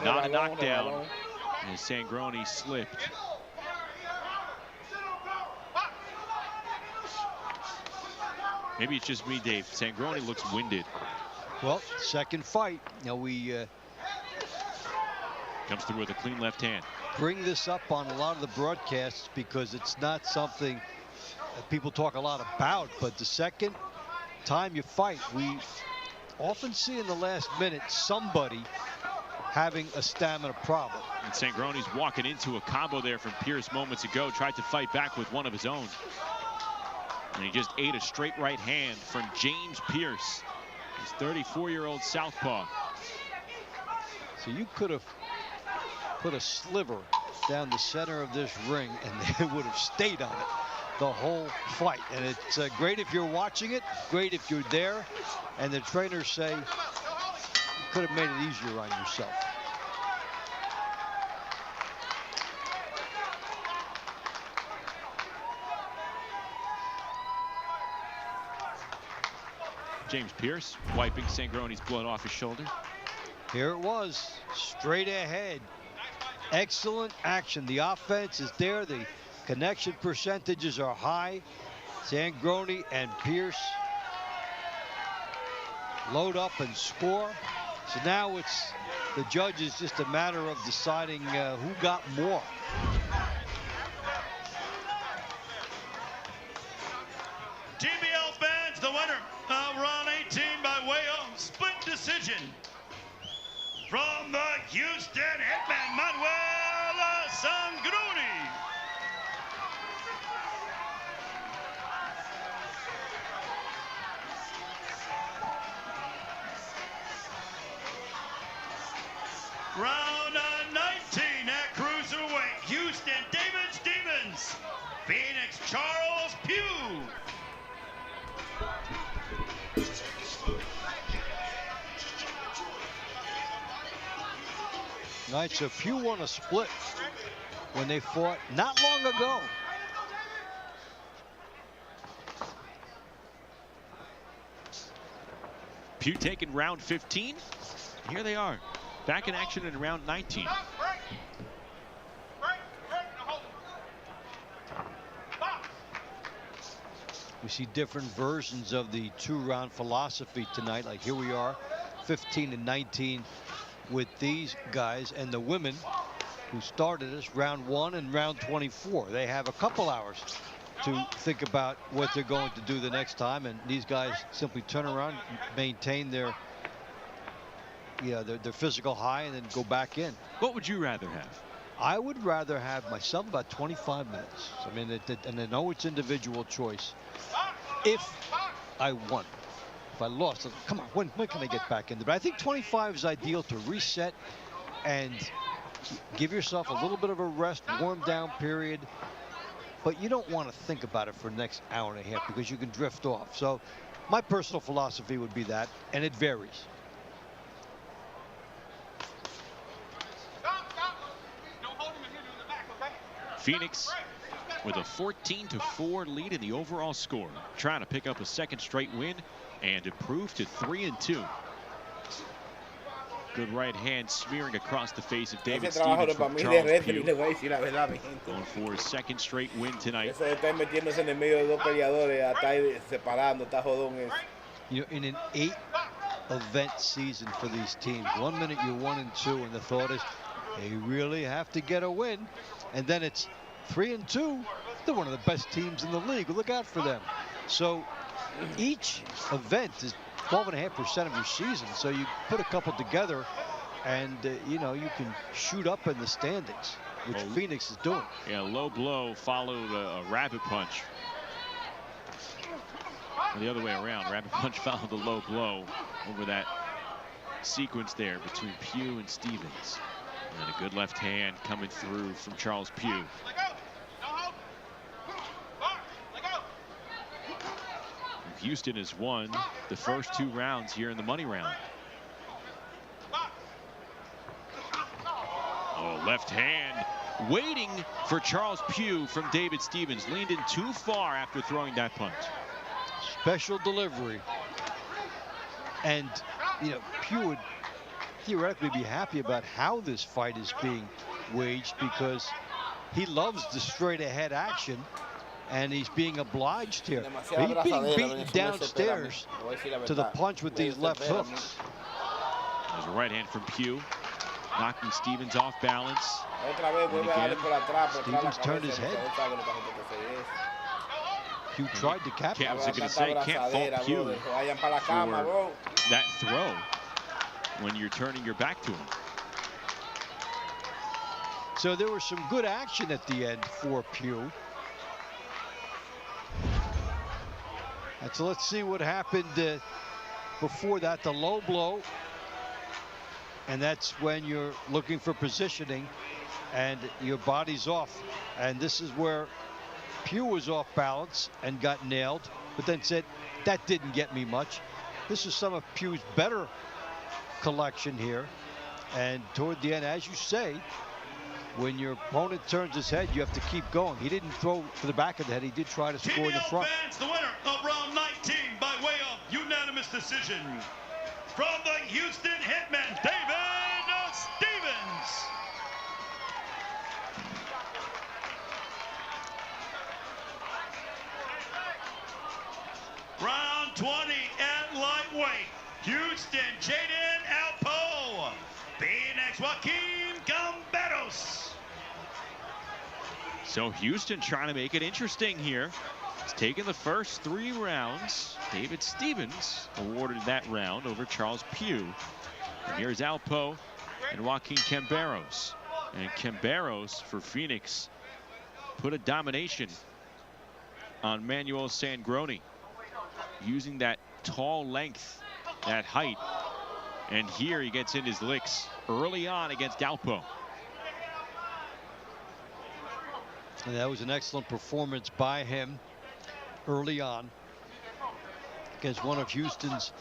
Not a knockdown as Sangroni slipped. Maybe it's just me, Dave. Sangroni looks winded. Well, second fight. Now we comes through with a clean left hand. Bring this up on a lot of the broadcasts because it's not something that people talk a lot about, but the second time you fight, we often see in the last minute somebody having a stamina problem. And Sangroni's walking into a combo there from Pierce moments ago, tried to fight back with one of his own. And he just ate a straight right hand from James Pierce, his 34-year-old southpaw. So you could have put a sliver down the center of this ring and they would have stayed on it the whole fight. And it's great if you're watching it, great if you're there, and the trainers say you could have made it easier on yourself. James Pierce wiping Sangroni's blood off his shoulder. Here it was, straight ahead. Excellent action. The offense is there. The connection percentages are high. Sangroni and Pierce load up and score. So now it's the judges, just a matter of deciding who got more. TBL fans, the winner of round 18 by way of split decision from the Houston Hitmen, Manuel Sangroni. Round 19 at cruiserweight, Houston David Stevens, Phoenix Charles Pugh. Right, so Pugh won a split when they fought not long ago. Pugh taking round 15. Here they are, back in action in round 19. We see different versions of the 2-round philosophy tonight. Like here we are, 15-19 with these guys, and the women who started us round 1 and round 24. They have a couple hours to think about what they're going to do the next time, and these guys simply turn around, maintain their their physical high, and then go back in. What would you rather have? I would rather have myself about 25 minutes. I mean, and I know it's individual choice. If I won, if I lost, come on, when can I get back in there? But I think 25 is ideal to reset and give yourself a little bit of a rest, warm down period. But you don't want to think about it for the next hour and a half because you can drift off. So my personal philosophy would be that, and it varies. Phoenix with a 14-4 lead in the overall score, trying to pick up a second straight win and improve to 3-2. Good right hand smearing across the face of David Stevens from Charles Pugh. Going for his second straight win tonight. You know, in an 8-event season for these teams, 1 minute you're 1-2, and the thought is they really have to get a win. And then it's 3-2. They're one of the best teams in the league. Look out for them. So each event is 12.5% of your season. So you put a couple together, and you know, you can shoot up in the standings, which Phoenix is doing. Yeah, low blow followed a rapid punch. Or the other way around. Rapid punch followed the low blow over that sequence there between Pugh and Stevens. And a good left hand coming through from Charles Pugh. Houston has won the first 2 rounds here in the money round. Oh, left hand waiting for Charles Pugh from David Stevens. Leaned in too far after throwing that punch. Special delivery. And, you know, Pugh would theoretically be happy about how this fight is being waged because he loves the straight ahead action, and he's being obliged here. He's being beaten downstairs to the punch with these left hooks. There's a right hand from Pugh, knocking Stevens off balance. Stevens turned his head. Pugh tried to capture. I was going to say, can't fault Pugh for that throw when you're turning your back to him. So there was some good action at the end for Pugh. And so let's see what happened before that, the low blow. And that's when you're looking for positioning and your body's off. And this is where Pugh was off balance and got nailed, but then said, that didn't get me much. This is some of Pugh's better collection here. And toward the end, as you say, when your opponent turns his head, you have to keep going. He didn't throw for the back of the head. He did try to score in the front. Fans, the winner of round 19 by way of unanimous decision from the Houston Hitmen, David Stevens. Round 20 at lightweight, Houston Jaden Alpo, Phoenix Joaquin Gamberos. So Houston trying to make it interesting here. He's taken the first 3 rounds. David Stevens awarded that round over Charles Pugh. And here's Alpo and Joaquin Gamberos. And Gamberos for Phoenix put a domination on Manuel Sangroni, using that tall length, that height. And here he gets in his licks early on against Alpo. And that was an excellent performance by him early on against one of Houston's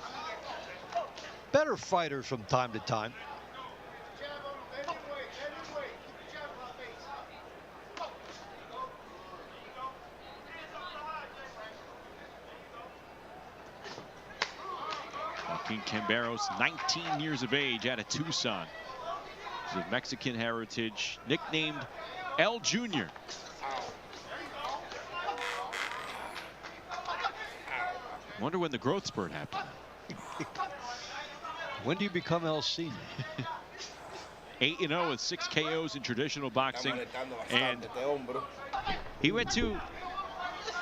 better fighters from time to time. Joaquin Gamberos, 19 years of age, out of Tucson. He's of Mexican heritage, nicknamed El Jr. Wonder when the growth spurt happened. When do you become El Cine? 8-0 with 6 KOs in traditional boxing. And he went to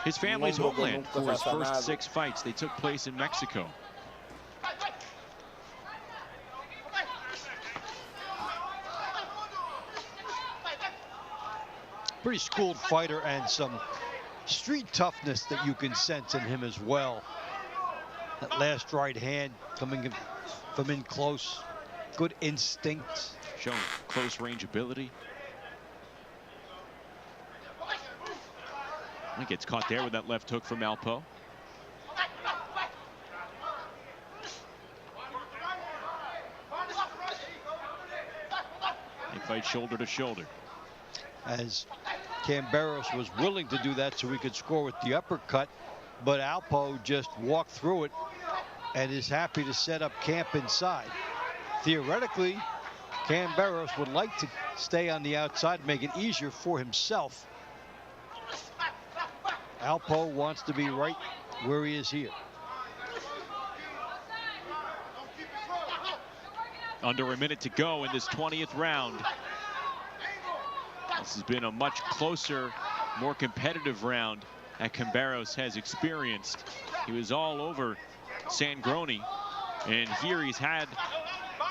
his family's homeland for his first 6 fights. They took place in Mexico. Pretty schooled fighter and some street toughness that you can sense in him as well. That last right hand coming from in close. Good instincts. Showing close range ability. He gets caught there with that left hook from Alpo. They fight shoulder to shoulder. As Camberos was willing to do that so he could score with the uppercut, but Alpo just walked through it and is happy to set up camp inside. Theoretically, Camberos would like to stay on the outside and make it easier for himself. Alpo wants to be right where he is here. Under a minute to go in this 20th round. This has been a much closer, more competitive round that Camberos has experienced. He was all over Sangroni, and here he's had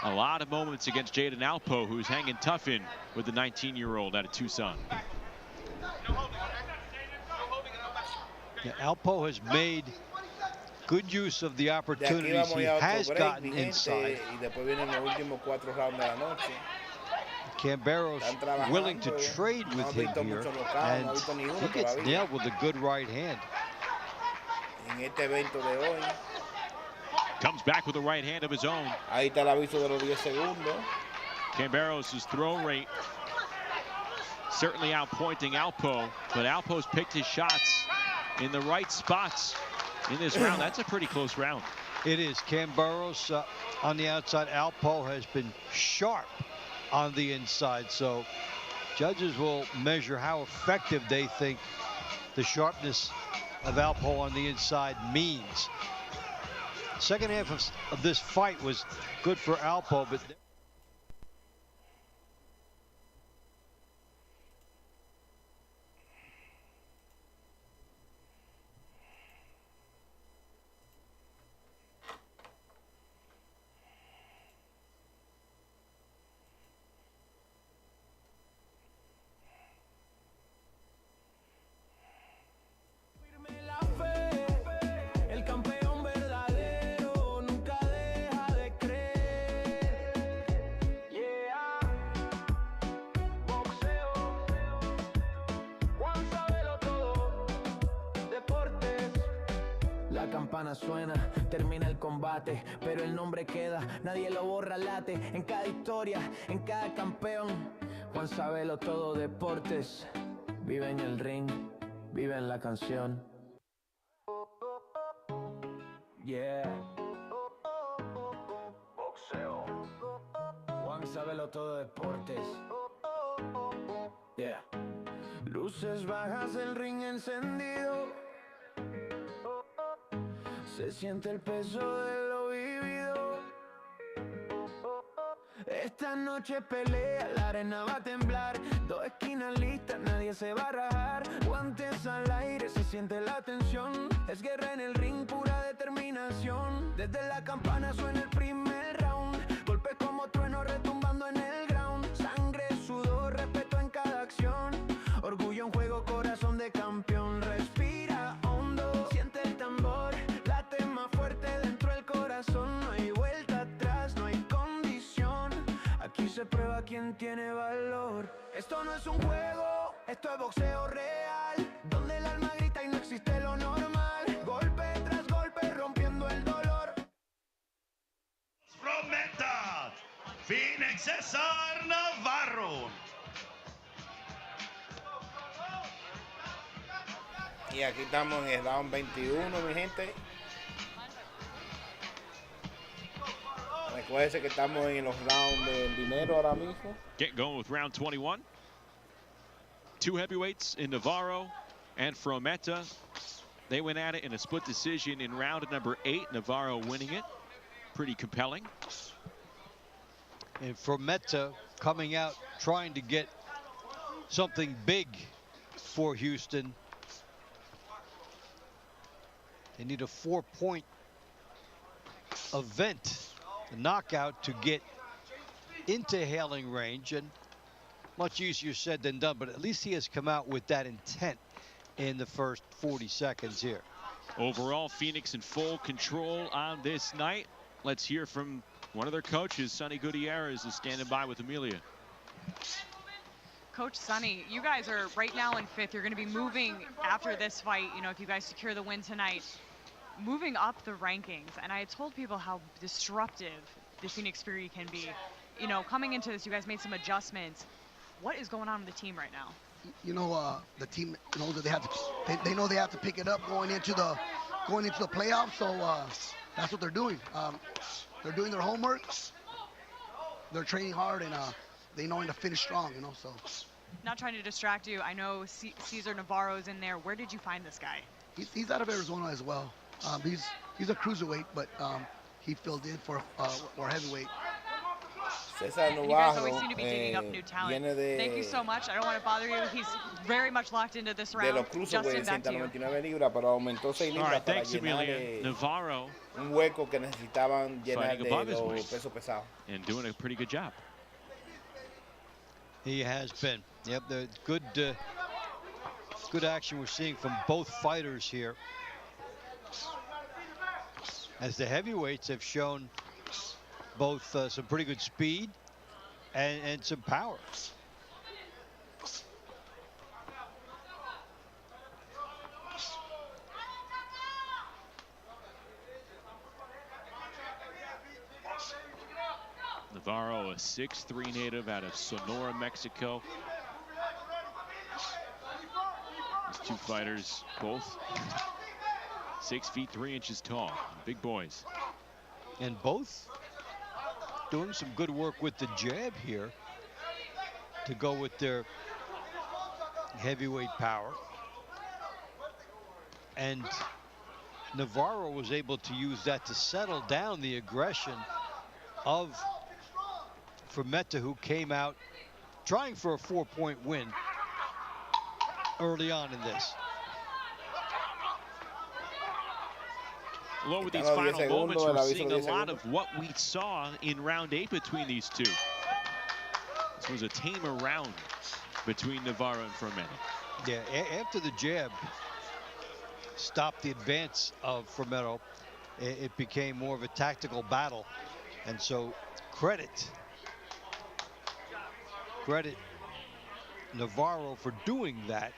a lot of moments against Jaden Alpo, who's hanging tough in with the 19-year-old out of Tucson. Yeah, Alpo has made good use of the opportunities he has gotten inside. Camberos willing to trade with him here, and he gets nailed with a good right hand. Comes back with a right hand of his own. Camberos' throw rate certainly outpointing Alpo, but Alpo's picked his shots in the right spots in this round. That's a pretty close round. It is. Camberos on the outside. Alpo has been sharp on the inside, so judges will measure how effective they think the sharpness of Alpo on the inside means. Second half of this fight was good for Alpo, but suena, termina el combate, pero el nombre queda, nadie lo borra, late en cada historia, en cada campeón. JuanSabeloTodoDeportes, vive en el ring, vive en la canción. Yeah. Boxeo. JuanSabeloTodoDeportes. Yeah. Luces bajas, el ring encendido. Se siente el peso de lo vivido. Esta noche pelea, la arena va a temblar. Dos esquinas listas, nadie se va a rajar. Guantes al aire, se siente la tensión. Es guerra en el ring, pura determinación. Desde la campana suena el primer round. Golpes como trueno retumbando en el ground. Sangre, sudor, respeto en cada acción. Orgullo en juego, corazón de campeón. Respira hondo, siente el tambor. No hay vuelta atrás, no hay condición. Aquí se prueba quién tiene valor. Esto no es un juego, esto es boxeo real, donde el alma grita y no existe lo normal. Golpe tras golpe rompiendo el dolor. Prometa, Phoenix César Navarro. Y aquí estamos en el round 21, mi gente. Recuerden que estamos en los rounds del dinero ahora mismo. Get going with round 21. 2 heavyweights in Navarro and Frometa. They went at it in a split decision in round number 8. Navarro winning it. Pretty compelling. And Frometa coming out trying to get something big for Houston. They need a 4-point event, a knockout, to get into hailing range, and much easier said than done, but at least he has come out with that intent in the first 40 seconds here. Overall, Phoenix in full control on this night. Let's hear from one of their coaches. Sonny Gutierrez is standing by with Amelia. Coach Sonny, you guys are right now in 5th. You're going to be moving after this fight, you know, if you guys secure the win tonight, moving up the rankings. And I had told people how disruptive the Phoenix Fury can be. You know, coming into this, you guys made some adjustments. What is going on with the team right now? You know, the team knows that they know they have to pick it up going into the playoffs. So that's what they're doing. They're doing their homework. They're training hard, and they know to finish strong. You know, so. Not trying to distract you. I know Cesar Navarro's in there. Where did you find this guy? He's out of Arizona as well. He's a cruiserweight, but he filled in for heavyweight. And you guys always seem to be digging up new talent. Thank you so much. I don't want to bother you. He's very much locked into this round. Justin, back to you. All right, thanks, Amelia. Navarro un hueco que necesitaban llenar fighting above de his los weight pesos pesados. and doing a pretty good job. He has been. Yep, the good action we're seeing from both fighters here, as the heavyweights have shown both some pretty good speed and some power. Navarro, a 6'3" native out of Sonora, Mexico. These two fighters, both 6 feet 3 inches tall, big boys. And both doing some good work with the jab here to go with their heavyweight power. And Navarro was able to use that to settle down the aggression of Frometa, who came out trying for a 4-point win early on in this. Along with these final moments, we're seeing a lot of what we saw in round 8 between these two. This was a tamer round between Navarro and Frometa. Yeah, after the jab stopped the advance of Frometa, it became more of a tactical battle. And so credit Navarro for doing that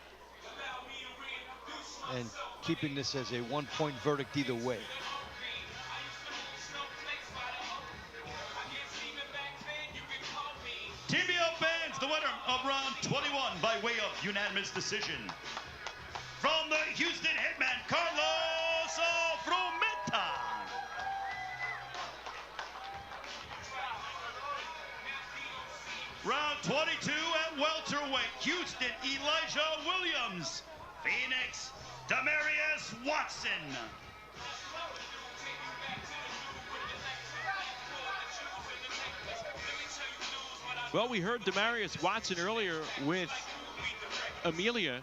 and keeping this as a 1-point verdict either way. TBL fans, the winner of round 21 by way of unanimous decision. From the Houston Hitmen, Carlos Frometa. Round 22 at welterweight, Houston Elijah Williams, Phoenix Demarius Watson. Well, we heard Demarius Watson earlier with Amelia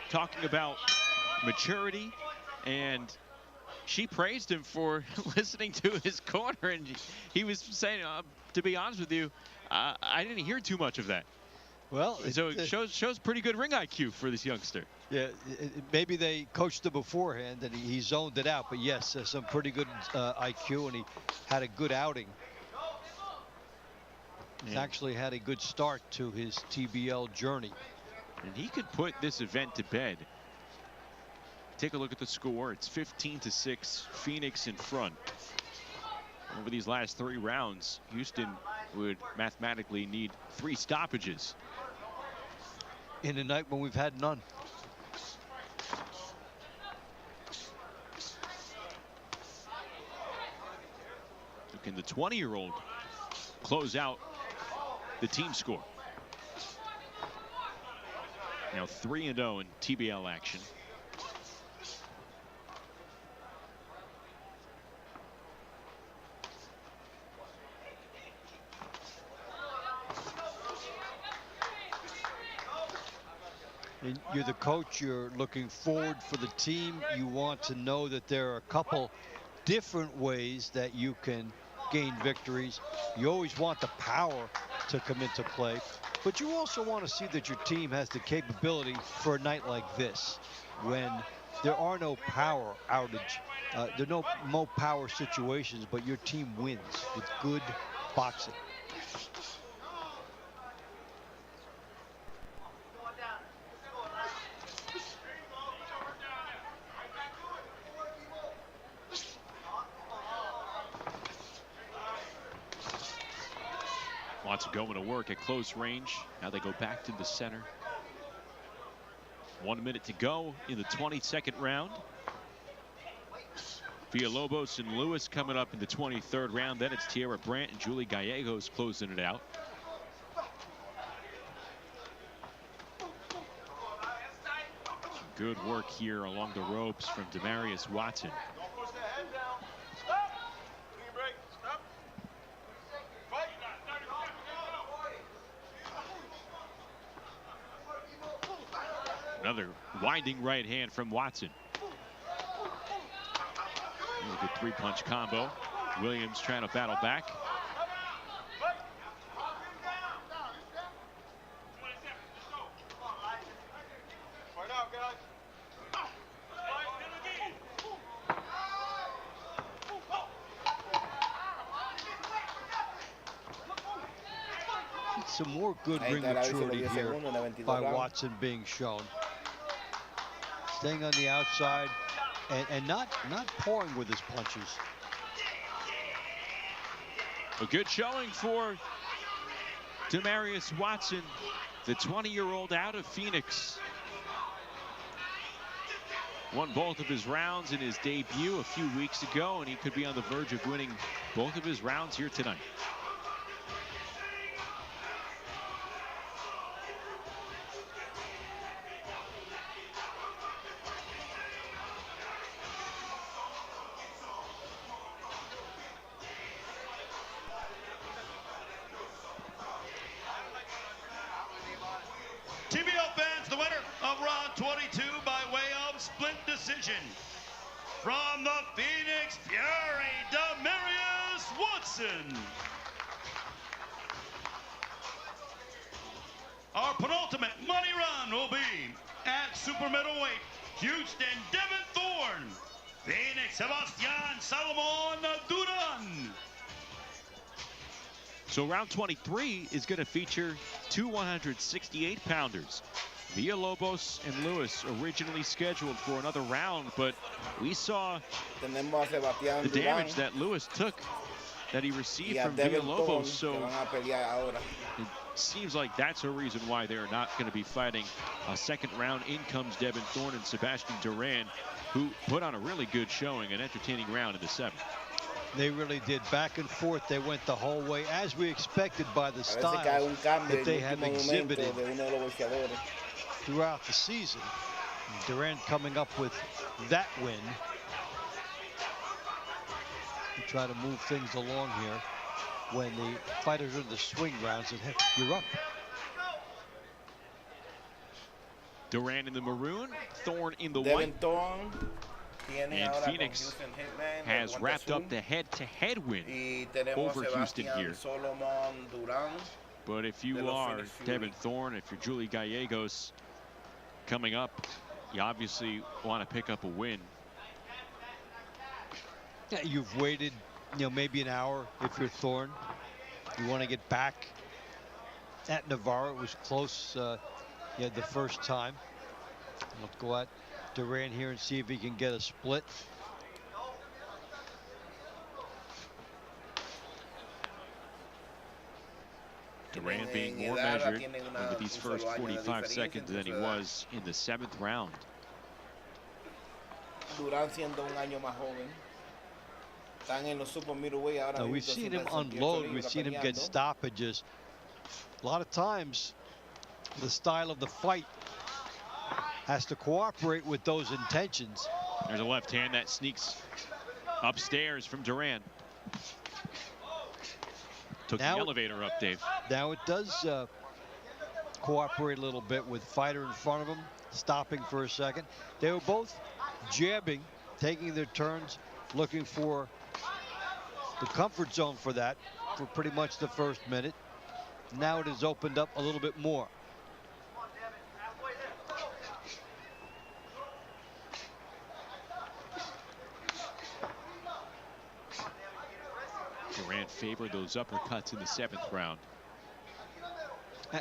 talking about maturity, and she praised him for listening to his corner, and he was saying, to be honest with you, I didn't hear too much of that. Well, so it shows pretty good ring IQ for this youngster. Yeah, maybe they coached him beforehand and he zoned it out, but yes, some pretty good IQ, and he had a good outing. He's actually had a good start to his TBL journey. And he could put this event to bed. Take a look at the score. It's 15-6, Phoenix in front. Over these last 3 rounds, Houston would mathematically need 3 stoppages. In a night when we've had none. Can the 20-year-old close out the team score? Now 3-0 in TBL action. And you're the coach, you're looking forward for the team. You want to know that there are a couple different ways that you can gain victories. You always want the power to come into play, but you also want to see that your team has the capability for a night like this, when there are no power outage, there are no power situations, but your team wins with good boxing. Lots of going to work at close range. Now they go back to the center. 1 minute to go in the 22nd round. Villalobos and Lewis coming up in the 23rd round. Then it's Tierra Brandt and Julie Gallegos closing it out. Good work here along the ropes from Demarius Watson. Another winding right hand from Watson. A good three-punch combo. Williams trying to battle back. Some more good ring maturity here by Watson being shown. Staying on the outside and not pawing with his punches. A good showing for Demarius Watson, the 20-year-old out of Phoenix. Won both of his rounds in his debut a few weeks ago, and he could be on the verge of winning both of his rounds here tonight. TBL fans, the winner of round 22 by way of split decision. From the Phoenix Fury, Demarius Watson. Our penultimate money run will be at super middleweight, Houston Devin Thorne, Phoenix Sebastian Salomon Duran. So round 23 is going to feature two 168-pounders. Villalobos and Lewis originally scheduled for another round, but we saw the damage that Lewis took, that he received from Villalobos. So it seems like that's a reason why they're not going to be fighting a second round. In comes Devin Thorne and Sebastian Duran, who put on a really good showing, an entertaining round in the 7th. They really did. Back and forth, they went the whole way, as we expected by the styles that they have exhibited throughout the season. Duran coming up with that win. We try to move things along here when the fighters are in the swing rounds, and hey, you're up. Duran in the maroon, Thorne in the white. And Phoenix has wrapped up the head-to-head win over Houston here. But if you are Devin Thorne, if you're Julie Gallegos coming up, you obviously want to pick up a win. Yeah, you've waited, maybe an hour if you're Thorne. You want to get back at Navarro. It was close the first time. Let's go at Duran here and see if he can get a split. Duran being more measured over these first 45 seconds than he was in the 7th round. Duran siendo un año más joven. Están en los super middleweight ahora. Now, we've seen him unload, we've seen him get stoppages. A lot of times the style of the fight has to cooperate with those intentions. There's a left hand that sneaks upstairs from Duran. Took the elevator up, Dave. Now it does cooperate a little bit with fighter in front of him, stopping for a second. They were both jabbing, taking their turns, looking for the comfort zone for that for pretty much the first minute. Now it has opened up a little bit more. Duran favored those uppercuts in the 7th round.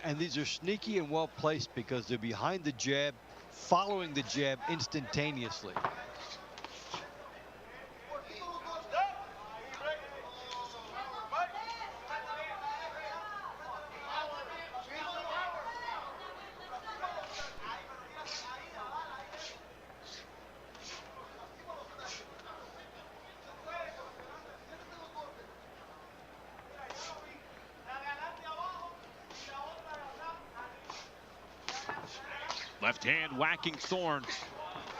And these are sneaky and well placed because they're behind the jab, following the jab instantaneously. Left hand whacking Thorne,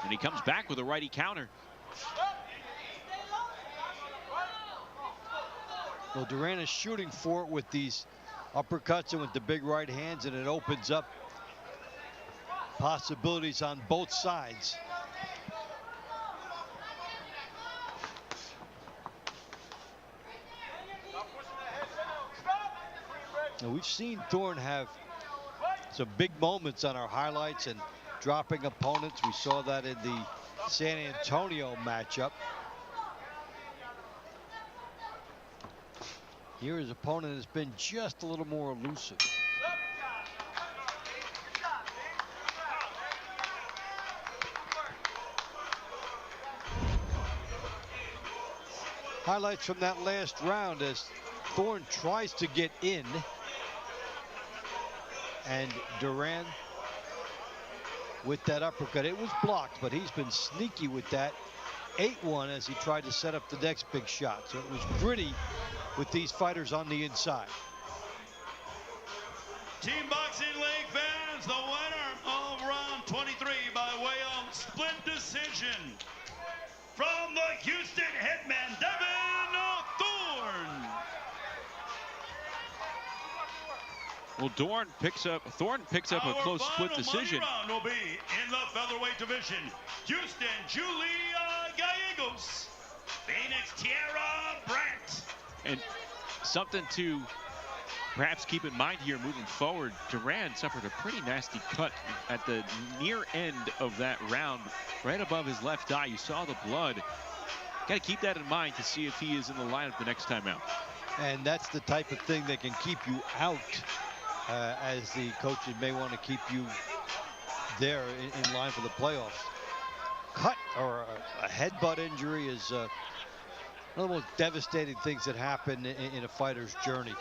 and he comes back with a righty counter. Well, Duran is shooting for it with these uppercuts and with the big right hands, and it opens up possibilities on both sides. Now, we've seen Thorne have some big moments on our highlights and dropping opponents. We saw that in the San Antonio matchup. Here his opponent has been just a little more elusive. Highlights from that last round as Thorne tries to get in. And Duran with that uppercut. It was blocked, but he's been sneaky with that. 8-1 as he tried to set up the next big shot. So it was gritty with these fighters on the inside. Team Boxing League fans, the winner of round 23 by way of split decision from the Houston Hitmen, Thorne. Well, Thorne picks up a close split decision. Round will be in the featherweight division. Houston, Julia Gallegos. Phoenix, Tierra Brandt. And something to perhaps keep in mind here moving forward, Duran suffered a pretty nasty cut at the near end of that round, right above his left eye. You saw the blood. Got to keep that in mind to see if he is in the lineup the next time out. And that's the type of thing that can keep you out. As the coaches may want to keep you there in line for the playoffs. Cut or a headbutt injury is one of the most devastating things that happen in a fighter's journey.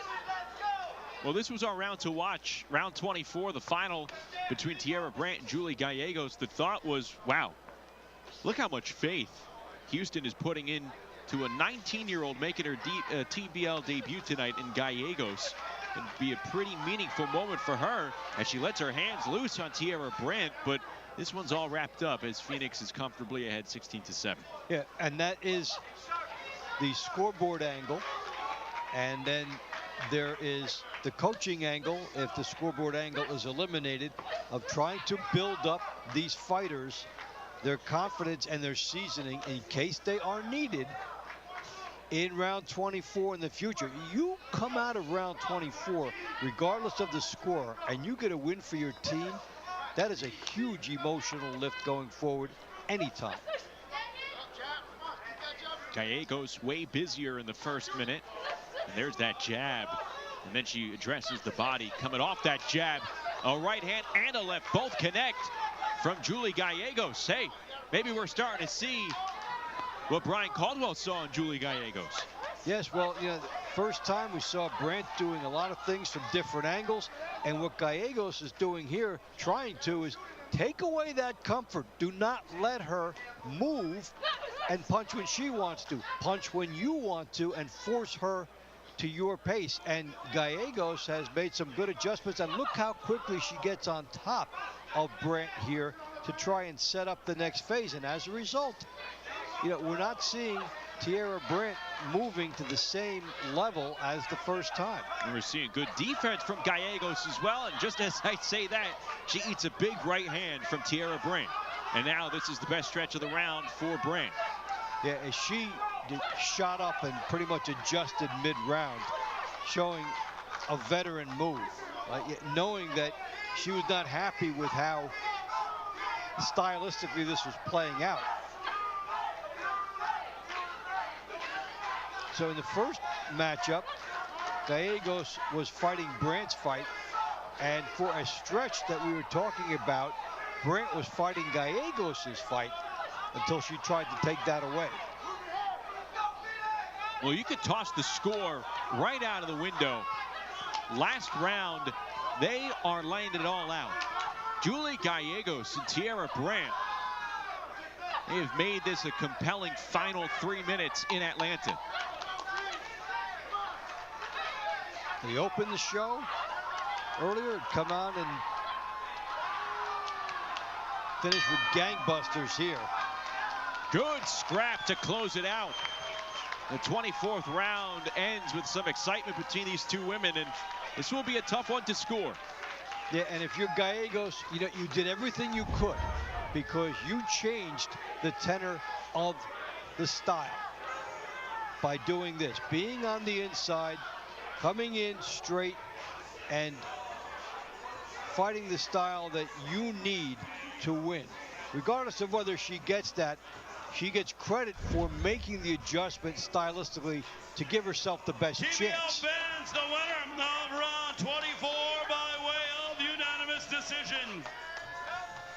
Well, this was our round to watch. Round 24, the final between Tierra Brandt and Julie Gallegos. The thought was, wow, look how much faith Houston is putting in to a 19-year-old making her TBL debut tonight in Gallegos. It'd be a pretty meaningful moment for her as she lets her hands loose on Tierra Brandt, but this one's all wrapped up as Phoenix is comfortably ahead 16-7. Yeah, and that is the scoreboard angle, and then there is the coaching angle, if the scoreboard angle is eliminated, of trying to build up these fighters, their confidence and their seasoning in case they are needed in round 24 in the future. You come out of round 24 regardless of the score and you get a win for your team, that is a huge emotional lift going forward anytime. Gallegos way busier in the first minute, and there's that jab, and then she addresses the body coming off that jab. A right hand and a left both connect from Julie Gallegos. Hey, maybe we're starting to see what Brian Caldwell saw in Julie Gallegos. Yes, well, you know, the first time we saw Brandt doing a lot of things from different angles, and what Gallegos is doing here, trying to, is take away that comfort. Do not let her move and punch when she wants to. Punch when you want to and force her to your pace. And Gallegos has made some good adjustments, and look how quickly she gets on top of Brandt here to try and set up the next phase. And as a result, you know, we're not seeing Tierra Brandt moving to the same level as the first time. And we're seeing good defense from Gallegos as well. And just as I say that, she eats a big right hand from Tierra Brandt. And now this is the best stretch of the round for Brandt. Yeah, as she shot up and pretty much adjusted mid-round, showing a veteran move, knowing that she was not happy with how stylistically this was playing out. So in the first matchup, Gallegos was fighting Brandt's fight, and for a stretch that we were talking about, Brandt was fighting Gallegos' fight until she tried to take that away. Well, you could toss the score right out of the window. Last round, they are laying it all out. Julie Gallegos and Tierra Brandt, they have made this a compelling final 3 minutes in Atlanta. They opened the show earlier, come on and finish with gangbusters here. Good scrap to close it out. The 24th round ends with some excitement between these two women, and this will be a tough one to score. Yeah, and if you're Gallegos, you know, you did everything you could because you changed the tenor of the style by doing this. Being on the inside, coming in straight, and fighting the style that you need to win. Regardless of whether she gets that, she gets credit for making the adjustment stylistically to give herself the best TBL chance. fans, the winner of round 24 by way of unanimous decision.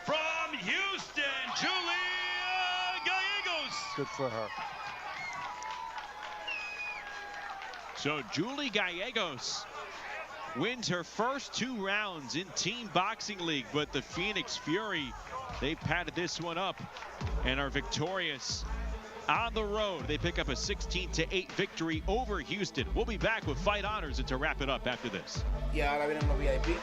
From Houston, Julia Gallegos. Good for her. So Julie Gallegos wins her first 2 rounds in Team Boxing League, but the Phoenix Fury, they padded this one up and are victorious on the road. They pick up a 16-8 victory over Houston. We'll be back with fight honors and to wrap it up after this. Y ahora vienen los VIP.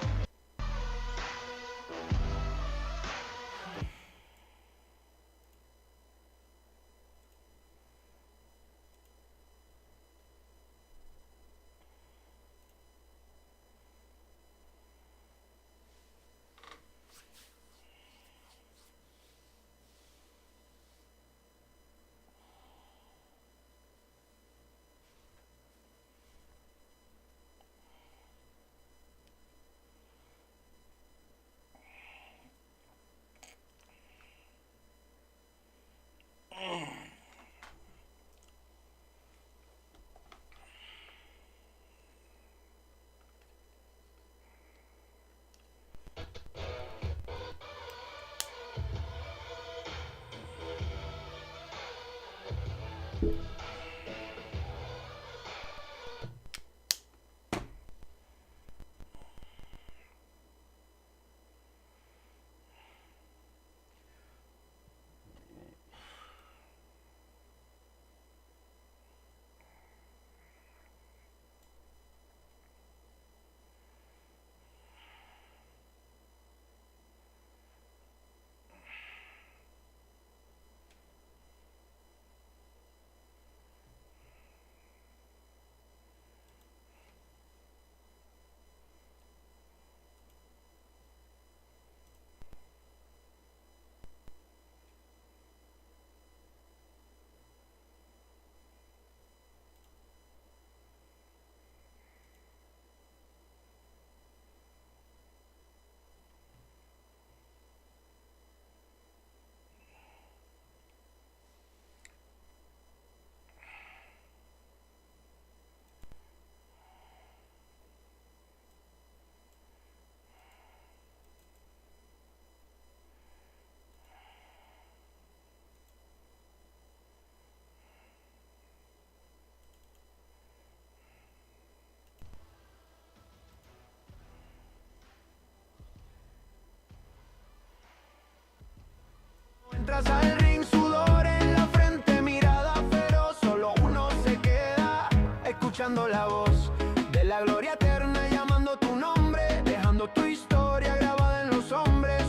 Entras al ring, sudor en la frente, mirada feroz, solo uno se queda escuchando la voz de la gloria eterna llamando tu nombre, dejando tu historia grabada en los hombres.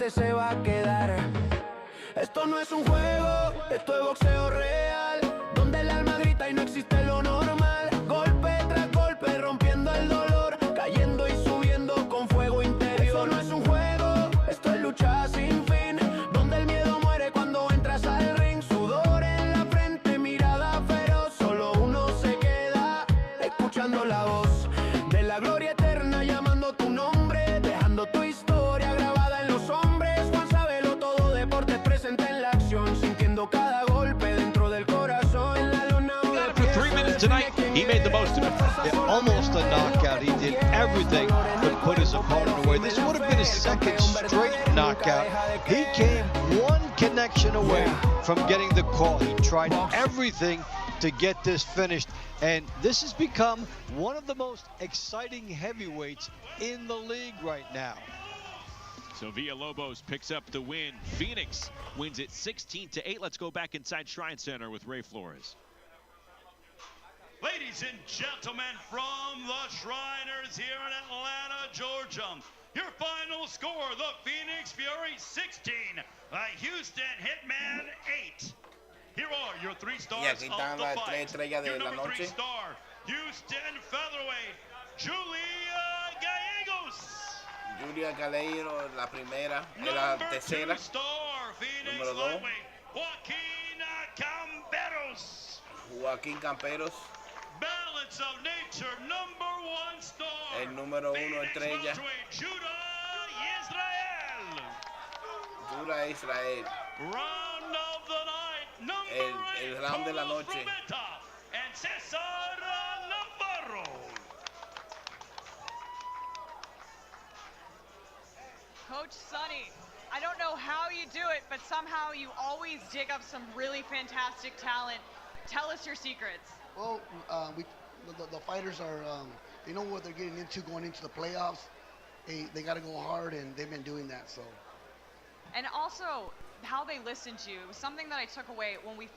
constante se va a quedar. Esto no es un juego, esto es boxeo real, donde el alma grita y no existe lo normal. Golpe tras golpe, rompiendo el dolor, cayendo y subiendo con fuego interior. Esto no es un juego, esto es lucha sin fin, donde el miedo muere cuando entras al ring. Sudor en la frente, mirada feroz, solo uno se queda escuchando la voz de la gloria eterna llamando tu nombre, dejando tu historia grabada en los hombres. JuanSabeloTodoDeportes presente en la acción, sintiendo cada golpe dentro del corazón. En la luna For 3 minutes tonight, he made the most of it. Yeah, almost a knockout. He did everything to put his opponent away. This would have been his second straight knockout. He came one connection away from getting the call. He tried everything to get this finished, and this has become one of the most exciting heavyweights in the league right now. So Villalobos picks up the win. Phoenix wins it 16-8. Let's go back inside Shrine Center with Ray Flores. Ladies and gentlemen, from the Shriners here in Atlanta, Georgia, your final score, the Phoenix Fury 16, the Houston Hitmen 8. Here are your 3 stars of the fight. Your number 3 star, Houston featherweight, Julia Gallegos. Julia Gallegos, la primera, la tercera. Number 2 star, Phoenix Número 2. lightweight, Joaquín Camperos. Balance of Nature, number 1 star. El número 1 estrella. Judah Israel. Round of the night, number 8, el round de la noche. and Cesar Navarro. Coach Sonny, I don't know how you do it, but somehow you always dig up some really fantastic talent. Tell us your secrets. Well, the fighters are, they know what they're getting into going into the playoffs. They got to go hard, and they've been doing that. So. And also, how they listened to you. It was something that I took away when we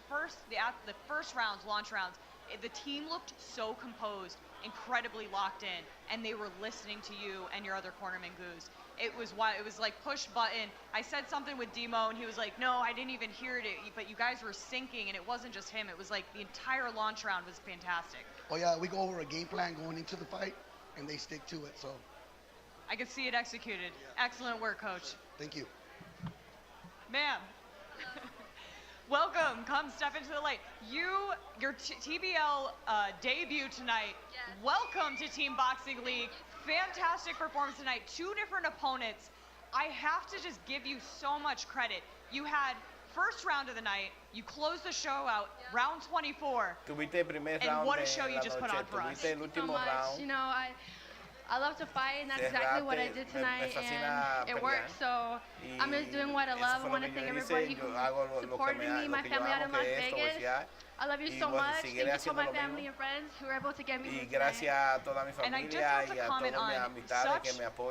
the first rounds, launch rounds, the team looked so composed, incredibly locked in, and they were listening to you and your other cornerman Goose. It was like push button. I said something with Demo, and he was like, no, I didn't even hear it, but you guys were syncing, and it wasn't just him. It was like the entire launch round was fantastic. Oh, yeah, we go over a game plan going into the fight, and they stick to it, so. I could see it executed. Yeah. Excellent work, Coach. Thank you. Ma'am. Welcome. Come step into the light. Your TBL debut tonight. Yes. Welcome to Team Boxing League. Fantastic performance tonight. 2 different opponents. I have to just give you so much credit. You had first round of the night. You closed the show out. Yep. Round 24. And what a show you just put on for us. Thank you so much. You know, I love to fight, and that's exactly what I did tonight, and it worked. So I'm just doing what I love. I want to thank everybody who supported me, my family out in Las Vegas. I love you so much. Thank you to my family and friends who were able to get me here tonight. And I just have to comment on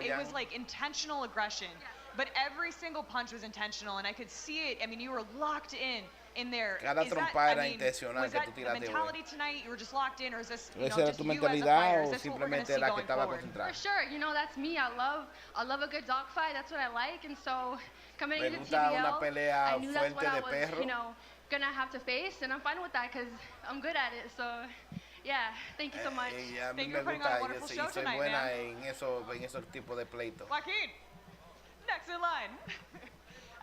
it was like intentional aggression, but every single punch was intentional, and I could see it. I mean, you were locked in there. Cada trompada era intencional que tú tiraste. Was that mentality tonight? You were just locked in, or is this ¿Esa era tu mentalidad o simplemente era que estaba concentrada? For sure, you know, that's me. I love a good dogfight. That's what I like, and so coming into TBL, I knew that's what I was, you know, gonna have to face, and I'm fine with that because I'm good at it. So, yeah, thank you so much. Thank you for putting on a wonderful show tonight, man. en esos tipos de pleitos. Joaquin, next in line.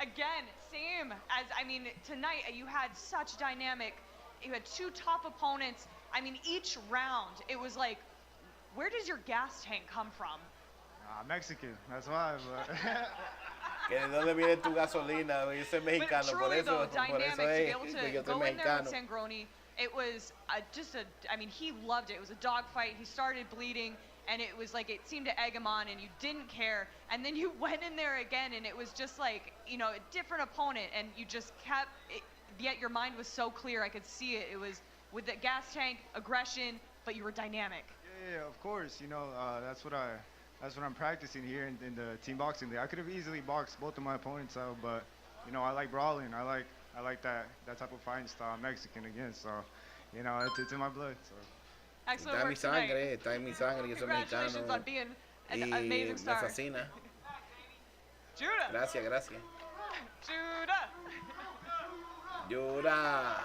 Again, same as, I mean, tonight you had such dynamic, you had 2 top opponents. I mean, each round, it was like, where does your gas tank come from? Mexican, that's why. Que de dónde viene tu gasolina? Yo soy mexicano, but truly, por eso, dynamic por eso es, to be able to yo soy go in there with mexicano. Sangroni. It was I mean, he loved it. It was a dogfight. He started bleeding, and it was like, it seemed to egg him on, and you didn't care. And then you went in there again, and it was just like, you know, a different opponent, and you just kept, yet your mind was so clear. I could see it. It was with the gas tank, aggression, but you were dynamic. Yeah, of course. You know, that's what I'm practicing here in the team boxing league. I could have easily boxed both of my opponents out, but, you know, I like brawling. I like that type of fighting style. I'm Mexican again, so, you know, it's in my blood. So. Excellent work tonight. Está en mi sangre, yo soy Congratulations mexicano. on being an amazing star. Me fascina. Judah. Gracias, gracias. Judah. Judah.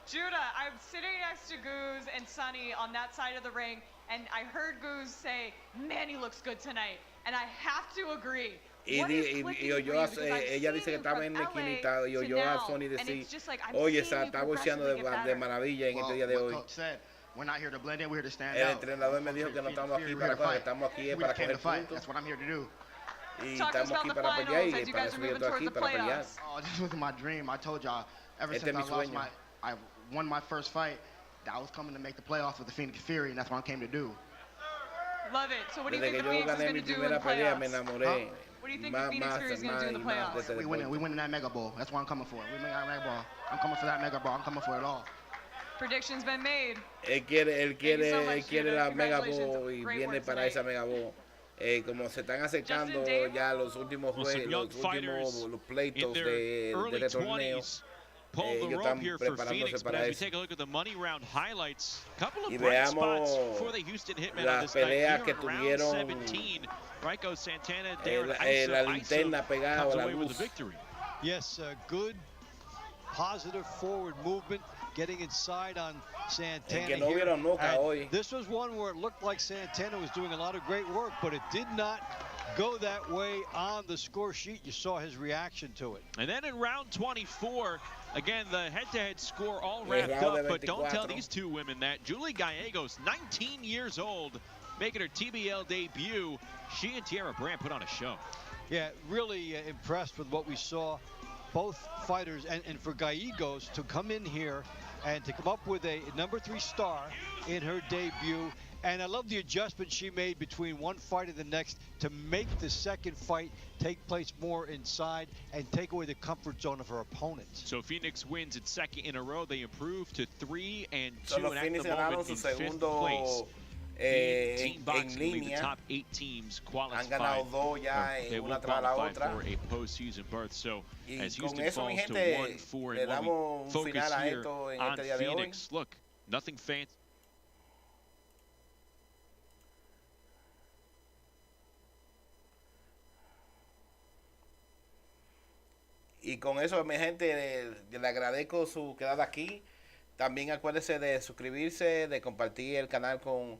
Judah, I'm sitting next to Goose and Sonny on that side of the ring, and I heard Goose say, man, he looks good tonight. And I have to agree. Y ella dice que estaba en la esquinita y oyó a Sony decir, oye, está boxeando de maravilla en este día de hoy. We're not here to blend in, we're here to stand El out. entrenador me dijo que no estamos aquí para coger, estamos aquí para coger puntos. That's what I'm here to do. Y estamos aquí para pelear y para eso yo estoy aquí para pelear. Oh, this was my dream. I told y'all, ever since I won my first fight, that I was coming to make the playoffs with the Phoenix Fury, and that's what I came to do. Love it. So what do you think the Phoenix is going to do in the playoffs? What do you think the Phoenix Fury is going to do in the playoffs? We winning that Mega Bowl. That's what I'm coming for. We win that Mega Bowl. I'm coming for that Mega Bowl. I'm coming for it all. Prediction's been made. Él quiere la Mega Bowl y viene para esa Mega Bowl. Como se están acercando ya los últimos juegos, los pleitos de este torneo. Pull the rope here for Phoenix, but as we take a look at the money round highlights, couple of y bright spots for the Houston Hitmen on this night. Here que in round 17, Rico Santana, Darren Iso comes away with the victory. Yes, good, positive forward movement, getting inside on Santana here. This was one where it looked like Santana was doing a lot of great work, but it did not go that way on the score sheet. You saw his reaction to it. And then in round 24, again, the head-to-head score all wrapped up, but don't tell these two women that. Julie Gallegos, 19 years old, making her TBL debut. She and Tierra Brandt put on a show. Yeah, really impressed with what we saw. Both fighters, and for Gallegos to come in here and to come up with a #3 star in her debut. And I love the adjustment she made between one fight and the next to make the second fight take place more inside and take away the comfort zone of her opponent. So Phoenix wins its second in a row. They improve to 3-2 and at the moment in fifth place. Team boxing, the top 8 teams qualified. They will qualify for a postseason berth. So as Houston falls to 1-4, we focus here on Phoenix. Look, nothing fancy. Y con eso, mi gente, le agradezco su quedada aquí. También acuérdese de suscribirse, de compartir el canal con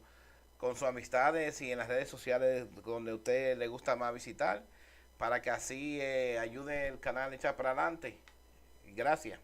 sus amistades y en las redes sociales donde a usted le gusta más visitar, para que así ayude el canal a echar para adelante. Gracias.